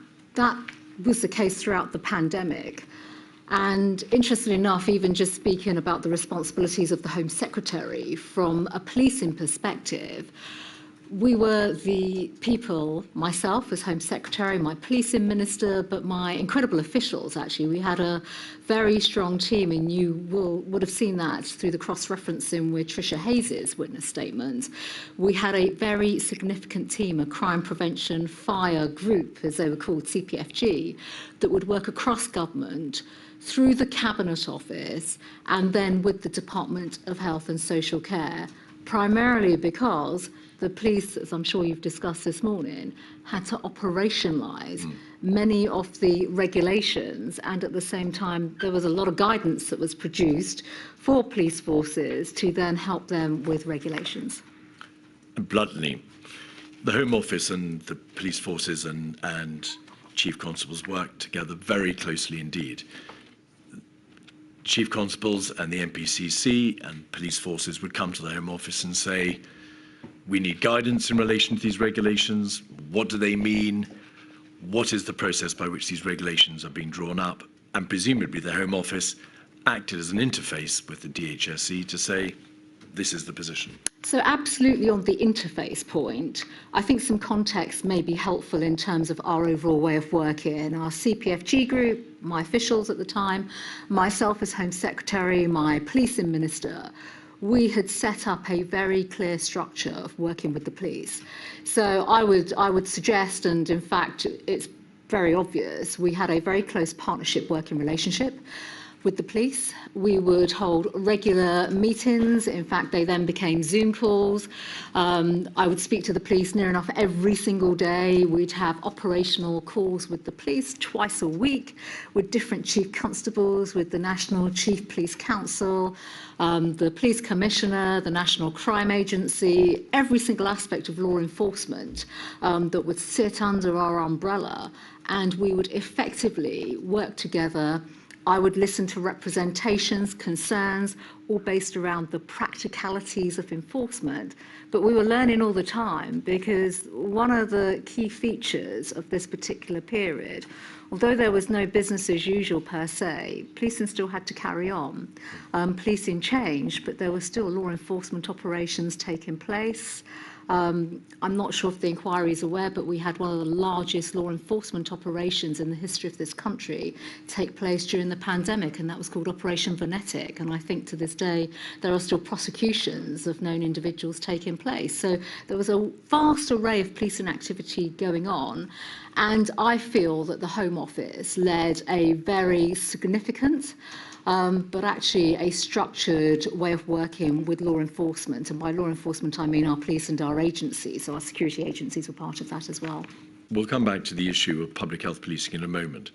was the case throughout the pandemic. And interestingly enough, even just speaking about the responsibilities of the Home Secretary from a policing perspective, we were the people, myself as Home Secretary, my policing minister, but my incredible officials, actually. We had a very strong team, and you would have seen that through the cross-referencing with Tricia Hayes' witness statement. We had a very significant team, a crime prevention fire group, as they were called, CPFG, that would work across government, through the Cabinet Office, and then with the Department of Health and Social Care, primarily because the police, as I'm sure you've discussed this morning, had to operationalise many of the regulations, and at the same time there was a lot of guidance that was produced for police forces to then help them with regulations. Bluntly, the Home Office and the police forces and chief constables worked together very closely indeed. Chief constables and the MPCC and police forces would come to the Home Office and say, we need guidance in relation to these regulations. What do they mean? What is the process by which these regulations are being drawn up? And presumably the Home Office acted as an interface with the DHSC to say, this is the position. So absolutely on the interface point, I think some context may be helpful in terms of our overall way of working. Our CPFG group, my officials at the time, myself as Home Secretary, my policing minister, we had set up a very clear structure of working with the police. So I would suggest, and in fact it's very obvious, we had a very close partnership working relationship with the police. We would hold regular meetings. In fact, they then became Zoom calls. I would speak to the police near enough every single day. We'd have operational calls with the police twice a week, with different chief constables, with the National Chief Police Council, the Police Commissioner, the National Crime Agency, every single aspect of law enforcement that would sit under our umbrella. And we would effectively work together. I would listen to representations, concerns, all based around the practicalities of enforcement. But we were learning all the time, because one of the key features of this particular period, although there was no business as usual per se, policing still had to carry on. Policing changed, but there were still law enforcement operations taking place. I'm not sure if the inquiry is aware, but we had one of the largest law enforcement operations in the history of this country take place during the pandemic, and that was called Operation Venetic. And I think to this day there are still prosecutions of known individuals taking place. So there was a vast array of policing activity going on, and I feel that the Home Office led a very significant but actually a structured way of working with law enforcement. And by law enforcement, I mean our police and our agencies. So our security agencies were part of that as well. We'll come back to the issue of public health policing in a moment.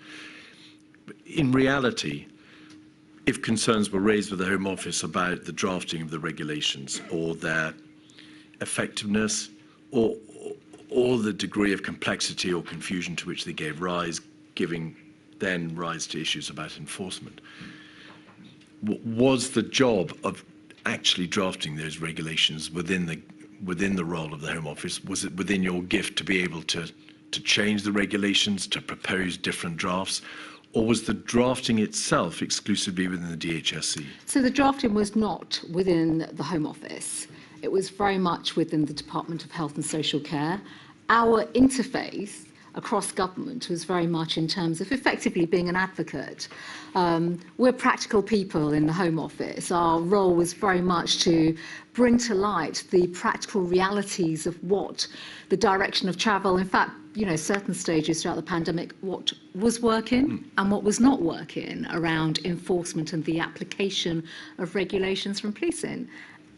But in reality, if concerns were raised with the Home Office about the drafting of the regulations or their effectiveness or the degree of complexity or confusion to which they gave rise, giving then rise to issues about enforcement, was the job of actually drafting those regulations within the role of the Home Office? Was it within your gift to be able to change the regulations, to propose different drafts, or was the drafting itself exclusively within the DHSC? So the drafting was not within the Home Office. It was very much within the Department of Health and Social Care. Our interface across government was very much in terms of effectively being an advocate. We're practical people in the Home Office. Our role was very much to bring to light the practical realities of what the direction of travel, in fact, certain stages throughout the pandemic, what was working and what was not working around enforcement and the application of regulations from policing.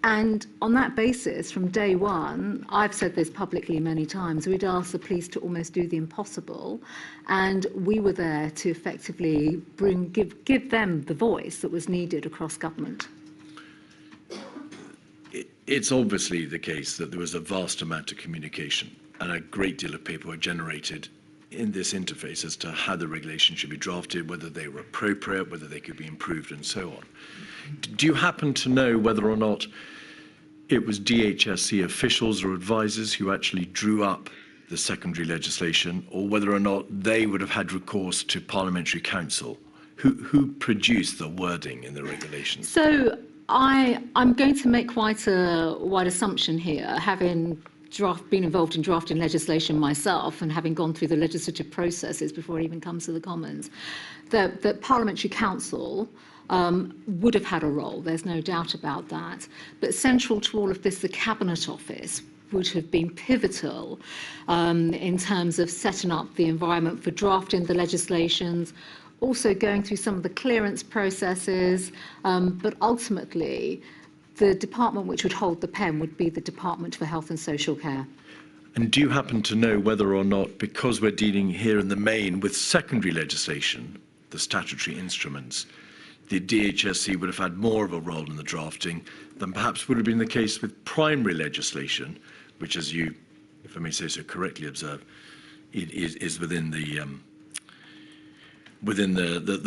And on that basis, from day one, I've said this publicly many times, we'd asked the police to almost do the impossible, and we were there to effectively give them the voice that was needed across government. It's obviously the case that there was a vast amount of communication and a great deal of paperwork generated in this interface as to how the regulations should be drafted, whether they were appropriate, whether they could be improved, and so on. Do you happen to know whether or not it was DHSC officials or advisors who actually drew up the secondary legislation, or whether or not they would have had recourse to Parliamentary Council? Who produced the wording in the regulations? So I'm going to make quite a wide assumption here, having been involved in drafting legislation myself and having gone through the legislative processes before it even comes to the Commons, that Parliamentary Council would have had a role, there's no doubt about that. But central to all of this, the Cabinet Office would have been pivotal in terms of setting up the environment for drafting the legislations, also going through some of the clearance processes, but ultimately the department which would hold the pen would be the Department for Health and Social Care. And do you happen to know whether or not, because we're dealing here in the main with secondary legislation, the statutory instruments, the DHSC would have had more of a role in the drafting than perhaps would have been the case with primary legislation, which, as you, if I may say so, correctly observe, it is within the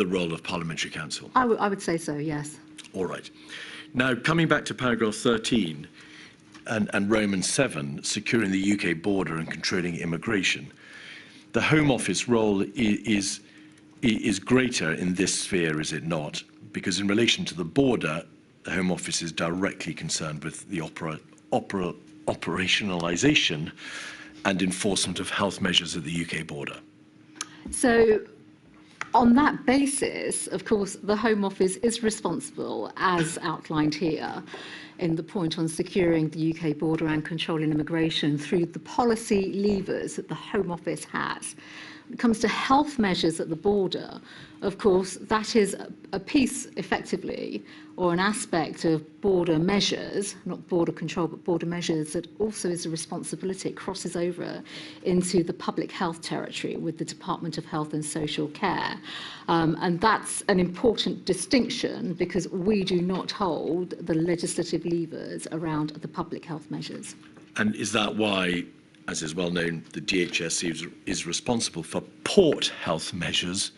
role of Parliamentary Council? I would say so, yes. All right. Now, coming back to paragraph 13 and Roman 7, securing the UK border and controlling immigration, the Home Office role is greater in this sphere, is it not? Because in relation to the border, the Home Office is directly concerned with the operationalisation and enforcement of health measures at the UK border. So, on that basis, of course, the Home Office is responsible, as outlined here, in the point on securing the UK border and controlling immigration through the policy levers that the Home Office has. When it comes to health measures at the border, of course, that is a piece, effectively, or an aspect of border measures, not border control, but border measures, that also is a responsibility. It crosses over into the public health territory with the Department of Health and Social Care. And that's an important distinction because we do not hold the legislative levers around the public health measures. And is that why, as is well known, the DHSC is responsible for port health measures?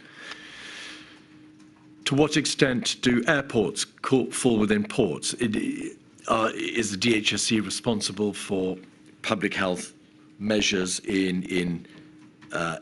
To what extent do airports fall within ports? Is the DHSC responsible for public health measures in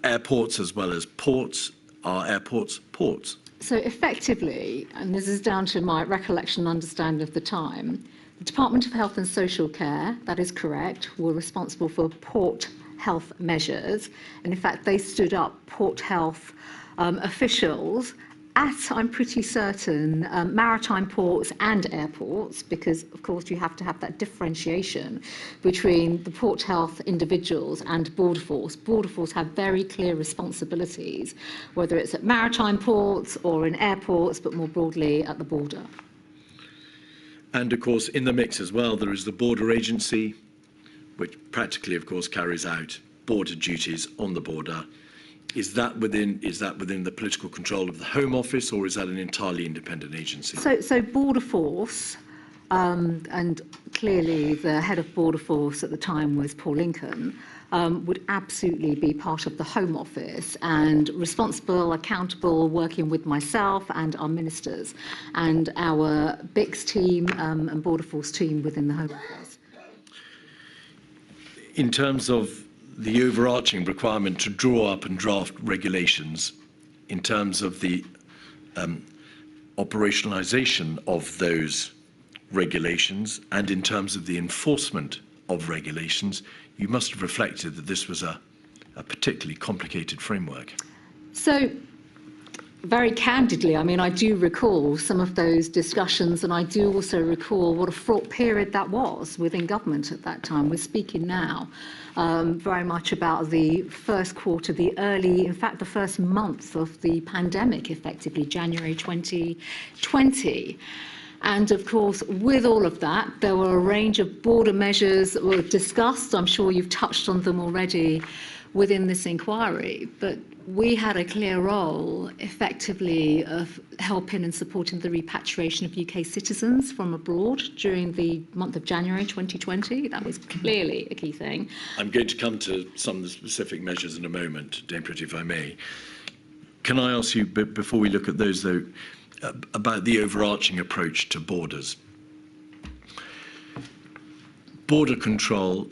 airports as well as ports? Are airports ports? So effectively, and this is down to my recollection and understanding of the time, the Department of Health and Social Care, that is correct, were responsible for port health measures. And in fact, they stood up port health officials at, I'm pretty certain, maritime ports and airports, because, of course, you have to have that differentiation between the port health individuals and Border Force. Border Force have very clear responsibilities, whether it's at maritime ports or in airports, but more broadly at the border. And, of course, in the mix as well, there is the Border Agency, which practically, of course, carries out border duties on the border. Is that within the political control of the Home Office, or is that an entirely independent agency? So Border Force, and clearly the head of Border Force at the time was Paul Lincoln, would absolutely be part of the Home Office and responsible, accountable, working with myself and our ministers and our BICS team and Border Force team within the Home Office. In terms of the overarching requirement to draw up and draft regulations, in terms of the operationalisation of those regulations and in terms of the enforcement of regulations, you must have reflected that this was a particularly complicated framework. So, very candidly, I mean, I do recall some of those discussions, and I do also recall what a fraught period that was within government at that time. We're speaking now very much about the first quarter, in fact, the first month of the pandemic, effectively, January 2020. And of course, with all of that, there were a range of border measures that were discussed. I'm sure you've touched on them already within this inquiry, but we had a clear role, effectively, of helping and supporting the repatriation of UK citizens from abroad during the month of January 2020. That was clearly a key thing. I'm going to come to some of the specific measures in a moment, Dame Priti, if I may. Can I ask you, before we look at those, though, about the overarching approach to borders? Border control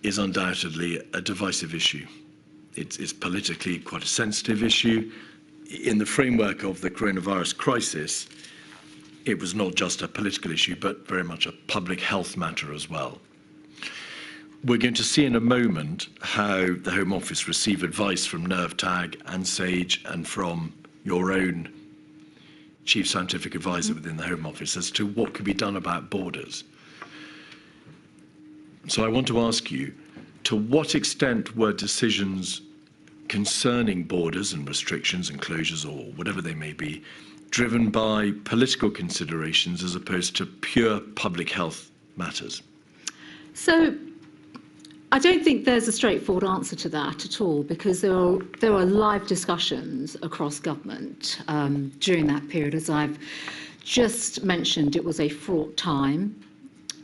is undoubtedly a divisive issue. It's politically quite a sensitive issue. In the framework of the coronavirus crisis, it was not just a political issue, but very much a public health matter as well. we're going to see in a moment how the Home Office receive advice from NERVTAG and SAGE and from your own Chief Scientific Advisor within the Home Office as to what could be done about borders. So I want to ask you, to what extent were decisions concerning borders and restrictions and closures, or whatever they may be, driven by political considerations as opposed to pure public health matters? So I don't think there's a straightforward answer to that at all, because there are live discussions across government during that period. As I've just mentioned, it was a fraught time.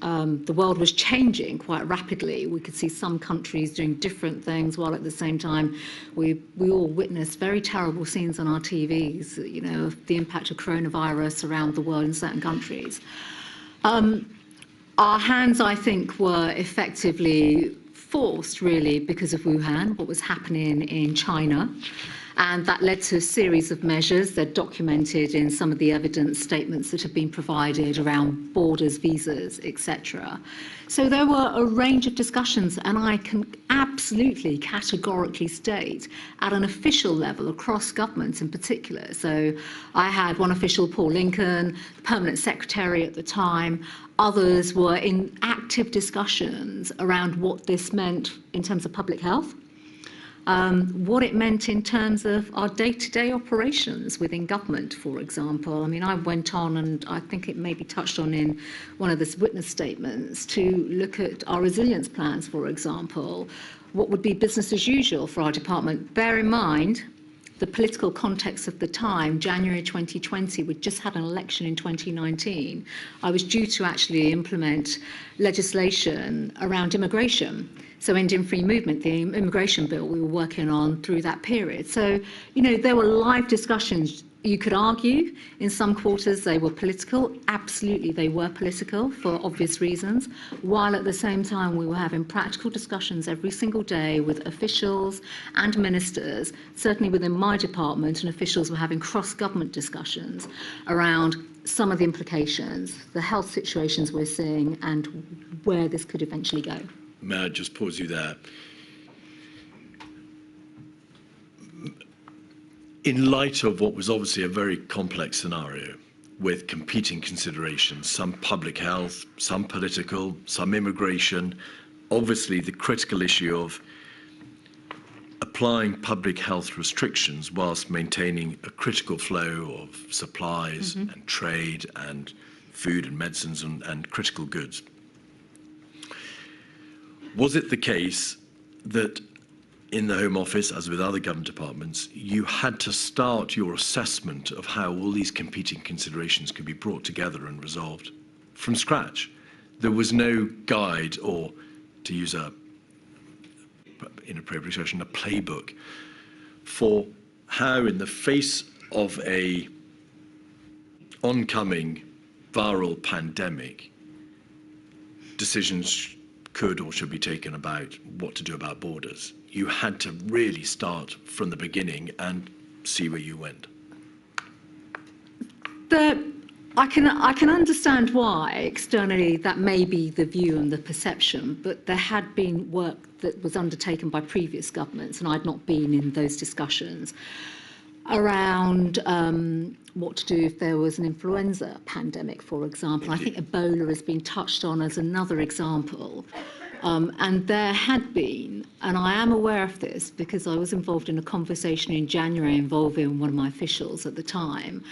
The world was changing quite rapidly. We could see some countries doing different things, while at the same time we all witnessed very terrible scenes on our TVs, you know, of the impact of coronavirus around the world in certain countries. Our hands, I think, were effectively forced, really, because of Wuhan, what was happening in China. And that led to a series of measures that are documented in some of the evidence statements that have been provided around borders, visas, etc. So there were a range of discussions, and I can absolutely categorically state at an official level across government in particular. So I had one official, Paul Lincoln, the permanent secretary at the time. Others were in active discussions around what this meant in terms of public health. What it meant in terms of our day-to-day operations within government, for example. I mean, I went on, and I think it may be touched on in one of the witness statements, to look at our resilience plans, for example. What would be business as usual for our department? Bear in mind the political context of the time, January 2020, we'd just had an election in 2019. I was due to actually implement legislation around immigration. So Indian free movement, the immigration bill we were working on through that period. So, you know, there were live discussions. You could argue in some quarters they were political. Absolutely, they were political for obvious reasons, while at the same time we were having practical discussions every single day with officials and ministers. Certainly within my department, and officials were having cross-government discussions around some of the implications, the health situations we're seeing, and where this could eventually go. May I just pause you there? In light of what was obviously a very complex scenario with competing considerations, some public health, some political, some immigration, obviously the critical issue of applying public health restrictions whilst maintaining a critical flow of supplies and trade and food and medicines and critical goods. Was it the case that in the Home Office, as with other government departments, you had to start your assessment of how all these competing considerations could be brought together and resolved from scratch? There was no guide, or, to use a inappropriate expression, a playbook for how, in the face of a oncoming viral pandemic, decisions could or should be taken about what to do about borders. You had to really start from the beginning and see where you went. I can understand why externally that may be the view and the perception, but there had been work that was undertaken by previous governments, and I'd not been in those discussions, around what to do if there was an influenza pandemic, for example. I think Ebola has been touched on as another example. And there had been, and I am aware of this because I was involved in a conversation in January involving one of my officials at the time,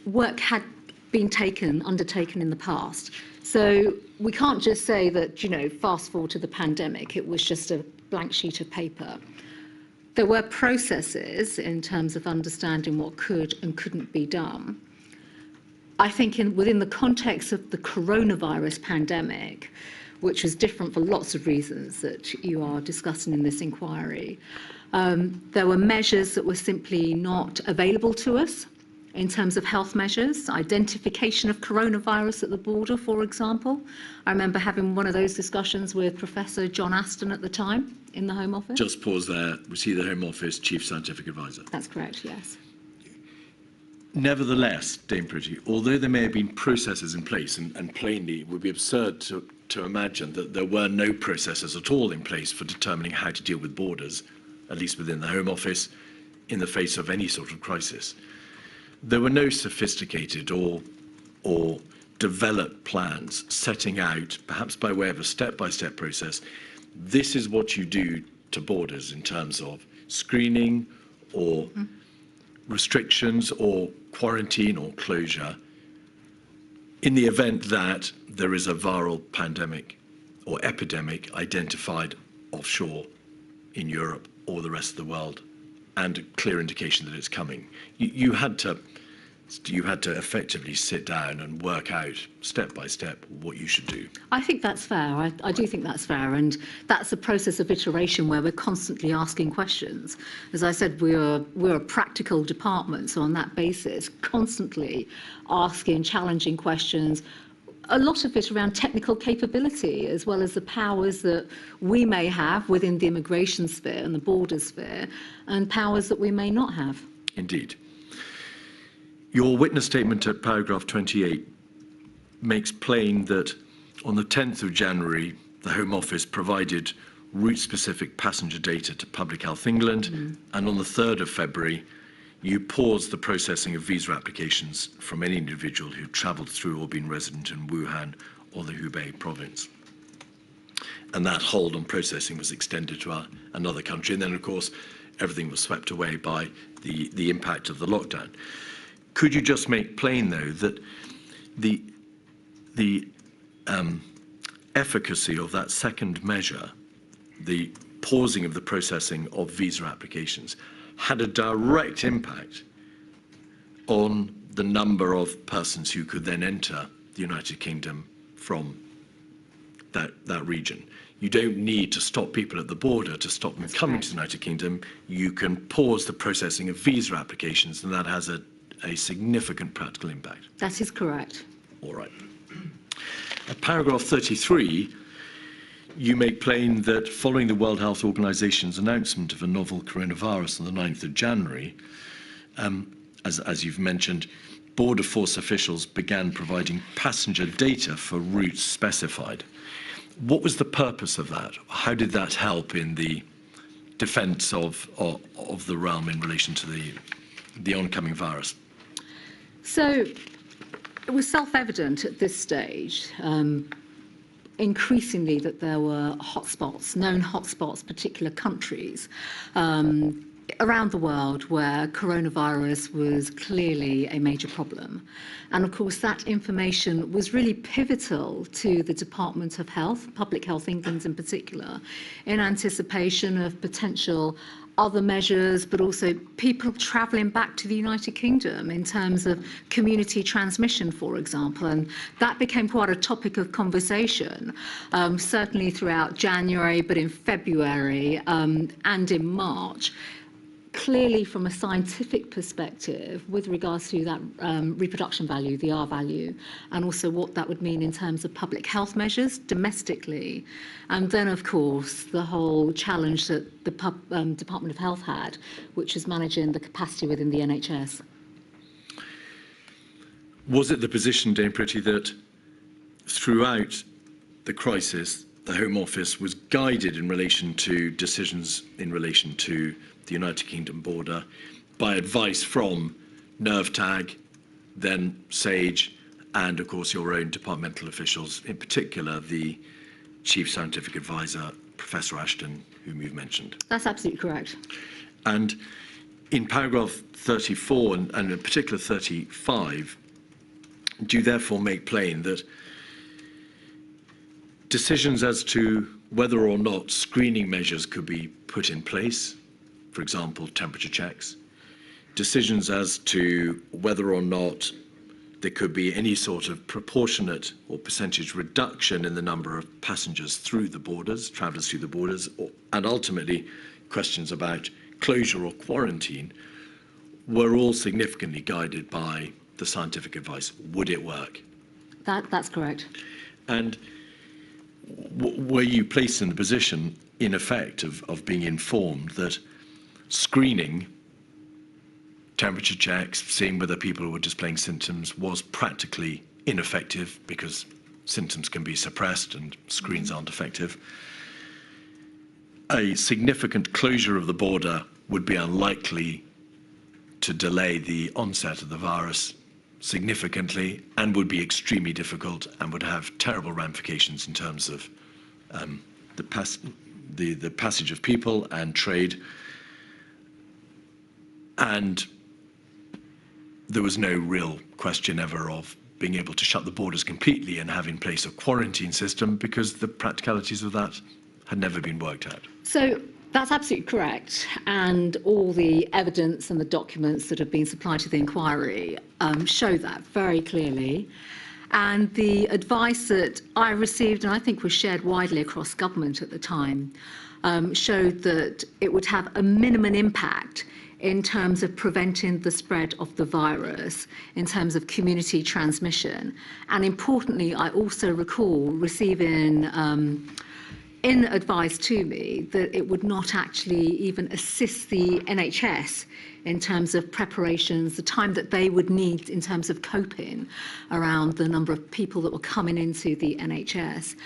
work had been undertaken in the past. So we can't just say that, you know, fast forward to the pandemic, it was just a blank sheet of paper. There were processes in terms of understanding what could and couldn't be done. I think within the context of the coronavirus pandemic, which was different for lots of reasons that you are discussing in this inquiry, there were measures that were simply not available to us in terms of health measures, identification of coronavirus at the border, for example. I remember having one of those discussions with Professor John Aston at the time in the Home Office. Just pause there. We see the Home Office Chief Scientific Advisor. That's correct, yes. Nevertheless, Dame Priti, although there may have been processes in place, and plainly it would be absurd to imagine that there were no processes at all in place for determining how to deal with borders, at least within the Home Office, in the face of any sort of crisis. There were no sophisticated or developed plans setting out, perhaps by way of a step-by-step process, this is what you do to borders in terms of screening or restrictions or quarantine or closure in the event that there is a viral pandemic or epidemic identified offshore in Europe or the rest of the world, and a clear indication that it's coming. You had to effectively sit down and work out step by step what you should do. I think that's fair. I do think that's fair, and that's a process of iteration where we're constantly asking questions. As I said, we're a practical department, so on that basis, constantly asking challenging questions. A lot of it around technical capability, as well as the powers that we may have within the immigration sphere and the border sphere, and powers that we may not have. Indeed. Your witness statement at paragraph 28 makes plain that on the 10th of January, the Home Office provided route-specific passenger data to Public Health England, and on the 3rd of February, you paused the processing of visa applications from any individual who travelled through or been resident in Wuhan or the Hubei province. And that hold on processing was extended to another country. And then, of course, everything was swept away by the impact of the lockdown. Could you just make plain, though, that the efficacy of that second measure, the pausing of the processing of visa applications, had a direct impact on the number of persons who could then enter the United Kingdom from that region? You don't need to stop people at the border to stop them coming to the United Kingdom. You can pause the processing of visa applications, and that has a significant practical impact. That is correct. All right. At paragraph 33, you make plain that following the World Health Organization's announcement of a novel coronavirus on the 9th of January, as you've mentioned, Border Force officials began providing passenger data for routes specified. What was the purpose of that? How did that help in the defence of the realm in relation to the oncoming virus? So it was self-evident at this stage, increasingly, that there were hotspots, known hotspots, particular countries around the world where coronavirus was clearly a major problem. And of course, that information was really pivotal to the Department of Health, Public Health England in particular, in anticipation of potential other measures, but also people travelling back to the United Kingdom in terms of community transmission, for example. And that became quite a topic of conversation, certainly throughout January, but in February and in March. Clearly, from a scientific perspective, with regards to that reproduction value, the R value, and also what that would mean in terms of public health measures domestically. And then, of course, the whole challenge that the Department of Health had, which is managing the capacity within the NHS. Was it the position, Dame Priti, that throughout the crisis, the Home Office was guided in relation to decisions in relation to the United Kingdom border by advice from NERVTAG, then SAGE, and of course your own departmental officials, in particular the Chief Scientific Advisor, Professor Ashton, whom you've mentioned? That's absolutely correct. And in paragraph 34, and in particular 35, do you therefore make plain that decisions as to whether or not screening measures could be put in place, for example, temperature checks, decisions as to whether or not there could be any sort of proportionate or percentage reduction in the number of passengers through the borders, travellers through the borders, and ultimately questions about closure or quarantine, were all significantly guided by the scientific advice. Would it work? That's correct. And were you placed in the position, in effect, of being informed that screening temperature checks, seeing whether people were displaying symptoms was practically ineffective because symptoms can be suppressed and screens aren't effective. A significant closure of the border would be unlikely to delay the onset of the virus significantly and would be extremely difficult and would have terrible ramifications in terms of the passage of people and trade. And there was no real question ever of being able to shut the borders completely and have in place a quarantine system because the practicalities of that had never been worked out. So that's absolutely correct. And all the evidence and the documents that have been supplied to the inquiry show that very clearly. And the advice that I received, and I think was shared widely across government at the time, showed that it would have a minimum impact in terms of preventing the spread of the virus, in terms of community transmission. And importantly, I also recall receiving in advice to me that it would not actually even assist the NHS in terms of preparations, the time that they would need in terms of coping around the number of people that were coming into the NHS.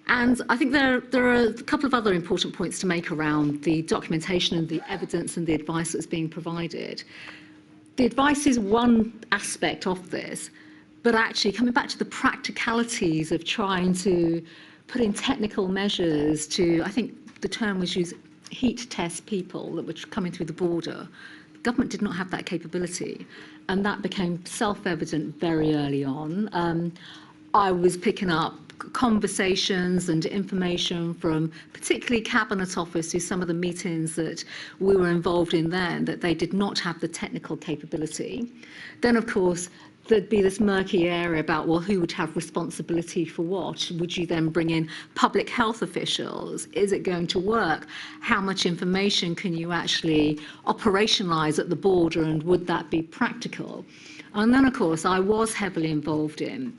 And I think there are a couple of other important points to make around the documentation and the evidence and the advice that's being provided. The advice is one aspect of this, but actually coming back to the practicalities of trying to put in technical measures to, I think the term was used, heat test people that were coming through the border. The government did not have that capability, and that became self-evident very early on. I was picking up conversations and information from particularly Cabinet Office through some of the meetings that we were involved in then, that they did not have the technical capability. Then, of course, there'd be this murky area about, well, who would have responsibility for what? Would you then bring in public health officials? Is it going to work? How much information can you actually operationalise at the border, and would that be practical? And then, of course, I was heavily involved in,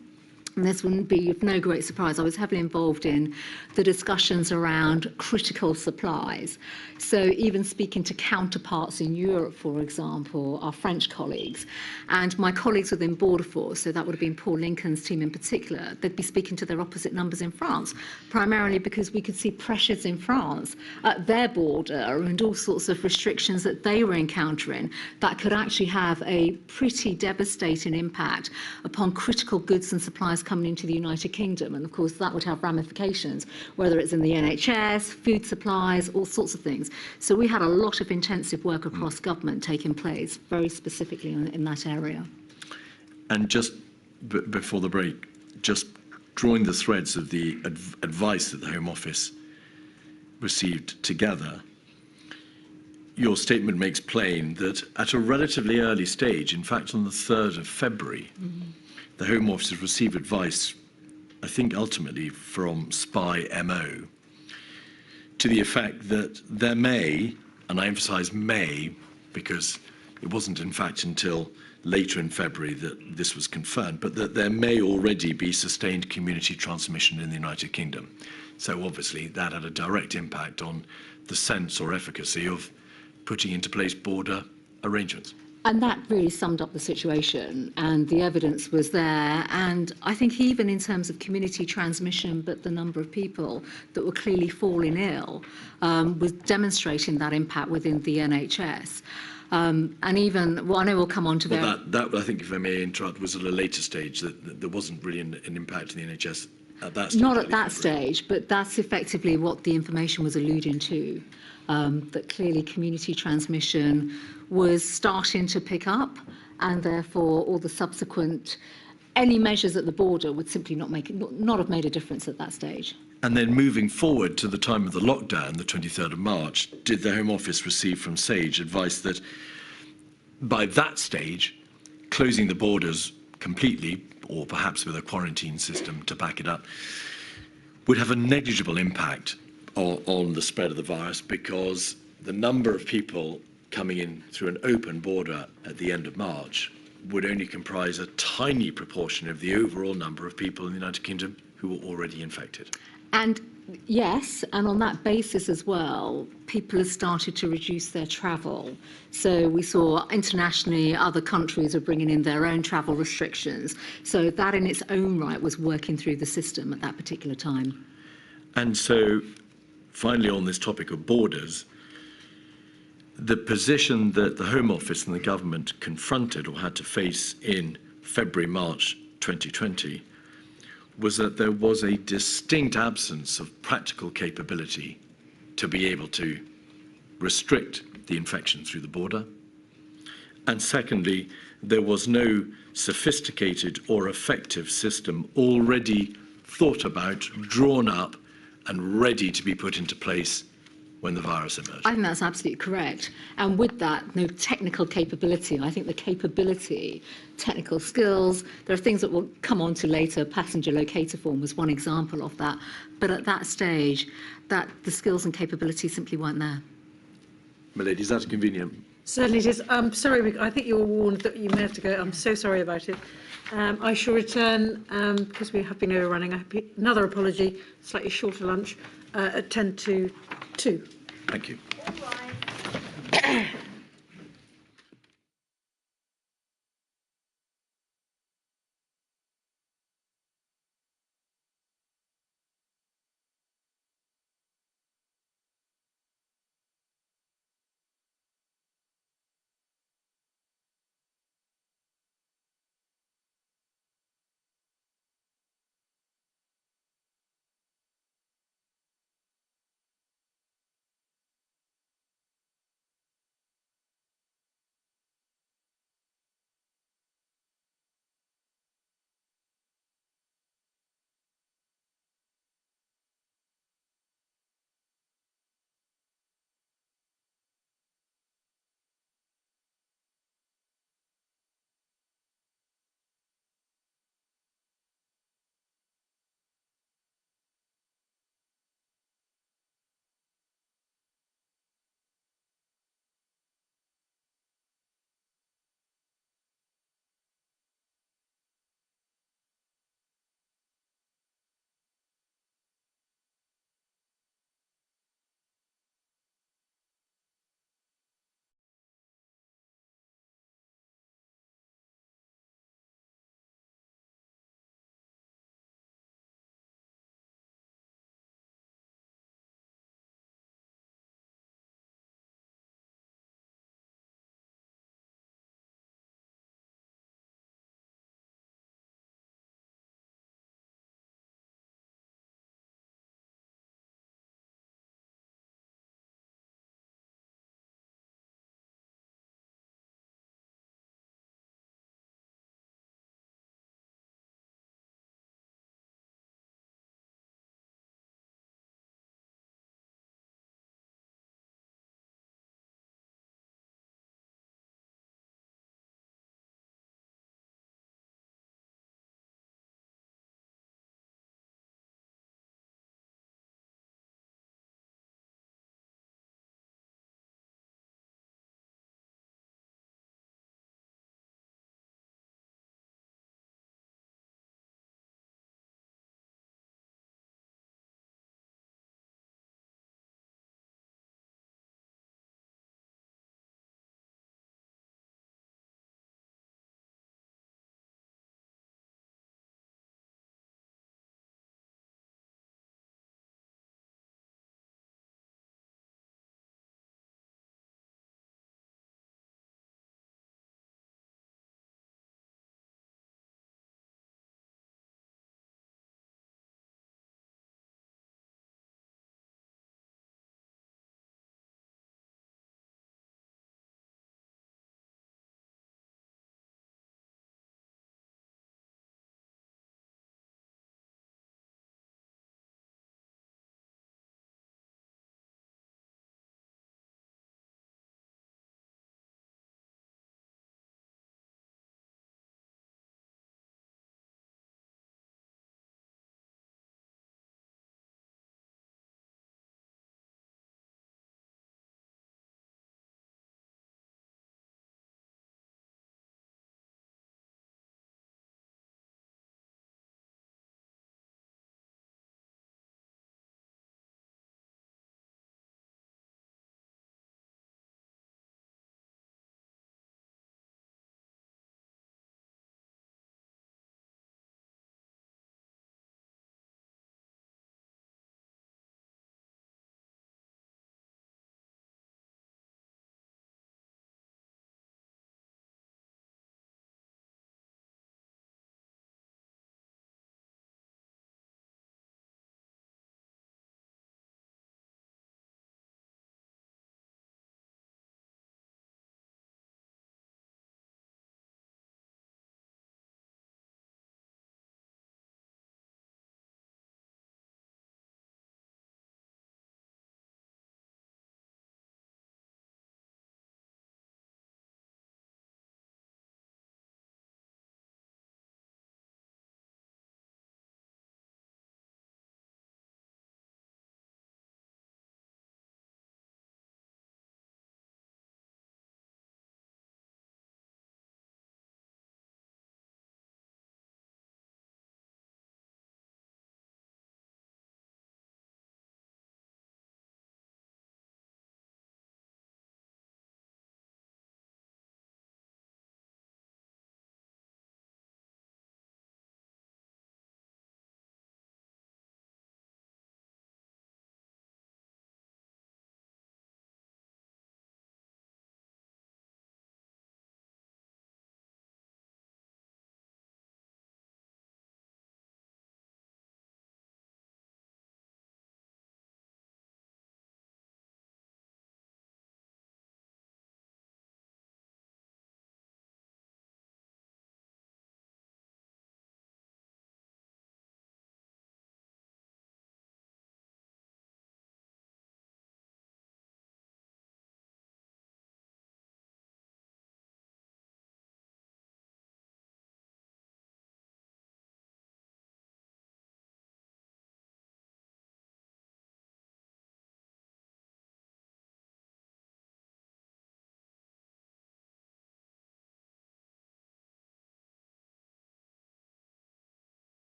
and this wouldn't be of no great surprise, I was heavily involved in the discussions around critical supplies. So even speaking to counterparts in Europe, for example, our French colleagues, and my colleagues within Border Force, so that would have been Paul Lincoln's team in particular, they'd be speaking to their opposite numbers in France, primarily because we could see pressures in France at their border and all sorts of restrictions that they were encountering that could actually have a pretty devastating impact upon critical goods and supplies coming into the United Kingdom. And of course, that would have ramifications, whether it's in the NHS, food supplies, all sorts of things. So we had a lot of intensive work across government taking place, very specifically in that area. And just before the break, just drawing the threads of the advice that the Home Office received together, your statement makes plain that at a relatively early stage, in fact on the 3rd of February, the Home Office has received advice, I think ultimately from SPY MO, to the effect that there may, and I emphasise may, because it wasn't in fact until later in February that this was confirmed, but that there may already be sustained community transmission in the United Kingdom. So obviously that had a direct impact on the sense or efficacy of putting into place border arrangements. And that really summed up the situation, and the evidence was there. And I think even in terms of community transmission, but the number of people that were clearly falling ill was demonstrating that impact within the NHS. And even, well, I know we'll come on to that, I think, if I may interrupt, was at a later stage, that there wasn't really an impact in the NHS at that stage. Not at that stage, but that's effectively what the information was alluding to, that clearly community transmission was starting to pick up, and therefore all the subsequent, any measures at the border would simply not have made a difference at that stage. And then moving forward to the time of the lockdown, the 23rd of March, did the Home Office receive from SAGE advice that by that stage, closing the borders completely, or perhaps with a quarantine system to back it up, would have a negligible impact on the spread of the virus, because the number of people coming in through an open border at the end of March would only comprise a tiny proportion of the overall number of people in the United Kingdom who were already infected. And yes, and on that basis as well, people have started to reduce their travel. So we saw internationally other countries are bringing in their own travel restrictions. So that in its own right was working through the system at that particular time. And so, finally, on this topic of borders, the position that the Home Office and the government confronted or had to face in February, March 2020 was that there was a distinct absence of practical capability to be able to restrict the infection through the border. And secondly, there was no sophisticated or effective system already thought about, drawn up, and ready to be put into place when the virus emerged. I think that's absolutely correct. And with that, no technical capability. I think the capability, technical skills, there are things that we'll come on to later. Passenger locator form was one example of that. But at that stage, that the skills and capability simply weren't there. My lady, is that convenient? Certainly it is. Sorry, I think you were warned that you may have to go. I'm so sorry about it. I shall return, because we have been overrunning, another apology, slightly shorter lunch, at 10 to 2. Thank you.